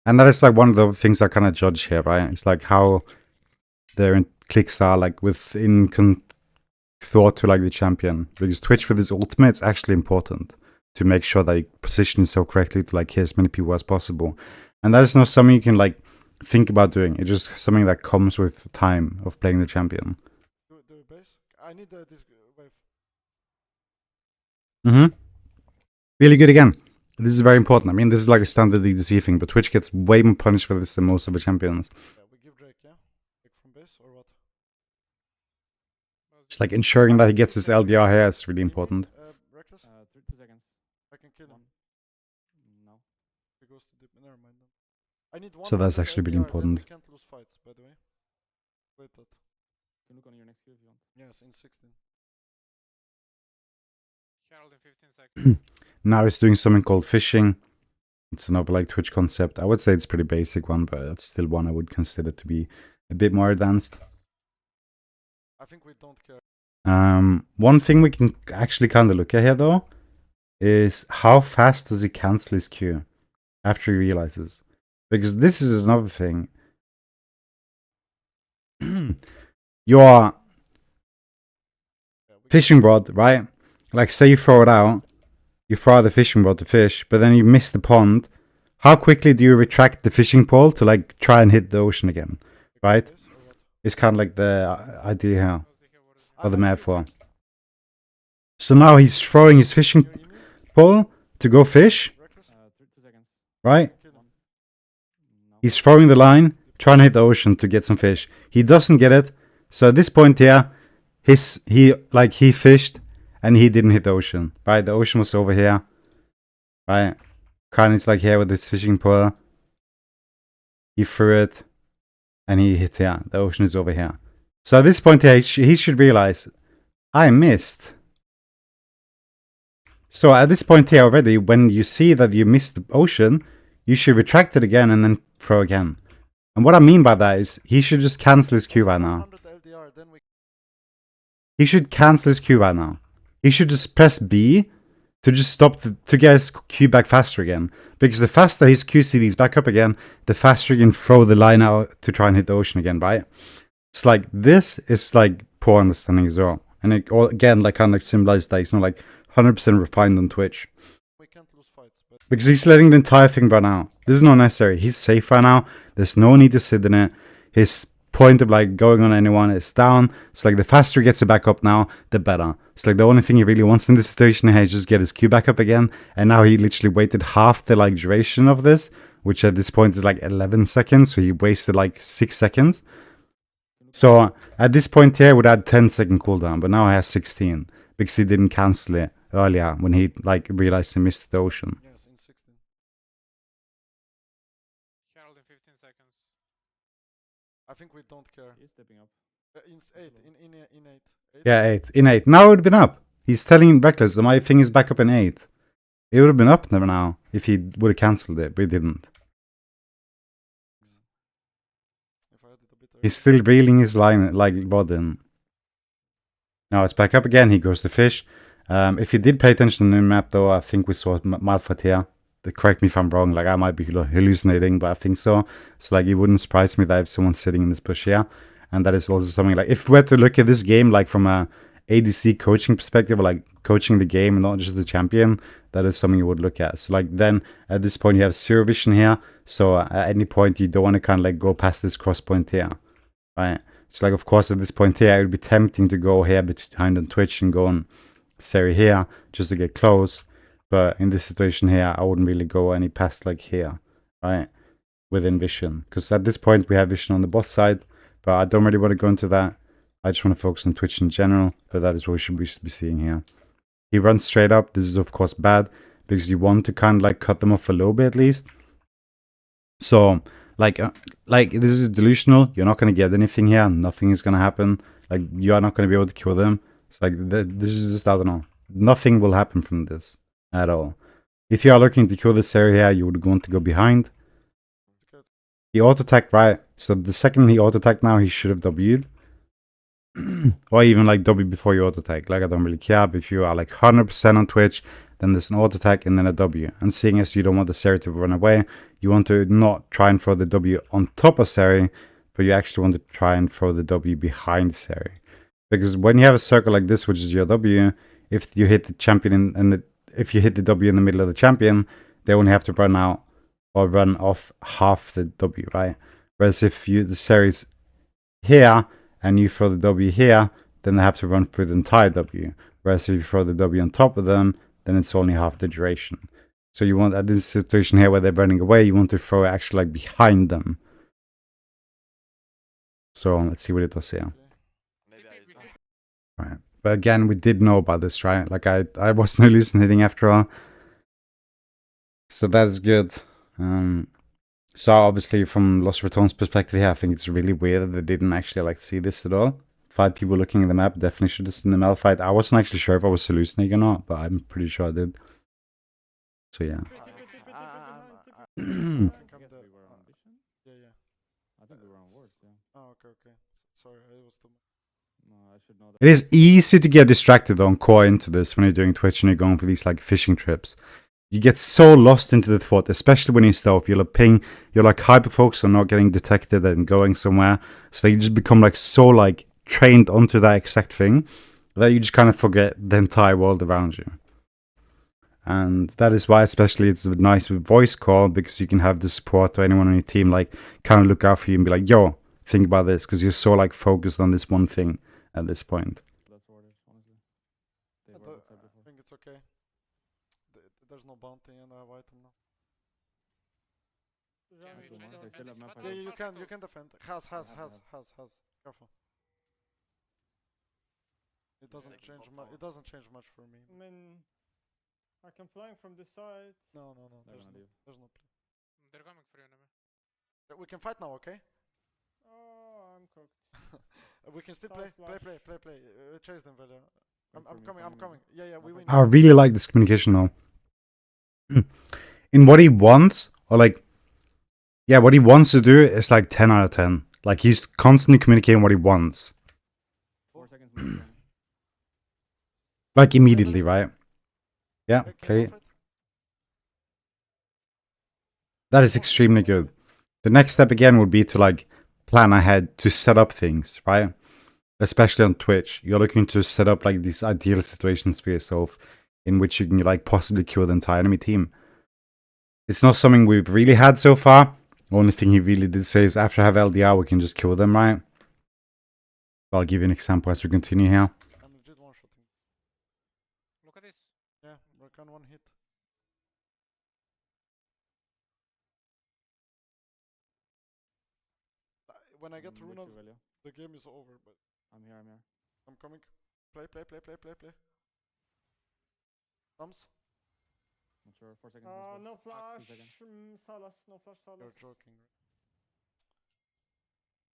Speaker 1: And that is like one of the things I kind of judge here, right? It's like how their clicks are like within thought to like the champion. Because Twitch with his ultimate, it's actually important to make sure that you position yourself correctly to like hit as many people as possible. And that is not something you can like think about doing. It's just something that comes with time of playing the champion.
Speaker 3: Do base. I need this wave.
Speaker 1: Really good again. This is very important. I mean, this is like a standard DDC thing, but Twitch gets way more punished for this than most of the champions.
Speaker 3: Yeah, we give Drake, yeah? Like from base or what?
Speaker 1: It's like ensuring that he gets his LDR here is really important.
Speaker 3: Reckless?
Speaker 5: 2 seconds.
Speaker 3: I can kill him.
Speaker 5: No.
Speaker 3: He goes to deep. Never mind then. I need one.
Speaker 1: So that's actually really important.
Speaker 3: We can't lose fights, by the way. Wait that.
Speaker 5: You can look on your next queue if you want.
Speaker 3: Yes, in 16.
Speaker 7: Herald in 15 seconds.
Speaker 1: Now he's doing something called fishing. It's another like Twitch concept. I would say it's a pretty basic one, but it's still one I would consider to be a bit more advanced.
Speaker 3: I think we don't care.
Speaker 1: One thing we can actually kind of look at here though is how fast does he cancel his Q after he realizes? Because this is another thing. Your fishing rod, right? Like say you throw it out, you throw out the fishing rod to fish, but then you miss the pond. How quickly do you retract the fishing pole to like try and hit the ocean again, right? It's kind of like the idea here, or the metaphor. So now he's throwing his fishing pole to go fish,
Speaker 5: 2 seconds.
Speaker 1: right?
Speaker 5: No.
Speaker 1: He's throwing the line, trying to hit the ocean to get some fish. He doesn't get it. So at this point here, he fished and he didn't hit the ocean, right? The ocean was over here, right? Carney's like here with his fishing pole. He threw it and he hit here. The ocean is over here. So at this point here, he should realize, I missed. So at this point here already, when you see that you missed the ocean, you should retract it again and then throw again. And what I mean by that is he should just cancel his Q right now.
Speaker 3: 100 LDR, then we
Speaker 1: He should cancel his Q right now. He should just press B to just stop to get his Q back faster again. Because the faster his Q CDs back up again, the faster he can throw the line out to try and hit the ocean again, right? It's like this is like poor understanding as well. And it all again like kind of like symbolizes that he's not like 100% refined on Twitch.
Speaker 3: can't lose fights, but
Speaker 1: Because he's letting the entire thing burn out. This is not necessary. He's safe right now. There's no need to sit in it. His point of like going on anyone is down. So like the faster he gets it back up now, the better. It's like the only thing he really wants in this situation here is just get his Q back up again. And now he literally waited half the like duration of this, which at this point is like 11 seconds. So he wasted like 6 seconds. So at this point here, it would add 10-second cooldown, but now he has 16 because he didn't cancel it earlier when he like realized he missed the ocean.
Speaker 3: yes, in 16. think we don't care.
Speaker 5: He's stepping up.
Speaker 3: In 8, in 8.
Speaker 1: Yeah, 8. In 8. Now it would have been up. He's telling Reckless that my thing is back up in 8. It would have been up never now if he would have cancelled it, but he didn't.
Speaker 3: If I had it a bit
Speaker 1: He's still reeling his line like rod in. Now it's back up again. He goes to fish. If you did pay attention to the map, though, I think we saw Malphite here. Correct me if I'm wrong. Like I might be hallucinating, but I think so. So like it wouldn't surprise me that if someone's sitting in this bush here, and that is also something like if we were to look at this game like from a ADC coaching perspective, or like coaching the game and not just the champion, that is something you would look at. So like then at this point you have zero vision here. So at any point you don't want to kind of like go past this cross point here, right? So like of course at this point here it would be tempting to go here behind on Twitch and go on Seri here just to get close. But in this situation here, I wouldn't really go any past like here, right? Within vision. Because at this point, we have vision on the bot side. But I don't really want to go into that. I just want to focus on Twitch in general. But that is what we should be seeing here. He runs straight up. This is, of course, bad. Because you want to kind of like cut them off a little bit at least. So, like this is delusional. You're not going to get anything here. Nothing is going to happen. Like, you are not going to be able to kill them. It's like, this is just, I don't know. Nothing will happen from this. At all. If you are looking to kill this area, you would want to go behind. He auto-attacked right, so the second he auto-attacked now, he should have W'd. Or even like W before you auto-attack. Like I don't really care, but if you are like 100% on Twitch, then there's an auto-attack and then a W. And seeing as you don't want the Seri to run away, you want to not try and throw the W on top of Seri, but you actually want to try and throw the W behind Seri. Because when you have a circle like this, which is your W, if you hit the champion if you hit the W in the middle of the champion, they only have to run out or run off half the W, right? Whereas if the Seri's here and you throw the W here, then they have to run through the entire W. Whereas if you throw the W on top of them, then it's only half the duration. So you want, at this situation here where they're running away, you want to throw it actually like behind them. So let's see what it does here. Right. But again, we did know about this, right? Like I wasn't hallucinating after all. So that is good. So obviously from Lost Returns perspective here, I think it's really weird that they didn't actually like see this at all. 5 people looking at the map definitely should have seen the Malphite. I wasn't actually sure if I was hallucinating or not, but I'm pretty sure I did. So yeah.
Speaker 3: I think I'm the...
Speaker 5: We were on vision?
Speaker 3: Yeah.
Speaker 5: I think we were on wards, yeah.
Speaker 3: Oh, okay. Sorry, it was too much.
Speaker 5: No, I should know that.
Speaker 1: It is easy to get distracted on core into this when you're doing Twitch and you're going for these like fishing trips. You get so lost into the thought, especially when you stealth. You'll ping, you're like hyper focused on not getting detected and going somewhere. So you just become like so like trained onto that exact thing that you just kind of forget the entire world around you. And that is why especially it's nice with voice call, because you can have the support or anyone on your team like kind of look out for you and be like, yo, think about this, because you're so like focused on this one thing at this point.
Speaker 5: That's ordered, honestly. They
Speaker 3: I
Speaker 5: were outside before.
Speaker 3: think it's okay. There's no bounty and I have item now.
Speaker 5: They still have map
Speaker 3: Yeah,
Speaker 5: ID.
Speaker 3: you can defend. Has. Careful. It doesn't change much. It doesn't change much for me.
Speaker 6: I mean, I can flank from this side.
Speaker 3: No.
Speaker 5: They're
Speaker 3: There's
Speaker 5: gonna leave.
Speaker 3: no play.
Speaker 7: They're coming for you, enemy.
Speaker 3: We can fight now, okay?
Speaker 6: Oh, I'm cooked.
Speaker 3: We can still
Speaker 6: Fast
Speaker 3: play.
Speaker 6: flash.
Speaker 3: Play. Chase them, Velia. I'm
Speaker 5: for me,
Speaker 3: coming.
Speaker 5: for me, man.
Speaker 3: Yeah, we win.
Speaker 1: I really like this communication though. In what he wants, or like, yeah, what he wants to do is like 10 out of 10. Like he's constantly communicating what he wants.
Speaker 5: 4 seconds more.
Speaker 1: Like immediately, right? Yeah,
Speaker 3: Can
Speaker 1: play
Speaker 3: you
Speaker 1: it.
Speaker 3: fight?
Speaker 1: That is extremely good. The next step again would be to like plan ahead to set up things, right? Especially on Twitch. You're looking to set up like these ideal situations for yourself in which you can like possibly kill the entire enemy team. It's not something we've really had so far. The only thing he really did say is after I have LDR, we can just kill them, right? I'll give you an example as we continue here.
Speaker 3: I'm legit one-shotting.
Speaker 7: Look at this.
Speaker 3: Yeah, we're on one hit. When I get
Speaker 5: With you,
Speaker 3: runas,
Speaker 5: Velia.
Speaker 3: the game is over, but
Speaker 5: I'm here.
Speaker 3: I'm coming. Play. Comes.
Speaker 5: Not sure. 4 seconds.
Speaker 6: No flash.
Speaker 5: seconds.
Speaker 6: Salas, no flash, Salas.
Speaker 3: You're joking,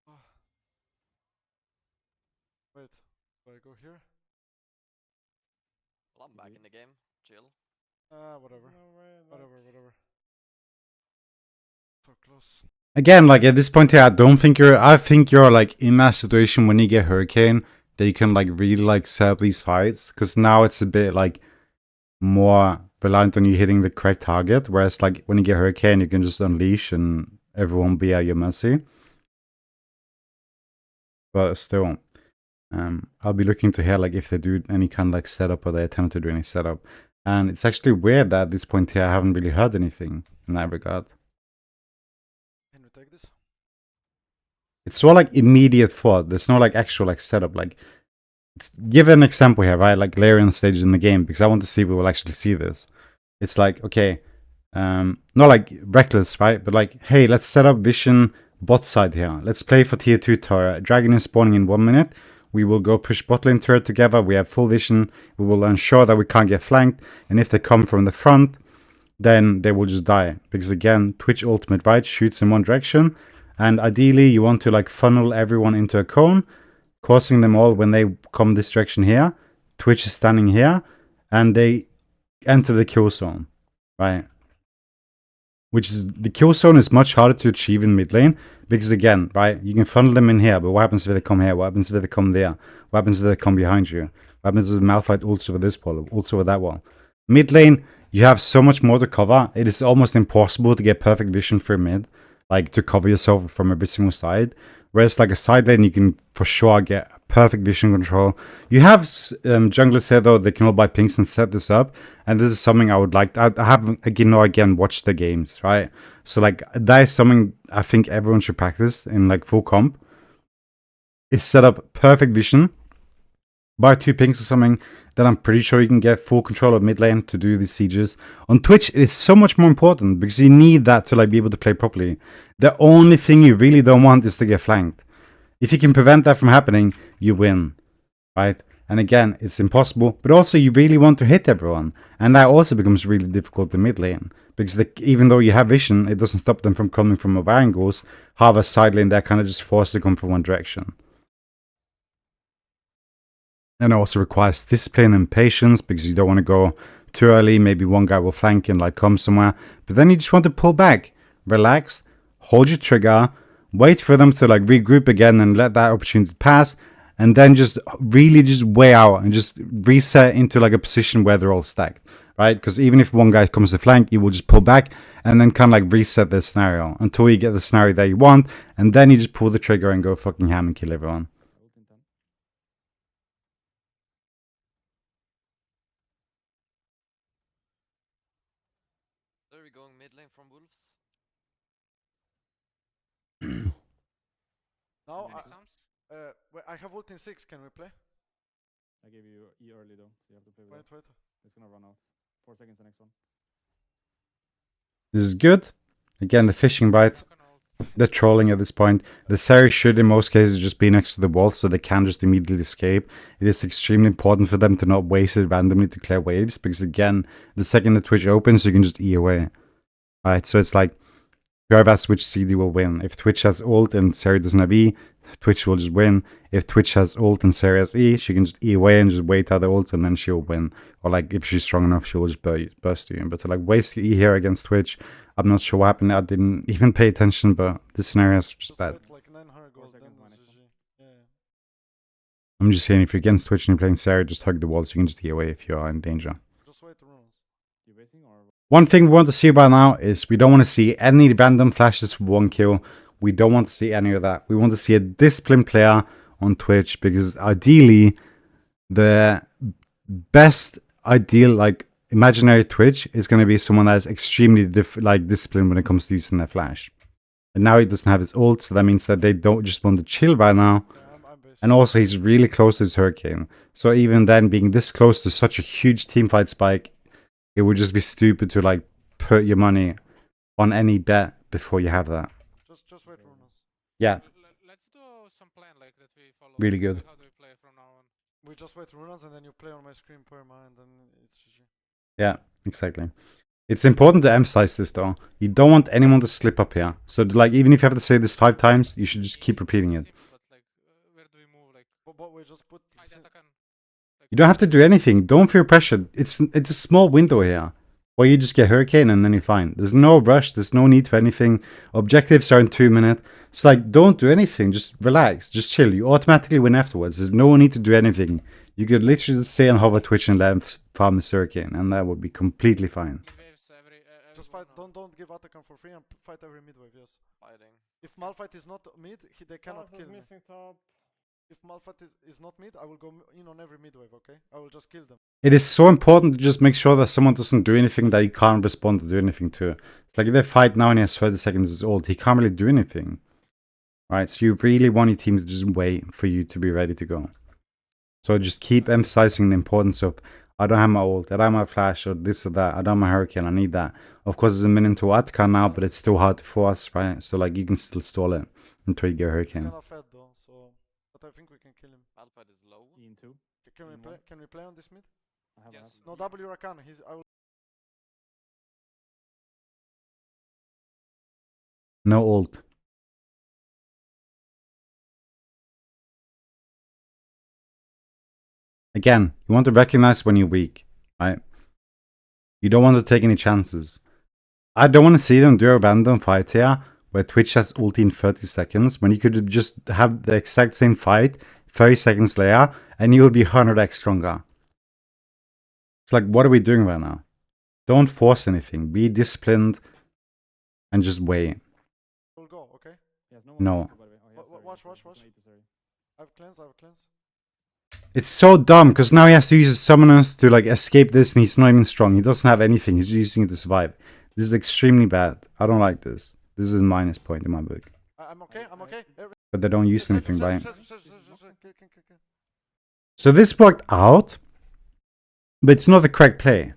Speaker 3: right? Wait, do I go here?
Speaker 4: Well, I'm back in the game. Chill.
Speaker 3: Whatever.
Speaker 6: There's no way, like,
Speaker 3: Whatever. So close.
Speaker 1: Again, like at this point here, I think you're like in that situation when you get Hurricane that you can like really like set up these fights, because now it's a bit like more reliant on you hitting the correct target, whereas like when you get Hurricane you can just unleash and everyone will be at your mercy. But still, I'll be looking to hear like if they do any kind of like setup or they attempt to do any setup. And it's actually weird that at this point here I haven't really heard anything in that regard.
Speaker 3: Can we take this?
Speaker 1: It's so like immediate thought. There's no like actual like setup. Like, give an example here, right? Like layering stages in the game, because I want to see if we will actually see this. It's like, okay, not like reckless, right? But like, hey, let's set up vision bot side here. Let's play for tier 2 turret. Dragon is spawning in 1 minute. We will go push bot lane turret together. We have full vision. We will ensure that we can't get flanked. And if they come from the front, then they will just die. Because again, Twitch ultimate, right, shoots in one direction. And ideally, you want to like funnel everyone into a cone, causing them all when they come this direction here. Twitch is standing here, and they enter the kill zone, right? Which is, the kill zone is much harder to achieve in mid lane, because again, right, you can funnel them in here, but what happens if they come here? What happens if they come there? What happens if they come behind you? What happens if Malphite ults over this wall, ults over that wall? Mid lane, you have so much more to cover. It is almost impossible to get perfect vision for mid, like to cover yourself from every single side. Whereas like a side lane, you can for sure get perfect vision control. You have junglers here though, they can all buy pinks and set this up. And this is something I would like. I have again watched the games, right? So like that is something I think everyone should practice in like full comp. Is set up perfect vision. Buy 2 pinks or something, then I'm pretty sure you can get full control of mid lane to do these sieges. On Twitch, it is so much more important because you need that to like be able to play properly. The only thing you really don't want is to get flanked. If you can prevent that from happening, you win, right? And again, it's impossible, but also you really want to hit everyone. And that also becomes really difficult in mid lane. Because even though you have vision, it doesn't stop them from coming from other angles. However, side lane, they're kind of just forced to come from one direction. And it also requires discipline and patience, because you don't want to go too early. Maybe one guy will flank and like come somewhere. But then you just want to pull back, relax, hold your trigger, wait for them to like regroup again and let that opportunity pass. And then just really just weigh out and just reset into like a position where they're all stacked, right? Because even if one guy comes to flank, you will just pull back and then kind of like reset the scenario until you get the scenario that you want. And then you just pull the trigger and go fucking ham and kill everyone.
Speaker 4: So are we going mid lane from Wolves?
Speaker 3: Now,
Speaker 7: Any sums?
Speaker 3: wait, I have ult in 6, can we play?
Speaker 5: I gave you E early though, so you have to play with
Speaker 3: Wait,
Speaker 5: that.
Speaker 3: wait.
Speaker 5: It's gonna run out. 4 seconds the next one.
Speaker 1: This is good. Again, the fishing bite.
Speaker 7: Not gonna ult.
Speaker 1: They're trolling at this point. The Sari should in most cases just be next to the wall so they can just immediately escape. It is extremely important for them to not waste it randomly to clear waves, because again, the second the Twitch opens, you can just E away. Alright, so it's like whoever has Twitch CD will win. If Twitch has ult and Sari doesn't have E, Twitch will just win. If Twitch has ult and Sari has E, she can just E away and just wait out the ult and then she'll win. Or like if she's strong enough, she'll just burst you. But to like waste your E here against Twitch, I'm not sure what happened. I didn't even pay attention, but this scenario is just bad.
Speaker 3: Wait like 900 gold, then
Speaker 5: seconds, my
Speaker 3: it's
Speaker 5: next
Speaker 3: GG. Yeah.
Speaker 1: I'm just saying, if you're against Twitch and you're playing Sari, just hug the wall so you can just E away if you are in danger.
Speaker 3: Just wait the runes.
Speaker 5: You basing or?
Speaker 1: One thing we want to see right now is we don't want to see any random flashes for 1 kill. We don't want to see any of that. We want to see a disciplined player on Twitch, because ideally, the best ideal like imaginary Twitch is going to be someone that is extremely disciplined when it comes to using their flash. And now he doesn't have his ult, so that means that they don't just want to chill right now.
Speaker 3: Yeah, I'm based.
Speaker 1: And also, he's really close to his Hurricane. So even then, being this close to such a huge teamfight spike, it would just be stupid to like put your money on any bet before you have that.
Speaker 3: Just wait runes.
Speaker 1: Yeah,
Speaker 7: Let's do some plan like that we follow.
Speaker 1: really good.
Speaker 7: How do we play from now on?
Speaker 3: We just wait runes and then you play on my screen perma and then it's GG.
Speaker 1: Yeah, exactly. It's important to emphasize this though. You don't want anyone to slip up here. So like, even if you have to say this 5 times, you should just keep repeating it.
Speaker 7: But like, where do we move? Like like
Speaker 3: But we just put.
Speaker 7: I can.
Speaker 1: You don't have to do anything. Don't feel pressured. It's a small window here. Where you just get Hurricane and then you're fine. There's no rush. There's no need for anything. Objectives are in 2 minutes. It's like, don't do anything. Just relax. Just chill. You automatically win afterwards. There's no need to do anything. You could literally just stay on hover Twitch and let farm a Hurricane. And that would be completely fine.
Speaker 7: Waves every
Speaker 3: Just fight. Don't give Atakan for free and fight every mid wave. Yes.
Speaker 4: Fighting.
Speaker 3: If Malphite is not mid, they cannot
Speaker 6: Pass is
Speaker 3: kill me.
Speaker 6: missing top.
Speaker 3: If Malphite is not mid, I will go in on every mid wave. Okay. I will just kill them.
Speaker 1: It is so important to just make sure that someone doesn't do anything that you can't respond to do anything to. It's like if they fight now and he has 30 seconds is old, he can't really do anything. Right? So you really want your team to just wait for you to be ready to go. So just keep emphasizing the importance of, I don't have my ult, I don't have my flash, or this or that, I don't have my Hurricane, I need that. Of course, it's a minute to Atka now, but it's still hard to force, right? So like you can still stall it until you get
Speaker 3: It's
Speaker 1: Hurricane.
Speaker 3: kind of fed though, so but I think we can kill him.
Speaker 4: Malphite is low.
Speaker 5: In 2.
Speaker 3: Can we
Speaker 5: In
Speaker 3: play?
Speaker 5: one.
Speaker 3: Can we play on this mid?
Speaker 5: I have
Speaker 7: Yes.
Speaker 5: a
Speaker 3: No W Rakan. I will.
Speaker 1: No ult. Again, you want to recognize when you're weak, right? You don't want to take any chances. I don't want to see them do a random fight here where Twitch has ulti in 30 seconds when you could just have the exact same fight 30 seconds later and you would be 100x stronger. It's like, what are we doing right now? Don't force anything. Be disciplined and just wait.
Speaker 3: We'll go. Okay.
Speaker 5: He has no.
Speaker 1: No.
Speaker 5: one to, by the way. Oh, he has 30,
Speaker 3: Watch,
Speaker 5: sorry,
Speaker 3: watch,
Speaker 5: he
Speaker 3: watch.
Speaker 5: doesn't need to, sorry.
Speaker 3: I have cleanse. I have cleanse.
Speaker 1: It's so dumb because now he has to use his summoners to like escape this and he's not even strong. He doesn't have anything. He's using it to survive. This is extremely bad. I don't like this. This is a minus point in my book.
Speaker 3: I'm okay. I'm okay.
Speaker 1: But they don't use anything, right?
Speaker 3: Kill.
Speaker 1: So this worked out, but it's not the correct play.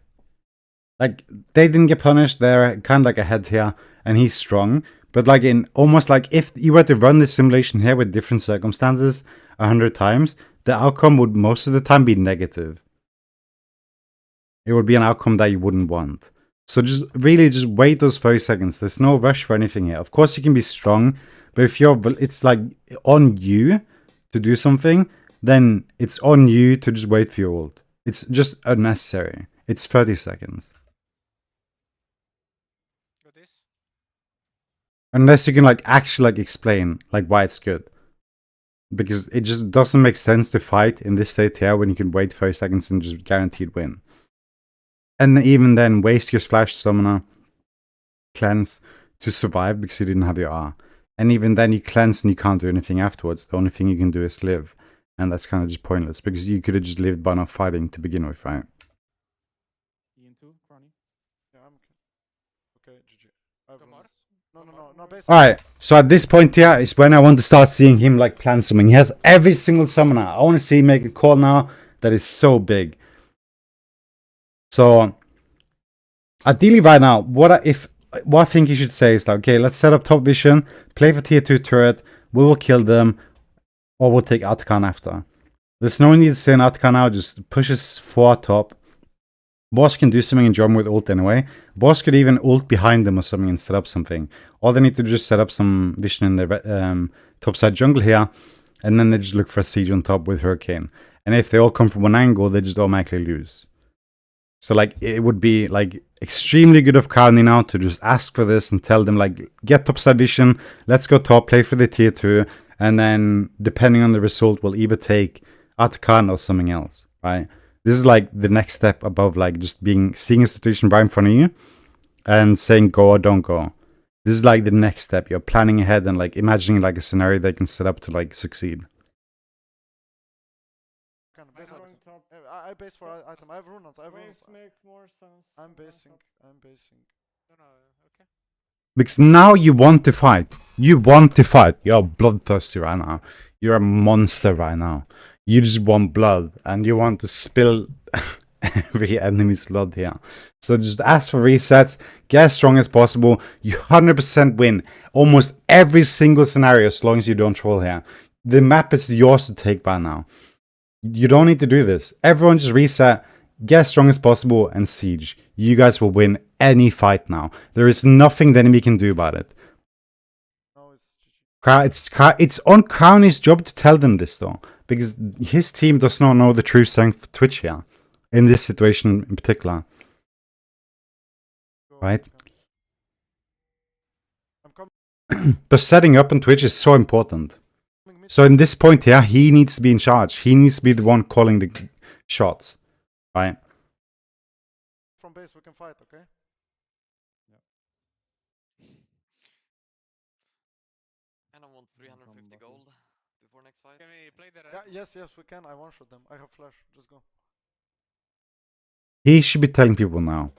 Speaker 1: Like, they didn't get punished. They're kind of like ahead here, and he's strong. But like in almost like if you were to run this simulation here with different circumstances 100 times, the outcome would most of the time be negative. It would be an outcome that you wouldn't want. So just really just wait those 30 seconds. There's no rush for anything here. Of course you can be strong, but if it's like on you to do something, then it's on you to just wait for your ult. It's just unnecessary. It's 30 seconds.
Speaker 7: Got this.
Speaker 1: Unless you can like actually like explain like why it's good. Because it just doesn't make sense to fight in this state here when you can wait 30 seconds and just guaranteed win. And even then, waste your flash summoner cleanse to survive because you didn't have your R. And even then, you cleanse and you can't do anything afterwards. The only thing you can do is live. And that's kind of just pointless because you could have just lived by not fighting to begin with, right?
Speaker 5: In 2, Crownie.
Speaker 3: Yeah, I'm okay. GG. I have
Speaker 7: Go more.
Speaker 3: runes. No. Base.
Speaker 1: Alright, so at this point here is when I want to start seeing him like plan something. He has every single summoner. I want to see him make a call now that is so big. So, ideally right now, what I think you should say is like, okay, let's set up top vision, play for tier 2 turret, we will kill them, or we'll take Atakan after. There's no need to stay in Atakan now, just pushes 4 top. Boss can do something in John with ult anyway. Boss could even ult behind them or something and set up something. Or they need to just set up some vision in the top side jungle here, and then they just look for a siege on top with Hurricane. And if they all come from one angle, they just automatically lose. So like it would be like extremely good of CROWNIE now to just ask for this and tell them like get top side vision, let's go top, play for the tier 2, and then depending on the result we'll either take Atakan or something else, right? This is like the next step above like just seeing a situation right in front of you and saying go or don't go. This is like the next step. You're planning ahead and like imagining like a scenario they can set up to like succeed.
Speaker 3: Base
Speaker 6: I'm going top.
Speaker 3: I base for item. I have runes.
Speaker 6: Waves make more sense.
Speaker 3: I'm
Speaker 6: going
Speaker 3: basing.
Speaker 6: top.
Speaker 3: I'm basing.
Speaker 7: No, okay.
Speaker 1: Because now you want to fight. You want to fight. You're bloodthirsty right now. You're a monster right now. You just want blood. And you want to spill every enemy's blood here. So just ask for resets. Get as strong as possible. You 100% win. Almost every single scenario as long as you don't troll here. The map is yours to take by now. You don't need to do this. Everyone just reset. Get as strong as possible and siege. You guys will win any fight now. There is nothing the enemy can do about it.
Speaker 3: No, it's GG.
Speaker 1: It's on CROWNIE's job to tell them this though. because his team does not know the true strength of Twitch here, in this situation in particular.
Speaker 3: Go,
Speaker 1: Right.
Speaker 3: okay. I'm coming
Speaker 1: But setting up on Twitch is so important.
Speaker 3: mid.
Speaker 1: So in this point here, he needs to be in charge. He needs to be the one calling the shots, right?
Speaker 3: From base, we can fight, okay?
Speaker 4: And I want 350 gold before next fight.
Speaker 7: Can we play the red?
Speaker 3: Yeah, yes, we can. I one-shot them. I have flash. Just go.
Speaker 1: He should be telling people now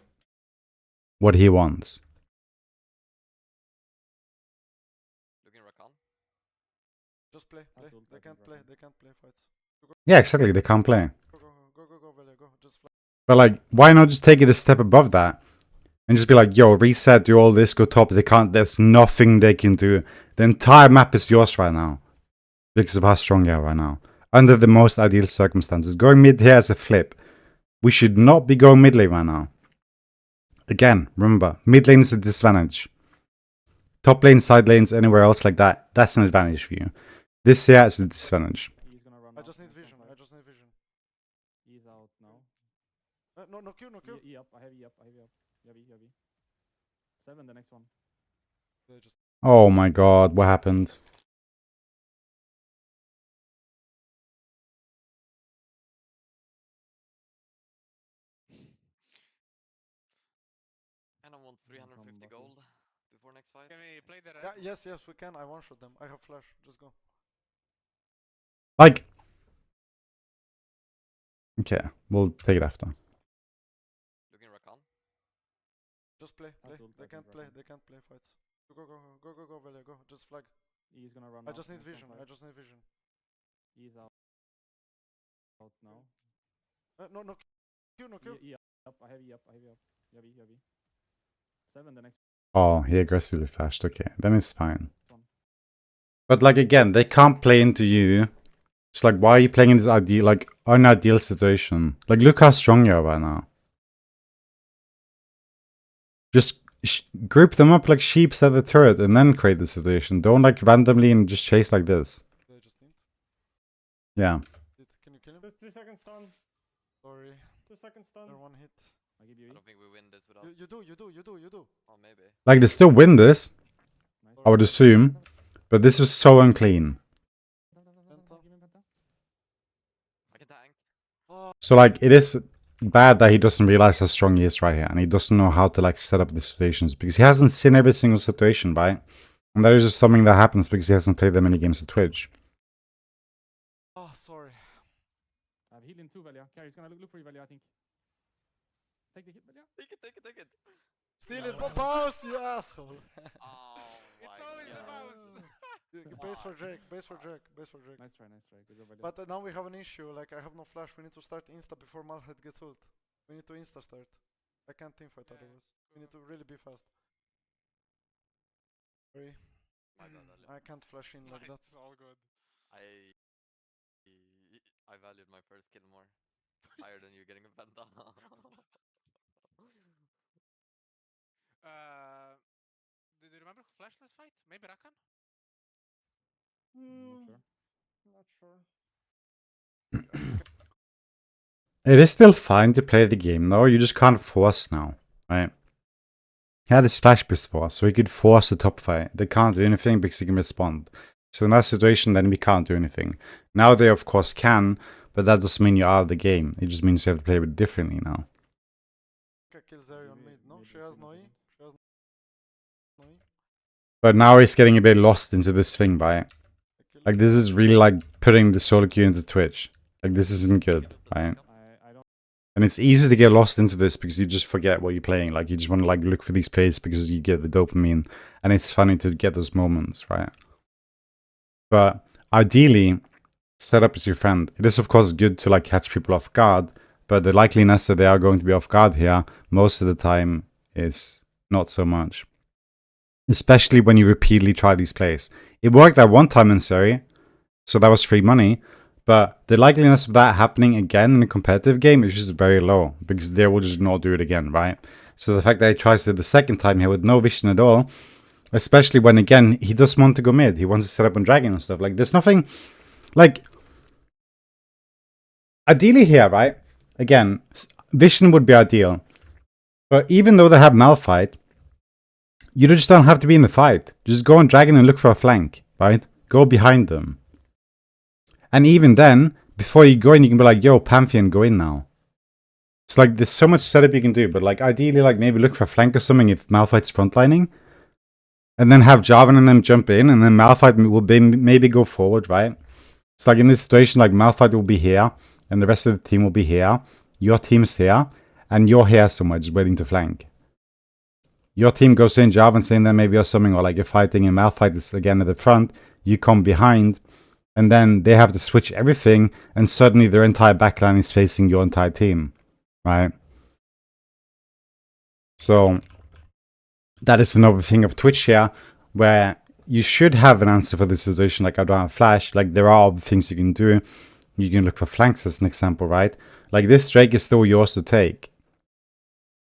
Speaker 1: what he wants.
Speaker 4: Looking Rakan.
Speaker 3: Just play.
Speaker 5: I
Speaker 3: Play.
Speaker 5: told
Speaker 3: They
Speaker 5: I
Speaker 3: can't
Speaker 5: think
Speaker 3: play.
Speaker 5: Rakan.
Speaker 3: They can't play fights.
Speaker 1: Yeah, exactly. They can't play.
Speaker 3: Go, Velia, go. Just flash.
Speaker 1: But like, why not just take it a step above that and just be like, yo, reset, do all this, go top. They can't. There's nothing they can do. The entire map is yours right now because of how strong you are right now. Under the most ideal circumstances, going mid here is a flip. We should not be going mid lane right now. Again, remember, mid lane is a disadvantage. Top lane, side lanes, anywhere else like that, that's an advantage for you. This here is a disadvantage.
Speaker 5: He's gonna run
Speaker 3: I
Speaker 5: out
Speaker 3: just need
Speaker 5: next one
Speaker 3: vision.
Speaker 5: fight.
Speaker 3: I just need vision.
Speaker 5: He's out now.
Speaker 3: No Q, no Q.
Speaker 5: E up. I have E up. I have E up. You have E. You have E. 7, the next one.
Speaker 3: They just
Speaker 1: Oh my god, what happened?
Speaker 4: And I want 350 gold before next fight.
Speaker 7: Can we play the red?
Speaker 3: yeah, yes, we can. I one-shot them. I have flash. Just go.
Speaker 1: Like, okay, we'll take it after.
Speaker 4: Looking Rakan.
Speaker 3: Just play.
Speaker 5: I told
Speaker 3: They
Speaker 5: I
Speaker 3: can't
Speaker 5: think
Speaker 3: play.
Speaker 5: Rakan.
Speaker 3: They can't play fights. Go, Velia, go. Just flag.
Speaker 5: He's gonna run
Speaker 3: I
Speaker 5: out
Speaker 3: just need
Speaker 5: next one
Speaker 3: vision.
Speaker 5: fight.
Speaker 3: I just need vision.
Speaker 5: He's out. Out now.
Speaker 3: No Q, no Q.
Speaker 5: E up. I have E up. I have E up. You have E. You have E. 7, the next
Speaker 1: Oh, he aggressively flashed. Okay, then it's fine.
Speaker 5: one.
Speaker 1: But like again, they can't play into you. It's like, why are you playing in this ideal, like unideal situation? Like, look how strong you are right now. Just group them up like sheep at the turret and then create the situation. Don't like randomly and just chase like this.
Speaker 3: They just need.
Speaker 1: Yeah.
Speaker 3: Can you kill him?
Speaker 6: Just 2 seconds stun.
Speaker 3: Sorry.
Speaker 6: 2 seconds stun.
Speaker 3: They're one hit.
Speaker 5: I give you
Speaker 4: I
Speaker 5: E.
Speaker 4: don't think we win this without.
Speaker 3: You do.
Speaker 4: Oh, maybe.
Speaker 1: Like, they still win this,
Speaker 5: Nice.
Speaker 1: I would assume. But this was so unclean.
Speaker 5: Give him Penta.
Speaker 4: I can tank.
Speaker 3: Oh,
Speaker 1: So like, it is bad that he doesn't realize how strong he is right here. And he doesn't know how to like set up the situations. Because he hasn't seen every single situation, right? And that is just something that happens because he hasn't played that many games of Twitch.
Speaker 3: sorry.
Speaker 5: I have healing too, Velia. Carry's gonna look for you, Velia, I think. Take the hit, Velia.
Speaker 4: Take it.
Speaker 3: Steal it, boss, you asshole.
Speaker 4: Oh
Speaker 7: It's
Speaker 4: my
Speaker 7: always the
Speaker 4: god.
Speaker 7: mouse.
Speaker 3: Base for Drake. Base for Drake.
Speaker 5: Nice try. Good job, Velia.
Speaker 3: But now we have an issue. Like, I have no flash. We need to start insta before Malhead gets ult. We need to insta start. I can't teamfight
Speaker 7: Yeah,
Speaker 3: otherwise. We need to really be fast. Sorry.
Speaker 4: My bad, Ali.
Speaker 3: I can't flash in like that.
Speaker 7: Nice, all good.
Speaker 4: I valued my first kill more. Higher than you getting a penta.
Speaker 7: Do you remember who flashed this fight? Maybe Rakan?
Speaker 5: Not sure.
Speaker 6: Not sure.
Speaker 1: It is still fine to play the game though. You just can't force now, right? He had his flash before, so he could force the top fight. They can't do anything because he can respond. So in that situation, then we can't do anything. Now they of course can, but that doesn't mean you're out of the game. It just means you have to play it differently now.
Speaker 3: Okay, kill Zeri on mid. No, she has no E. She has no E.
Speaker 1: But now he's getting a bit lost into this thing, right?
Speaker 3: I kill
Speaker 1: Like this is really like putting the solo queue into Twitch. Like this isn't good, right?
Speaker 5: I don't.
Speaker 1: And it's easy to get lost into this because you just forget what you're playing. Like you just want to like look for these plays because you get the dopamine, and it's funny to get those moments, right? But ideally, setup is your friend. It is of course good to like catch people off guard, but the likeliness that they are going to be off guard here most of the time is not so much. Especially when you repeatedly try these plays. It worked that one time in Seri, so that was free money. But the likeliness of that happening again in a competitive game is just very low because they will just not do it again, right? So the fact that he tries it the second time here with no vision at all, especially when again he doesn't want to go mid, he wants to set up on dragon and stuff. Like there's nothing, like ideally here, right? Again, vision would be ideal. But even though they have Malphite, you just don't have to be in the fight. Just go on Dragon and look for a flank, right? Go behind them. And even then, before you go in, you can be like, yo, Pantheon, go in now. It's like, there's so much setup you can do, but like, ideally, like, maybe look for a flank or something if Malphite's frontlining. And then have Jarvan and them jump in, and then Malphite will maybe go forward, right? It's like in this situation, like, Malphite will be here, and the rest of the team will be here. Your team's here, and you're here somewhere, just waiting to flank. Your team goes in, Jarvan's in there maybe or something, or like you're fighting and Malphite is again at the front, you come behind, and then they have to switch everything, and suddenly their entire backline is facing your entire team, right? So, that is another thing of Twitch here, where you should have an answer for this situation, like I don't have flash, like there are other things you can do. You can look for flanks as an example, right? Like this Drake is still yours to take.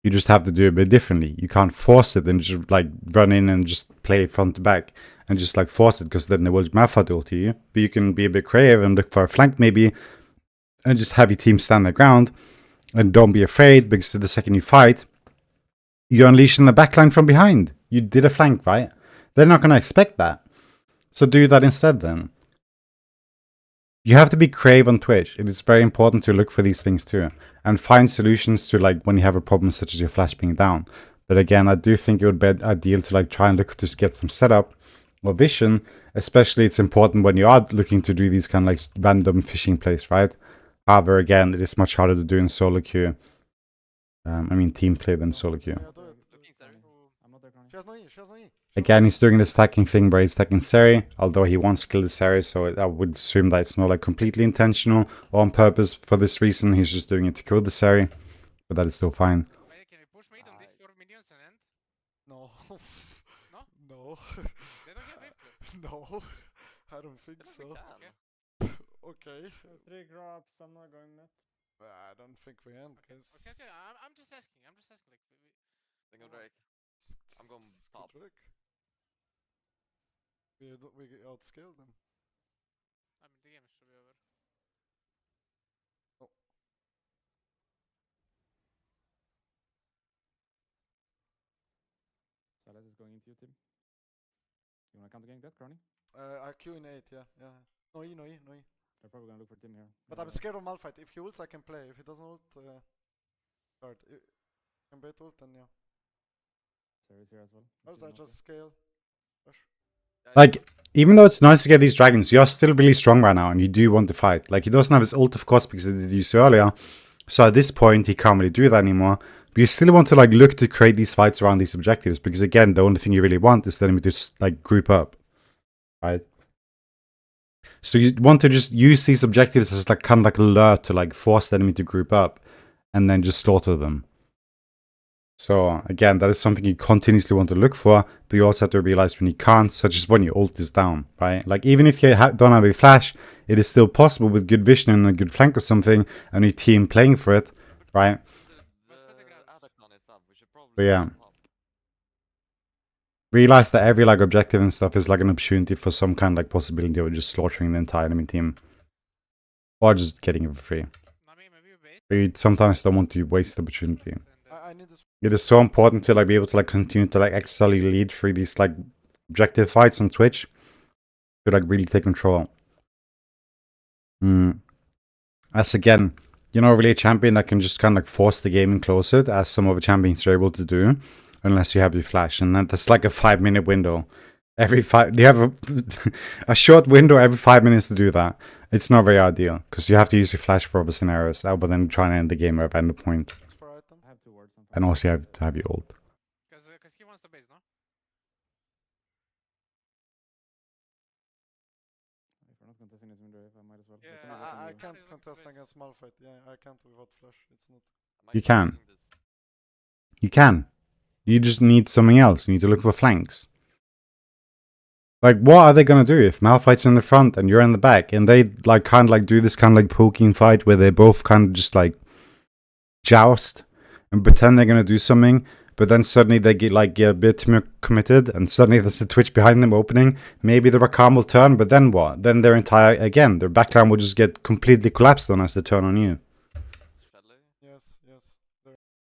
Speaker 1: You just have to do it a bit differently. You can't force it and just like run in and just play front to back and just like force it, because then they will Malphite ult to you. But you can be a bit creative and look for a flank maybe, and just have your team stand their ground. And don't be afraid, because the second you fight, you're unleashing the backline from behind. You did a flank, right? They're not going to expect that. So do that instead then. You have to be creative on Twitch. It is very important to look for these things too. And find solutions to like when you have a problem such as your flash being down. But again, I do think it would be ideal to like try and look to get some setup or vision. Especially it's important when you are looking to do these kind of like random fishing plays, right? However, again, it is much harder to do in solo queue. I mean team play than solo queue.
Speaker 3: Yeah, do it.
Speaker 4: Looking Sari.
Speaker 5: I'm not there, Crownie.
Speaker 3: She has no E, she has no E.
Speaker 1: Again, he's doing the stacking thing where he's stacking Sari, although he wants to kill the Sari, so I would assume that it's not like completely intentional or on purpose for this reason. He's just doing it to kill the Sari, but that is still fine.
Speaker 7: Wait, can we push mid on these 4 minions and end?
Speaker 3: No.
Speaker 7: No?
Speaker 3: No.
Speaker 7: They don't get wave.
Speaker 3: No. I don't think
Speaker 4: I don't
Speaker 3: so.
Speaker 4: think can.
Speaker 3: Okay.
Speaker 6: 3 grabs, I'm not going net.
Speaker 3: I don't think we end, guys.
Speaker 7: Okay, I'm just asking. I'm just asking. Like,
Speaker 4: Think of Drake. I'm going top.
Speaker 3: We outscaled them.
Speaker 7: I mean, the game should be over.
Speaker 5: Salas is going into you, Tim. You wanna counter gank that, Crownie?
Speaker 3: I Q in 8, yeah. No E, no E, no E.
Speaker 5: They're probably gonna look for Tim here.
Speaker 3: But I'm scared of Malphite. If he ults, I can play. If he doesn't ult, hard. If can bait ult, then yeah.
Speaker 5: Sari's here as well.
Speaker 3: How does I just scale? Push.
Speaker 1: Like, even though it's nice to get these dragons, you're still really strong right now, and you do want to fight. Like, he doesn't have his ult, of course, because he did use it earlier. So at this point, he can't really do that anymore. But you still want to, like, look to create these fights around these objectives, because, again, the only thing you really want is them to just, like, group up. Right? So you want to just use these objectives as, like, kind of like a lure to, like, force the enemy to group up, and then just slaughter them. So, again, that is something you continuously want to look for, but you also have to realize when you can't, such as when your ult is down, right? Like, even if you don't have a flash, it is still possible with good vision and a good flank or something, and your team playing for it, right? But yeah. Realize that every, like, objective and stuff is, like, an opportunity for some kind of, like, possibility of just slaughtering the entire enemy team. Or just getting it for free. But you sometimes don't want to waste the opportunity.
Speaker 3: I need this.
Speaker 1: It is so important to like be able to like continue to like excellently lead through these like objective fights on Twitch to like really take control. As again, you're not really a champion that can just kind of like force the game and close it, as some of the champions are able to do, unless you have your flash, and that's like a 5-minute window. Every 5, you have a short window every 5 minutes to do that. It's not very ideal because you have to use your flash for other scenarios, other than trying to end the game or at the point.
Speaker 5: I have 2 words.
Speaker 1: And also you have to have your ult.
Speaker 7: Because he wants the base, no?
Speaker 5: If we're not contesting this window, I might as well.
Speaker 7: Yeah,
Speaker 3: I
Speaker 7: Yeah.
Speaker 3: can't
Speaker 7: Yeah.
Speaker 3: contest against Malphite. Yeah, I can't without flash. It's not.
Speaker 1: You can. You can. You just need something else. You need to look for flanks. Like, what are they gonna do if Malphite's in the front and you're in the back, and they like kind of like do this kind of like poking fight where they both kind of just like joust and pretend they're gonna do something, but then suddenly they get a bit too committed, and suddenly there's the Twitch behind them opening. Maybe the Rakam will turn, but then what? Then their backline will just get completely collapsed on as they turn on you.
Speaker 3: Yes, yes.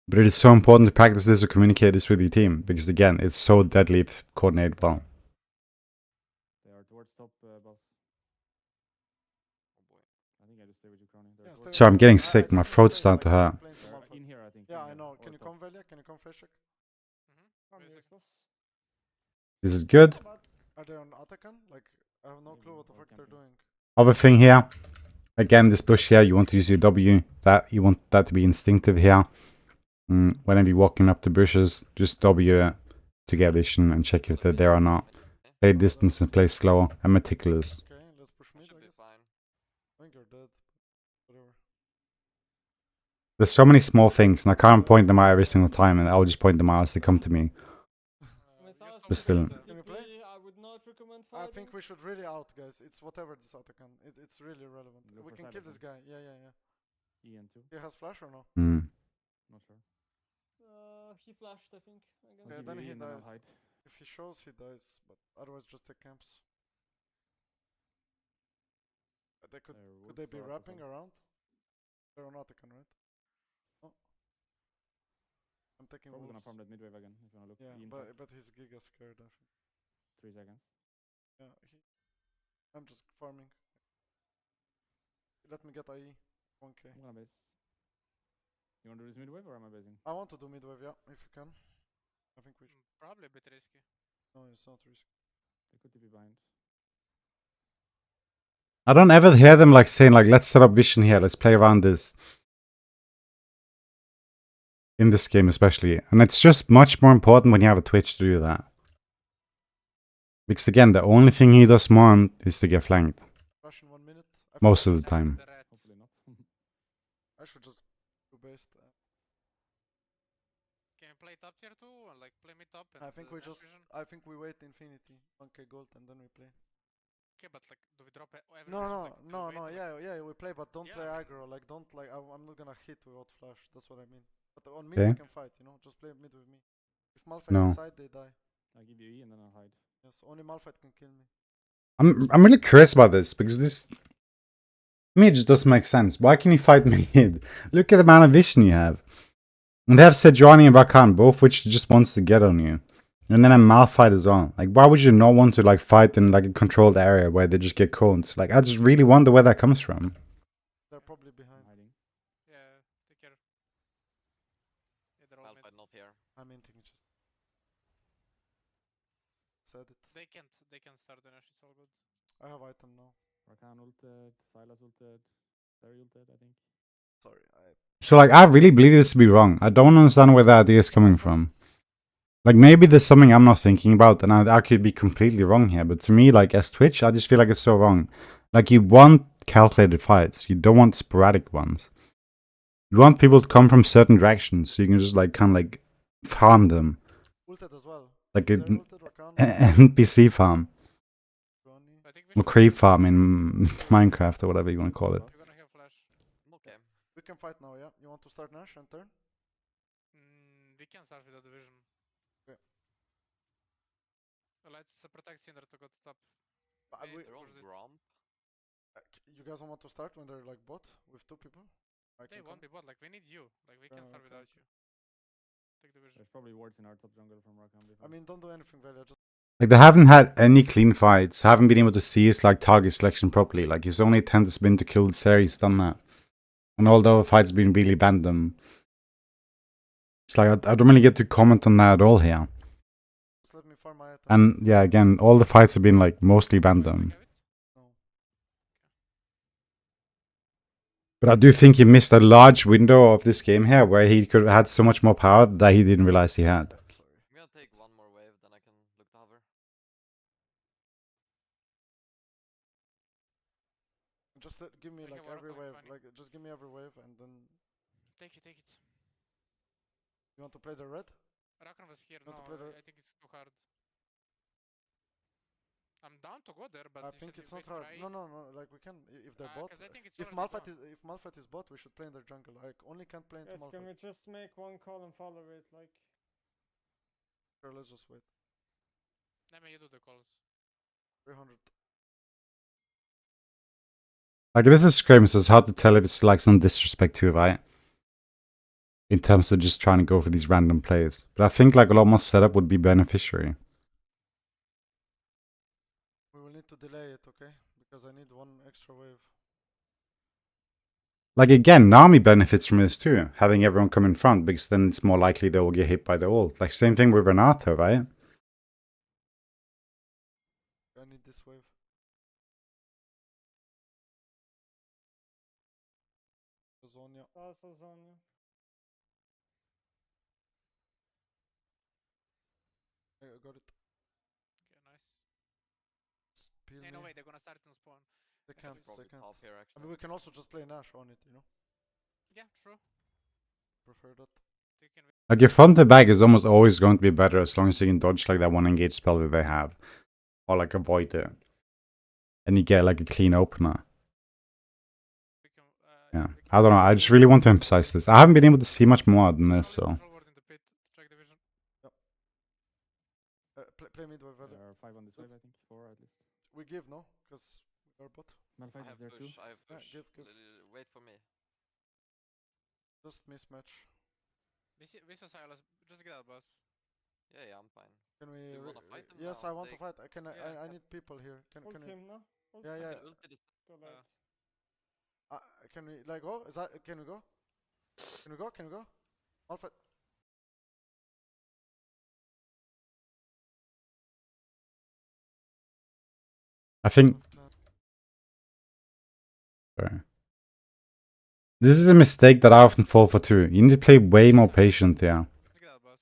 Speaker 1: But it is so important to practice this or communicate this with your team, because again, it's so deadly if coordinated well.
Speaker 5: They are towards top, boss.
Speaker 4: Oh boy.
Speaker 5: I think I just stay with you, Crownie. They're
Speaker 3: Yeah,
Speaker 5: towards-
Speaker 1: So I'm getting
Speaker 3: I
Speaker 1: sick. My
Speaker 3: just
Speaker 1: throat's
Speaker 3: stay,
Speaker 1: starting to
Speaker 3: like,
Speaker 1: hurt.
Speaker 3: playing to
Speaker 5: They're
Speaker 3: Malphite.
Speaker 5: in here, I think.
Speaker 3: Yeah,
Speaker 5: in
Speaker 3: I
Speaker 5: here,
Speaker 3: know.
Speaker 5: or
Speaker 3: Can you
Speaker 5: top.
Speaker 3: come, Velia? Can you come face check?
Speaker 7: Mm-hmm.
Speaker 6: I'm useless.
Speaker 1: This is good.
Speaker 6: Not bad.
Speaker 3: Are they on Atakan? Like, I have no
Speaker 5: Maybe,
Speaker 3: clue what the
Speaker 5: or
Speaker 3: fuck they're
Speaker 5: camping.
Speaker 3: doing.
Speaker 1: Other thing here. Again, this bush here, you want to use your W. You want that to be instinctive here. Whenever you're walking up the bushes, just W it to get vision and check if they're there or not. Play distance and play slow and meticulous.
Speaker 3: Okay, let's push mid,
Speaker 4: Should
Speaker 3: I
Speaker 4: be
Speaker 3: guess.
Speaker 4: fine.
Speaker 3: I think you're dead. Whatever.
Speaker 1: There's so many small things, and I can't point them out every single time, and I'll just point them out as they come to me.
Speaker 6: I mean, sounds
Speaker 1: But still.
Speaker 3: Can we play?
Speaker 6: I would not recommend
Speaker 3: I
Speaker 6: fighting.
Speaker 3: think we should really out, guys. It's whatever this Atakan. It's really relevant.
Speaker 5: Go
Speaker 3: We
Speaker 5: for
Speaker 3: can kill
Speaker 5: silence
Speaker 3: this guy. Yeah, yeah, yeah.
Speaker 5: EN2.
Speaker 3: He has flash or no?
Speaker 5: Not sure.
Speaker 6: He flashed, I think. I guess.
Speaker 3: Okay,
Speaker 5: I'll
Speaker 3: then
Speaker 5: give
Speaker 3: he
Speaker 5: you E and then I'll
Speaker 3: dies.
Speaker 5: hide.
Speaker 3: If he shows, he dies. But otherwise, just take camps. They could they be wrapping around? They're on Atakan, right? Oh. I'm taking
Speaker 5: Probably gonna
Speaker 3: wolves.
Speaker 5: farm that mid wave again if you wanna look.
Speaker 3: Yeah,
Speaker 5: E in
Speaker 3: but
Speaker 5: top.
Speaker 3: he's giga scared. I think.
Speaker 5: 3 seconds.
Speaker 3: Yeah, I'm just farming. Let me get IE. 1k.
Speaker 5: I'm gonna base. You wanna do this mid wave or am I basing?
Speaker 3: I want to do midwave, yeah, if you can. I think we should.
Speaker 7: Probably a bit risky.
Speaker 3: No, it's not risky.
Speaker 5: They could be behind.
Speaker 1: I don't ever hear them like saying like, let's set up vision here, let's play around this. In this game especially. And it's just much more important when you have a Twitch to do that. Because again, the only thing he does want is to get flanked.
Speaker 3: Rush in 1 minute. I
Speaker 1: Most
Speaker 3: think
Speaker 1: of the time.
Speaker 7: The rats.
Speaker 5: Hopefully not.
Speaker 3: I should just do based.
Speaker 7: Can you play top tier 2 and like play mid top? And
Speaker 3: I think we
Speaker 7: dash
Speaker 3: just.
Speaker 7: vision?
Speaker 3: I think we wait infinity. 1k gold and then we play.
Speaker 7: Okay, but like, do we drop every
Speaker 3: No,
Speaker 7: vision,
Speaker 3: no,
Speaker 7: like, do we
Speaker 3: no,
Speaker 7: wait
Speaker 3: no.
Speaker 7: till,
Speaker 3: Yeah, yeah, we play, but don't
Speaker 7: Yeah,
Speaker 3: play
Speaker 7: I mean-
Speaker 3: aggro. Like, don't like. I'm not gonna hit without flash. That's what I mean. But on mid
Speaker 1: Okay.
Speaker 3: we can fight. You know, just play mid with me. If Malphite
Speaker 1: No.
Speaker 3: inside, they die.
Speaker 5: I'll give you E and then I'll hide.
Speaker 3: Yes, only Malphite can kill me.
Speaker 1: I'm really curious about this because this to me it just doesn't make sense. Why can you fight mid? Look at the amount of vision you have. And they have Sejuani and Rakan, both which just wants to get on you. And then a Malphite as well. Like why would you not want to like fight in like a controlled area where they just get cones? Like I just really wonder where that comes from.
Speaker 3: They're probably
Speaker 5: I'm
Speaker 3: behind.
Speaker 5: hiding.
Speaker 7: Yeah, take care. Yeah, they're all mid.
Speaker 4: Malphite not here.
Speaker 3: I'm inting just. Said it.
Speaker 7: They can start the Nash, it's all good.
Speaker 3: I have item now.
Speaker 5: Rakan ulted, Sylas ulted, Terry ulted, I think.
Speaker 3: Sorry,
Speaker 1: So like I really believe this to be wrong. I don't understand where the idea is coming from. Like maybe there's something I'm not thinking about and I could be completely wrong here, but to me like as Twitch I just feel like it's so wrong. Like you want calculated fights, you don't want sporadic ones. You want people to come from certain directions so you can just like kind of like farm them.
Speaker 3: ulted as well.
Speaker 1: Like
Speaker 3: Zeri
Speaker 1: an
Speaker 3: ulted, Rakan,
Speaker 1: NPC farm.
Speaker 3: CROWNIE.
Speaker 7: I think we
Speaker 1: Or
Speaker 7: should
Speaker 1: creep farm in Minecraft or whatever you want to call it.
Speaker 7: You're gonna have flash.
Speaker 4: I'm okay.
Speaker 3: We can fight now, yeah? You want to start Nash and turn?
Speaker 7: We can start with the division.
Speaker 3: Okay.
Speaker 7: Let's protect Cinder to go to top.
Speaker 3: But
Speaker 7: Wait,
Speaker 4: They're on
Speaker 7: push it.
Speaker 4: Gromp.
Speaker 3: you guys don't want to start when they're like bot with 2 people? I
Speaker 7: They
Speaker 3: can
Speaker 7: won't
Speaker 3: come.
Speaker 7: be bot, like we need you. Like we can
Speaker 3: Yeah,
Speaker 7: start
Speaker 3: okay,
Speaker 7: without you. Take division.
Speaker 5: There's probably wards in our top jungle from Rakan before.
Speaker 3: I mean, don't do anything, Velia. Just
Speaker 1: Like they haven't had any clean fights. Haven't been able to see his like target selection properly. Like his only attempt has been to kill the series. He's done that, and all the other fights have been really random. It's like I don't really get to comment on that at all here.
Speaker 3: just let me farm my item.
Speaker 1: And yeah, again, all the fights have been like mostly
Speaker 7: Wait, we
Speaker 1: random.
Speaker 7: have it?
Speaker 3: No.
Speaker 1: But I do think he missed a large window of this game here where he could have had so much more power that he didn't realize he had.
Speaker 3: Sorry.
Speaker 4: I'm gonna take one more wave, then I can look to hover.
Speaker 3: Just give me
Speaker 7: We
Speaker 3: like
Speaker 7: have Oracle
Speaker 3: every
Speaker 7: in
Speaker 3: wave.
Speaker 7: 20.
Speaker 3: Like, just give me every wave and then.
Speaker 7: Take it, take it.
Speaker 3: You want to play the red?
Speaker 7: Rakan was here.
Speaker 3: Want to
Speaker 7: No,
Speaker 3: play the-
Speaker 7: I think it's too hard. I'm down to go there, but
Speaker 3: I
Speaker 7: you
Speaker 3: think
Speaker 7: should
Speaker 3: it's
Speaker 7: wait
Speaker 3: not
Speaker 7: for
Speaker 3: hard.
Speaker 7: IE.
Speaker 3: No, no, no. Like we can if they're bot.
Speaker 7: 'cause I think it's
Speaker 3: If
Speaker 7: already
Speaker 3: Malphite
Speaker 7: gone.
Speaker 3: is Malphite is bot, we should play in their jungle. Like only can't play into
Speaker 6: Yes, can
Speaker 3: Malphite.
Speaker 6: we just make one call and follow it? Like,
Speaker 3: Sure, let's just wait.
Speaker 7: I mean, you do the calls.
Speaker 3: 300.
Speaker 1: Like, this is Scream, so it's hard to tell if it's like some disrespect too, right? In terms of just trying to go for these random plays. But I think like a lot more setup would be beneficiary.
Speaker 3: We will need to delay it, okay? Because I need one extra wave.
Speaker 1: Like, again, Nami benefits from this too, having everyone come in front, because then it's more likely they will get hit by the ult. Like, same thing with Renato, right?
Speaker 3: I need this wave. Zonia.
Speaker 6: Zonia.
Speaker 3: I got it.
Speaker 7: Okay, nice.
Speaker 3: Spill
Speaker 7: Hey,
Speaker 3: me.
Speaker 7: no way, they're gonna start in spawn.
Speaker 3: They
Speaker 7: I
Speaker 3: can't,
Speaker 7: guess
Speaker 3: they
Speaker 4: Probably
Speaker 3: can't.
Speaker 4: top here,
Speaker 3: I
Speaker 4: actually.
Speaker 3: mean, we can also just play Nash on it, you know?
Speaker 7: Yeah, true.
Speaker 3: Prefer that.
Speaker 7: They can
Speaker 1: Like, your front to back is almost always going to be better as long as you can dodge like that one engage spell that they have. Or like avoid it. And you get like a clean opener.
Speaker 7: we can,
Speaker 1: Yeah.
Speaker 7: we can
Speaker 1: I don't know, I just really want to emphasize this. I haven't been able to see much more than this, so.
Speaker 7: control ward in the pit. Check the vision.
Speaker 3: Play mid wave.
Speaker 5: There are 5 on this wave, I think. 4 at least.
Speaker 3: We give, no? Because we are bot.
Speaker 5: Malphite
Speaker 4: I
Speaker 5: is
Speaker 4: have
Speaker 5: there too.
Speaker 4: push, I have
Speaker 3: Yeah,
Speaker 4: push.
Speaker 3: give.
Speaker 4: Wait for me.
Speaker 3: Just mismatch.
Speaker 7: We saw Silas. Just get out, boss.
Speaker 4: Yeah, I'm fine.
Speaker 3: Can we?
Speaker 4: Do you wanna fight them
Speaker 3: yes,
Speaker 4: now?
Speaker 3: I want to
Speaker 4: They-
Speaker 3: fight. Can I?
Speaker 7: Yeah.
Speaker 3: I need people here. Can
Speaker 6: Ult
Speaker 3: we?
Speaker 6: him now. Ult
Speaker 3: Yeah,
Speaker 6: him.
Speaker 3: yeah.
Speaker 4: I can ult it.
Speaker 6: Too late.
Speaker 3: Can we like go? Is that? Can we go? Can we go? Can we go? I'll fight.
Speaker 1: I think. Sorry. This is a mistake that I often fall for too. You need to play way more patient here.
Speaker 7: Just get out, boss.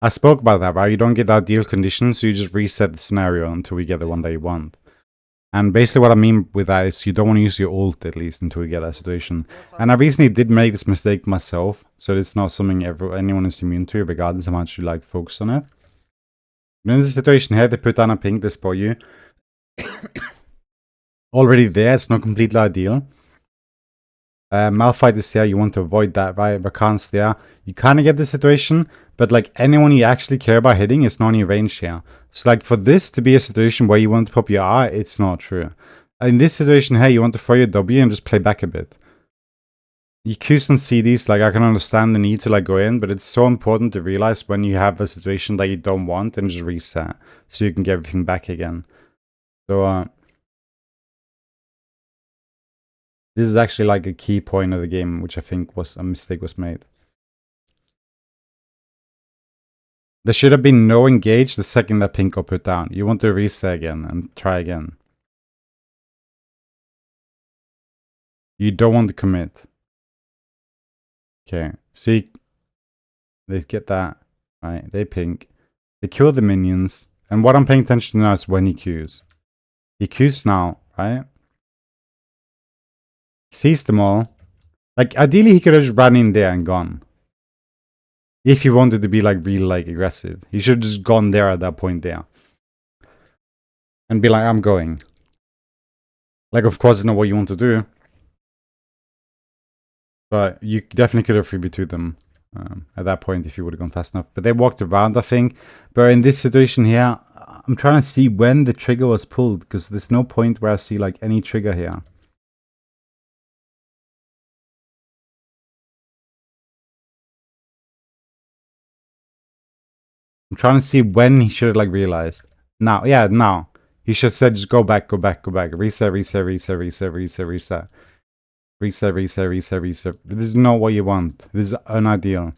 Speaker 1: I spoke about that, right? You don't get ideal conditions, so you just reset the scenario until we get the one that you want. And basically what I mean with that is you don't want to use your ult, at least, until we get that situation.
Speaker 3: Yes,
Speaker 1: And I recently did make this mistake myself, so it's not something anyone is immune to, regardless of how much you like focus on it. In this situation here, they put down a ping, they spot you. Already there, it's not completely ideal. Malphite is there, you want to avoid that, right? Rakan's there. You kind of get the situation, but like anyone you actually care about hitting is not in your range here. So like for this to be a situation where you want to pop your R, it's not true. In this situation here, you want to throw your W and just play back a bit. You Qs on CDs, like I can understand the need to like go in, but it's so important to realize when you have a situation that you don't want and just reset so you can get everything back again. So this is actually like a key point of the game, which I think was a mistake was made. There should have been no engage the second that pink got put down. You want to reset again and try again. You don't want to commit. Okay, see, they get that, right? They pink. They kill the minions. And what I'm paying attention to now is when he Qs. He Qs now, right? Sees them all. Like, ideally, he could have just ran in there and gone. If he wanted to be, like, really, like, aggressive. He should have just gone there at that point there. And be like, I'm going. Like, of course, it's not what you want to do. But you definitely could have 3v2'd them at that point if you would have gone fast enough. But they walked around, I think. But in this situation here, I'm trying to see when the trigger was pulled. Because there's no point where I see, like, any trigger here. I'm trying to see when he should have, like, realized. Now, yeah, now. He should have said, just go back, go back, go back. Reset, reset, reset, reset, reset, reset. Reset, reset, reset, reset. This is not what you want. This is unideal.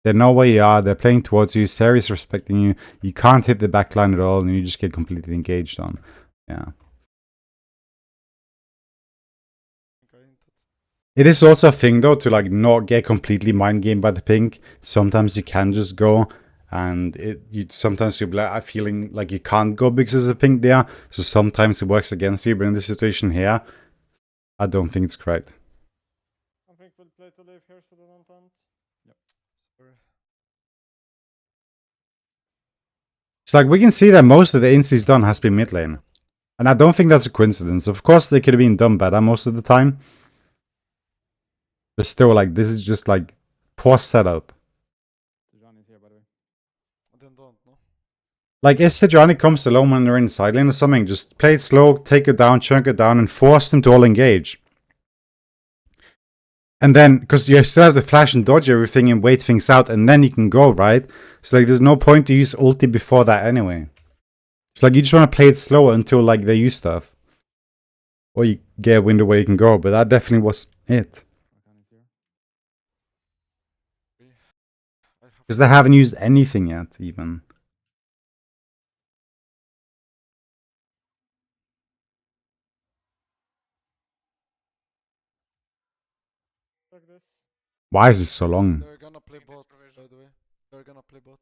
Speaker 1: They know where you are. They're playing towards you. Sari's respecting you. You can't hit the backline at all, and you just get completely engaged on. Yeah. It is also a thing, though, to like not get completely mind gamed by the pink. Sometimes you can just go, and sometimes you'll be like, feeling like you can't go because there's a pink there. So sometimes it works against you. But in this situation here, I don't think it's correct.
Speaker 6: I think we'll play to live here so they don't hunt.
Speaker 5: Yep.
Speaker 3: Sorry.
Speaker 1: It's like we can see that most of the insta done has been mid lane. And I don't think that's a coincidence. Of course, they could have been done better most of the time. But still, like, this is just like poor setup.
Speaker 5: John is here, by the way.
Speaker 3: Then don't, no?
Speaker 1: Like, if Sejuani comes alone when they're in side lane or something, just play it slow, take it down, chunk it down, and force them to all engage. And then, because you still have to flash and dodge everything and wait things out, and then you can go, right? So, like, there's no point to use ulti before that anyway. It's like, you just want to play it slow until, like, they use stuff. Or you get a window where you can go, but that definitely was it. Because they haven't used anything yet, even.
Speaker 6: Like this.
Speaker 1: Why is it so long?
Speaker 3: They're gonna play
Speaker 7: Think this
Speaker 3: bot,
Speaker 7: provision.
Speaker 3: by the way. They're gonna play bot.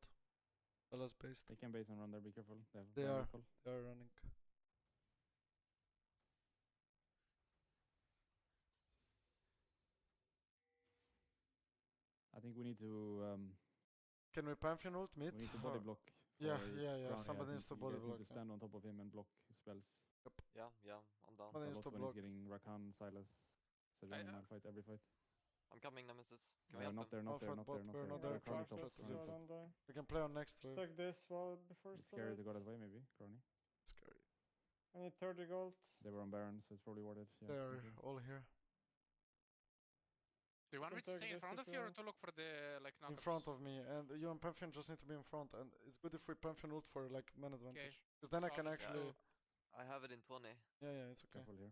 Speaker 3: Dallas based.
Speaker 5: They can base and run there, be careful.
Speaker 3: They
Speaker 5: have
Speaker 3: are.
Speaker 5: recall.
Speaker 3: They're running.
Speaker 5: I think we need to
Speaker 3: Can we Pantheon ult mid?
Speaker 5: we need to body block.
Speaker 3: Yeah,
Speaker 5: for
Speaker 3: yeah.
Speaker 5: Crownie. I
Speaker 3: Somebody needs
Speaker 5: think
Speaker 3: to
Speaker 5: you
Speaker 3: body
Speaker 5: guys
Speaker 3: block.
Speaker 5: need to stand on top of him and block his spells.
Speaker 4: Yeah, I'm down.
Speaker 3: Somebody needs to
Speaker 5: Both when
Speaker 3: block.
Speaker 5: he's getting Rakan, Silas, Sejuani, fight every fight.
Speaker 4: I'm coming, Nemesis. Can we help
Speaker 5: Not
Speaker 4: him?
Speaker 5: there, not there,
Speaker 3: Malphite
Speaker 5: not
Speaker 3: bot,
Speaker 5: there, not
Speaker 3: we're
Speaker 5: there.
Speaker 3: not
Speaker 6: They're
Speaker 3: there.
Speaker 5: Crownie
Speaker 6: close,
Speaker 5: top,
Speaker 6: so
Speaker 5: Crownie top.
Speaker 6: don't die.
Speaker 3: We can play on next
Speaker 6: Just
Speaker 3: wave.
Speaker 6: take this while before it's too
Speaker 5: Scary to
Speaker 6: late.
Speaker 5: go that way, maybe. Crownie.
Speaker 3: Scary.
Speaker 6: I need 30 gold.
Speaker 5: They were on Baron, so it's probably worth it. Yeah,
Speaker 3: They're
Speaker 5: thank you.
Speaker 3: all here.
Speaker 7: Do you want me to
Speaker 6: Take
Speaker 7: stay in
Speaker 6: this
Speaker 7: front
Speaker 6: as
Speaker 7: of you or
Speaker 6: well.
Speaker 7: to look for the like
Speaker 3: In
Speaker 7: knockups?
Speaker 3: front of me, and you and Pantheon just need to be in front. And it's good if we Pantheon ult for like man advantage. Because then I
Speaker 7: So I'll
Speaker 3: can
Speaker 7: just
Speaker 3: actually.
Speaker 7: go-
Speaker 4: I have it in 20.
Speaker 3: Yeah, it's okay.
Speaker 5: Careful here.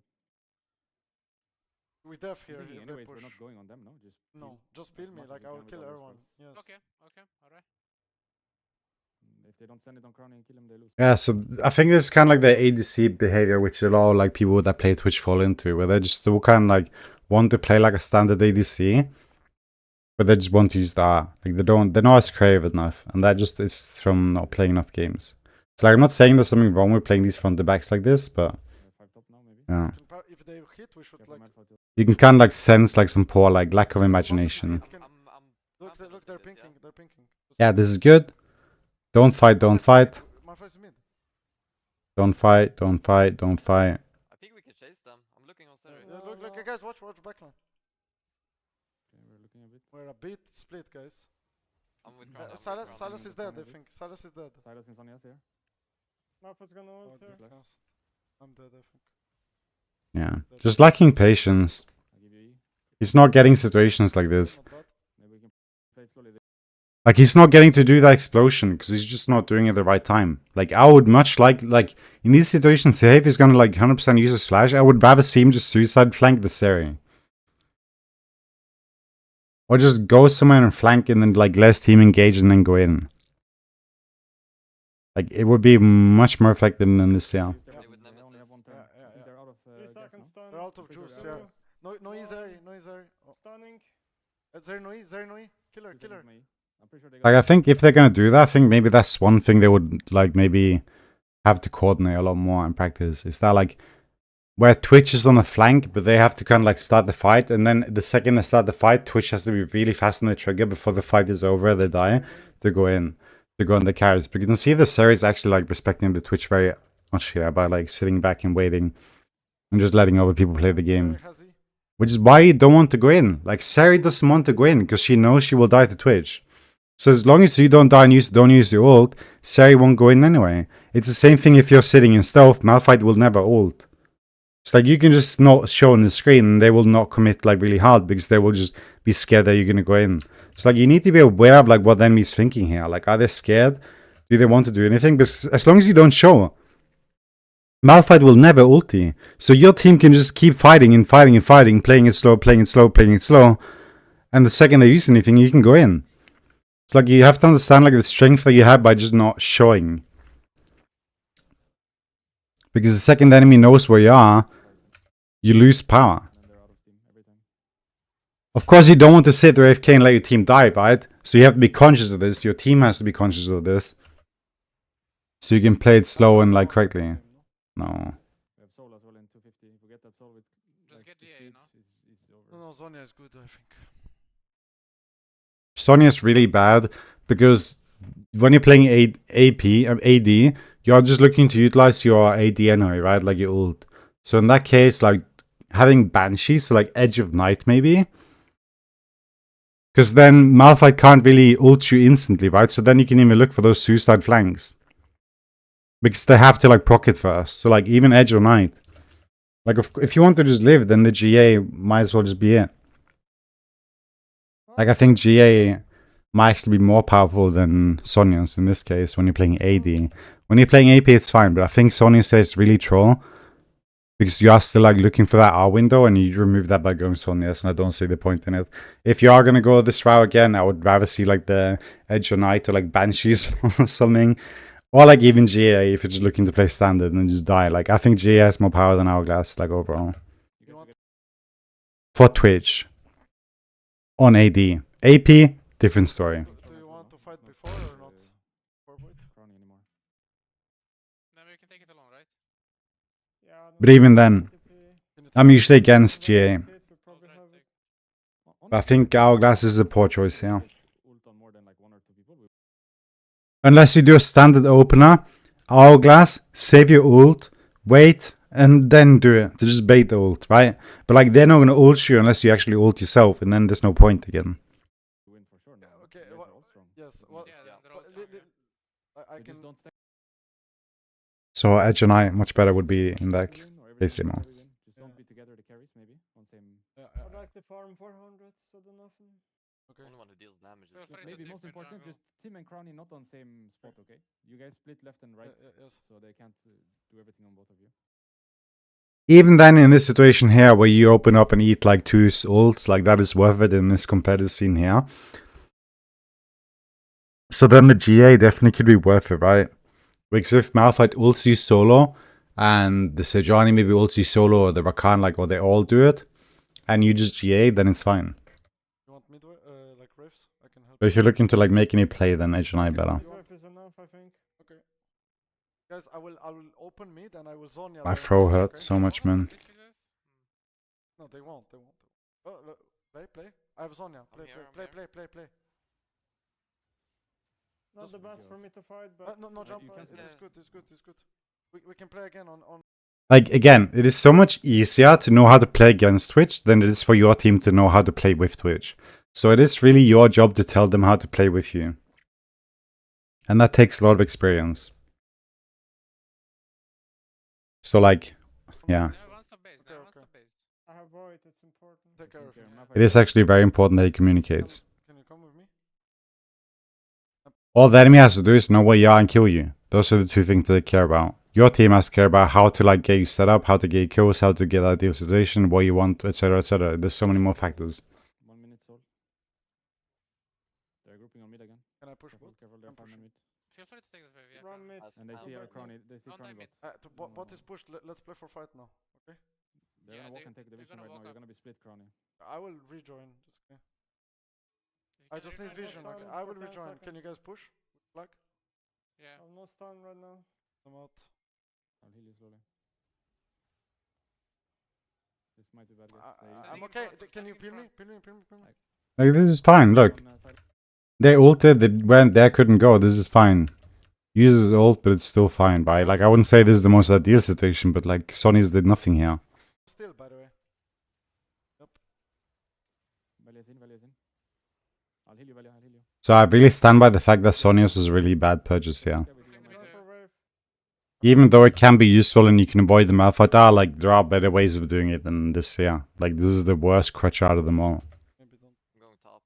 Speaker 3: We def
Speaker 5: I'm
Speaker 3: here
Speaker 5: thinking
Speaker 3: if they
Speaker 5: anyways, we're
Speaker 3: push.
Speaker 5: not going on them, no? Just
Speaker 3: No,
Speaker 5: peel
Speaker 3: just
Speaker 5: as
Speaker 3: peel me.
Speaker 5: much as
Speaker 3: Like
Speaker 5: we
Speaker 3: I
Speaker 5: can
Speaker 3: will
Speaker 5: with
Speaker 3: kill
Speaker 5: all the
Speaker 3: everyone.
Speaker 5: spells.
Speaker 3: Yes.
Speaker 7: Okay, alright.
Speaker 5: If they don't send it on Crownie and kill him, they lose.
Speaker 1: Yeah, so I think this is kind of like the ADC behavior, which a lot of like people that play Twitch fall into, where they just all kind of like want to play like a standard ADC, but they just want to use the R. Like they're not as creative enough, and that just is from not playing enough games. So like I'm not saying there's something wrong with playing these front to backs like this, but
Speaker 5: 5 top now, maybe.
Speaker 1: yeah,
Speaker 3: If they hit, we should
Speaker 5: Careful,
Speaker 3: like.
Speaker 5: Malphite.
Speaker 1: you can kind of like sense like some poor like lack of imagination.
Speaker 3: Can-
Speaker 4: I'm
Speaker 3: Look,
Speaker 4: confident
Speaker 3: look,
Speaker 4: in
Speaker 3: they're
Speaker 4: this, yeah?
Speaker 3: pinking. They're pinking. Just
Speaker 1: Yeah,
Speaker 3: like-
Speaker 1: this is good. Don't fight, don't fight,
Speaker 3: Malphite's mid.
Speaker 1: don't fight, don't fight, don't fight.
Speaker 4: I think we can chase them. I'm looking on Seri.
Speaker 3: Yeah, look,
Speaker 6: No.
Speaker 3: guys, watch backline.
Speaker 5: Okay, we're looking a bit.
Speaker 3: We're a bit split, guys.
Speaker 4: I'm with Crown. I'm with
Speaker 3: Silas,
Speaker 4: Crown.
Speaker 3: Silas is dead. I
Speaker 5: Crown a
Speaker 3: think Silas is dead.
Speaker 5: Silas and Sonya's here.
Speaker 6: Malphite's gonna ult here.
Speaker 5: Black.
Speaker 3: I'm dead. I think.
Speaker 1: Yeah, just lacking patience.
Speaker 5: I'll give you E.
Speaker 1: He's not getting situations like this.
Speaker 3: Not bad.
Speaker 5: Maybe we can play it slowly.
Speaker 1: Like he's not getting to do that explosion because he's just not doing it at the right time. Like I would much like in these situations, say if he's gonna like 100% use his flash, I would rather see him just suicide flank the Seri. Or just go somewhere and flank and then like less team engage and then go in. Like it would be much more effective than this, yeah.
Speaker 4: Play with
Speaker 5: They only have
Speaker 4: Nemesis.
Speaker 5: one turn.
Speaker 3: Yeah,
Speaker 5: I think they're out of
Speaker 6: 3
Speaker 5: gas
Speaker 6: seconds
Speaker 5: now.
Speaker 6: stun.
Speaker 3: They're out of
Speaker 5: Pretty
Speaker 3: juice.
Speaker 5: sure
Speaker 3: Yeah.
Speaker 6: Two.
Speaker 3: No, Zeri.
Speaker 6: One.
Speaker 3: No, Zeri. Oh,
Speaker 6: Stunning.
Speaker 3: Zeri. Killer.
Speaker 5: 2 seconds, Mei. I'm pretty sure they
Speaker 1: Like I think if they're gonna do that, I think maybe that's one thing they would like maybe have to coordinate a lot more in practice. Is that like where Twitch is on the flank, but they have to kind of like start the fight, and then the second they start the fight, Twitch has to be really fast on the trigger before the fight is over, they die, to go in the carries. But you can see the series actually like respecting the Twitch very much here by like sitting back and waiting and just letting other people play the game.
Speaker 3: Zeri has he.
Speaker 1: Which is why you don't want to go in. Like Sari doesn't want to go in because she knows she will die to Twitch. So as long as you don't die and don't use your ult, Sari won't go in anyway. It's the same thing if you're sitting in stealth, Malphite will never ult. It's like you can just not show on the screen and they will not commit like really hard because they will just be scared that you're gonna go in. It's like you need to be aware of like what the enemy's thinking here. Like are they scared? Do they want to do anything? Because as long as you don't show, Malphite will never ulti. So your team can just keep fighting, playing it slow. And the second they use anything, you can go in. It's like you have to understand like the strength that you have by just not showing. Because the second the enemy knows where you are, you lose power.
Speaker 5: and they're out of steam every time.
Speaker 1: Of course, you don't want to sit there AFK and let your team die, right? So you have to be conscious of this. Your team has to be conscious of this. So you can play it slow and like correctly. No.
Speaker 5: We have soul as well in 250. If we get that soul with
Speaker 7: Just get
Speaker 5: the
Speaker 7: GA,
Speaker 5: speed,
Speaker 7: no?
Speaker 5: it's over.
Speaker 3: No, Zonya is good. I think.
Speaker 1: Sonya's really bad because when you're playing AD, you're just looking to utilize your AD anyway, right? Like your ult. So in that case, like having Banshee, so like Edge of Night maybe. Because then Malphite can't really ult you instantly, right? So then you can even look for those suicide flanks. Because they have to like proc it first. So like even Edge or Knight. Like if you want to just live, then the GA might as well just be it. Like I think GA might actually be more powerful than Sonya's in this case when you're playing AD. When you're playing AP, it's fine, but I think Sonya says really troll. Because you are still like looking for that R window and you remove that by going Sonya's, and I don't see the point in it. If you are gonna go this route again, I would rather see like the Edge or Knight or like Banshees or something. Or like even GA if you're just looking to play standard and just die. Like I think GA has more power than Hourglass, like overall. For Twitch. On AD. AP, different story.
Speaker 3: Do you want to fight before or not?
Speaker 5: CROWNIE anymore.
Speaker 7: Then we can take it alone, right?
Speaker 6: Yeah,
Speaker 1: But even then, I'm usually against GA.
Speaker 7: I'll try to take.
Speaker 1: But I think Hourglass is a poor choice here.
Speaker 5: Ult on more than like 1 or 2 people.
Speaker 1: Unless you do a standard opener, Hourglass, save your ult, wait, and then do it. To just bait the ult, right? But like they're not going to ult you unless you actually ult yourself, and then there's no point again.
Speaker 5: Win for sure.
Speaker 3: Yeah, okay,
Speaker 5: You guys
Speaker 3: what-
Speaker 5: are all strong.
Speaker 3: Yes, well,
Speaker 7: Yeah, they're all
Speaker 3: but
Speaker 7: strong, yeah.
Speaker 3: I
Speaker 5: So
Speaker 3: can.
Speaker 5: just don't stay
Speaker 1: So Edge and I, much better would be in that.
Speaker 5: win or every
Speaker 1: Basically
Speaker 5: game
Speaker 1: more.
Speaker 5: every win. Just don't be together the carries maybe on same.
Speaker 6: I'd like to farm 400, so do nothing.
Speaker 3: Okay.
Speaker 4: Only one who deals damage
Speaker 7: Feel
Speaker 4: is
Speaker 7: free to
Speaker 5: Maybe
Speaker 7: dip
Speaker 5: most
Speaker 7: mid
Speaker 5: important,
Speaker 7: jungle.
Speaker 5: just Tim and CROWNIE not on same spot, okay? You guys split left and right,
Speaker 3: Yes.
Speaker 5: so they can't do everything on both of you.
Speaker 1: Even then, in this situation here, where you open up and eat like 2 ults, like that is worth it in this competitive scene here. So then the GA definitely could be worth it, right? Because if Malphite ults you solo, and the Sejuani maybe ults you solo, or the Rakan, like, or they all do it, and you just GA, then it's fine.
Speaker 3: You want midway, like Rifts? I can help.
Speaker 1: But if you're looking to like make any play, then Edge and I better.
Speaker 6: Midwife is enough, I think.
Speaker 3: Okay. Guys, I will open mid and I will zone ya.
Speaker 1: My
Speaker 3: there.
Speaker 1: throw
Speaker 3: Okay?
Speaker 1: hurts so much, man.
Speaker 3: No, they won't. Oh, play. I have Zonya.
Speaker 4: I'm here.
Speaker 3: Play.
Speaker 6: Not
Speaker 5: Just
Speaker 6: the
Speaker 5: with
Speaker 6: best for
Speaker 5: yours.
Speaker 6: me to fight, but
Speaker 3: No
Speaker 5: you
Speaker 3: jump.
Speaker 5: can
Speaker 3: It
Speaker 5: play.
Speaker 3: is good. We can play again on.
Speaker 1: Like, again, it is so much easier to know how to play against Twitch than it is for your team to know how to play with Twitch. So it is really your job to tell them how to play with you. And that takes a lot of experience. So, like, yeah.
Speaker 7: They have one sub base. They have one
Speaker 3: Okay.
Speaker 7: sub base.
Speaker 6: I have void, it's important.
Speaker 3: Take care of
Speaker 5: Okay,
Speaker 3: me.
Speaker 5: Malphite
Speaker 1: It is actually very important that he communicates.
Speaker 3: Can you come with me?
Speaker 1: All the enemy has to do is know where you are and kill you. Those are the 2 things they care about. Your team has to care about how to like get you set up, how to get you kills, how to get ideal situation, what you want, etc., etc. There's so many more factors.
Speaker 5: 1 minute soul. They're grouping on mid again.
Speaker 3: Can I push
Speaker 5: Careful,
Speaker 3: bot?
Speaker 5: careful, they're
Speaker 3: I'm
Speaker 5: farming mid.
Speaker 7: Feel free to take this wave, yeah.
Speaker 6: Run mid.
Speaker 4: That's-
Speaker 5: And they
Speaker 4: I'm
Speaker 5: see our
Speaker 4: back.
Speaker 5: CROWNIE, they see
Speaker 7: Don't
Speaker 5: CROWNIE
Speaker 7: die
Speaker 5: bot.
Speaker 3: Bot is pushed. Let's play for fight now. Okay.
Speaker 5: They're
Speaker 7: Yeah,
Speaker 5: gonna walk
Speaker 7: they-
Speaker 5: and take the
Speaker 7: they're
Speaker 5: division
Speaker 7: gonna
Speaker 5: right now.
Speaker 7: walk
Speaker 5: You're
Speaker 7: up.
Speaker 5: gonna be split CROWNIE.
Speaker 3: I will rejoin. Just okay.
Speaker 7: If you
Speaker 3: I
Speaker 7: can
Speaker 3: just need
Speaker 7: rejoin,
Speaker 3: vision.
Speaker 6: stun
Speaker 3: Okay.
Speaker 6: for
Speaker 3: I will
Speaker 6: 10
Speaker 3: rejoin. Can you
Speaker 6: seconds.
Speaker 3: guys push? Black.
Speaker 7: Yeah.
Speaker 6: I have no stun right now.
Speaker 3: I'm out.
Speaker 5: I'll heal you slowly. This might be bad, guys. They-
Speaker 3: I'm
Speaker 7: Standing in
Speaker 3: okay.
Speaker 7: front,
Speaker 3: Can you
Speaker 7: standing in
Speaker 3: peel me? Peel me.
Speaker 1: Like, this is fine. Look,
Speaker 5: on, side.
Speaker 1: they ulted, they went there, couldn't go. This is fine. Uses ult, but it's still fine, right? Like, I wouldn't say this is the most ideal situation, but like, Sonny's did nothing here.
Speaker 3: Still, by the way.
Speaker 5: Valia's in. I'll heal you, Valia, I'll heal you.
Speaker 1: So I really stand by the fact that Sonya's was a really bad purchase here.
Speaker 5: Stay with you on my
Speaker 7: Go
Speaker 6: Go
Speaker 5: side.
Speaker 6: for wave.
Speaker 1: Even though it can be useful and you can avoid the Malphite, like, there are better ways of doing it than this here. Like, this is the worst crutch out of them all.
Speaker 3: Maybe don't.
Speaker 4: I'm going top.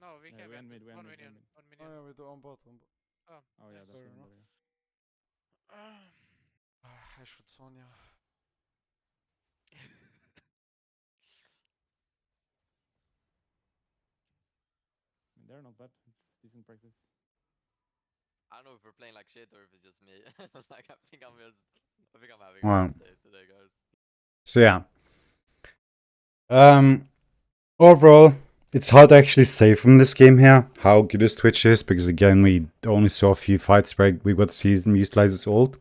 Speaker 7: No, we
Speaker 5: Yeah,
Speaker 7: can
Speaker 5: we end
Speaker 7: win.
Speaker 5: mid, we
Speaker 7: One
Speaker 5: end mid, we
Speaker 7: minion.
Speaker 5: end mid.
Speaker 7: One
Speaker 3: Oh
Speaker 7: minion.
Speaker 3: yeah, we do on bot.
Speaker 5: Oh yeah, that's
Speaker 3: Fair
Speaker 5: one.
Speaker 3: enough. I should Sonya.
Speaker 5: They're not bad. It's decent practice.
Speaker 4: I don't know if we're playing like shit or if it's just me. Like I think I'm having
Speaker 1: Wow.
Speaker 4: a bad day today, guys.
Speaker 1: So yeah. Overall, it's hard to actually say from this game here how good his Twitch is, because again, we only saw a few fights where we got to see him utilize his ult.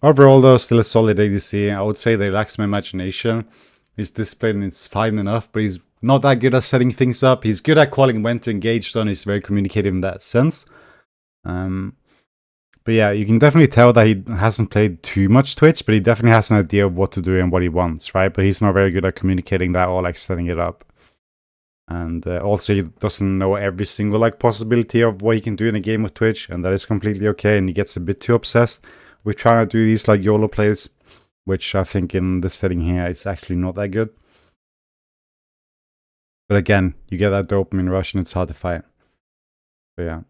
Speaker 1: Overall, though, still a solid ADC. I would say they lacks my imagination. His discipline is fine enough, but he's not that good at setting things up. He's good at calling when to engage, though, and he's very communicative in that sense. But yeah, you can definitely tell that he hasn't played too much Twitch, but he definitely has an idea of what to do and what he wants, right? But he's not very good at communicating that or like setting it up. And also, he doesn't know every single like possibility of what he can do in a game with Twitch, and that is completely okay. And he gets a bit too obsessed we're trying to do these like YOLO plays, which I think in this setting here, it's actually not that good. But again, you get that dopamine rush and it's hard to fight. But yeah.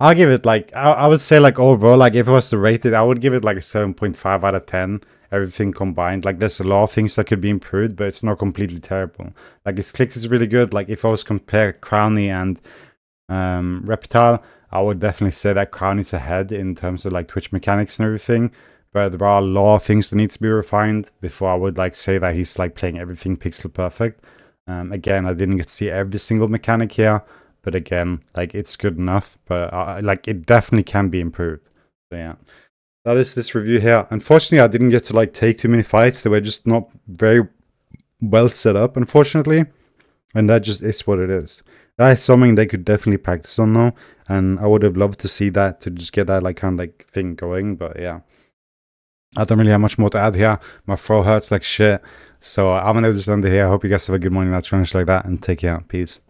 Speaker 1: I'll give it like, I would say like overall, like if it was to rate it, I would give it like a 7.5 out of 10. Everything combined. Like there's a lot of things that could be improved, but it's not completely terrible. Like its clicks is really good. Like if I was compare CROWNIE and Reptile, I would definitely say that CROWNIE's ahead in terms of like Twitch mechanics and everything. But there are a lot of things that need to be refined before I would like say that he's like playing everything pixel perfect. Again, I didn't get to see every single mechanic here, but again, like it's good enough. But like it definitely can be improved. So yeah, that is this review here. Unfortunately, I didn't get to like take too many fights. They were just not very well set up, unfortunately, and that just is what it is. That is something they could definitely practice on though, and I would have loved to see that to just get that like kind of like thing going. But yeah, I don't really have much more to add here. My throat hurts like shit, so I'm gonna just end it here. I hope you guys have a good morning, night, like that, and take care. Peace.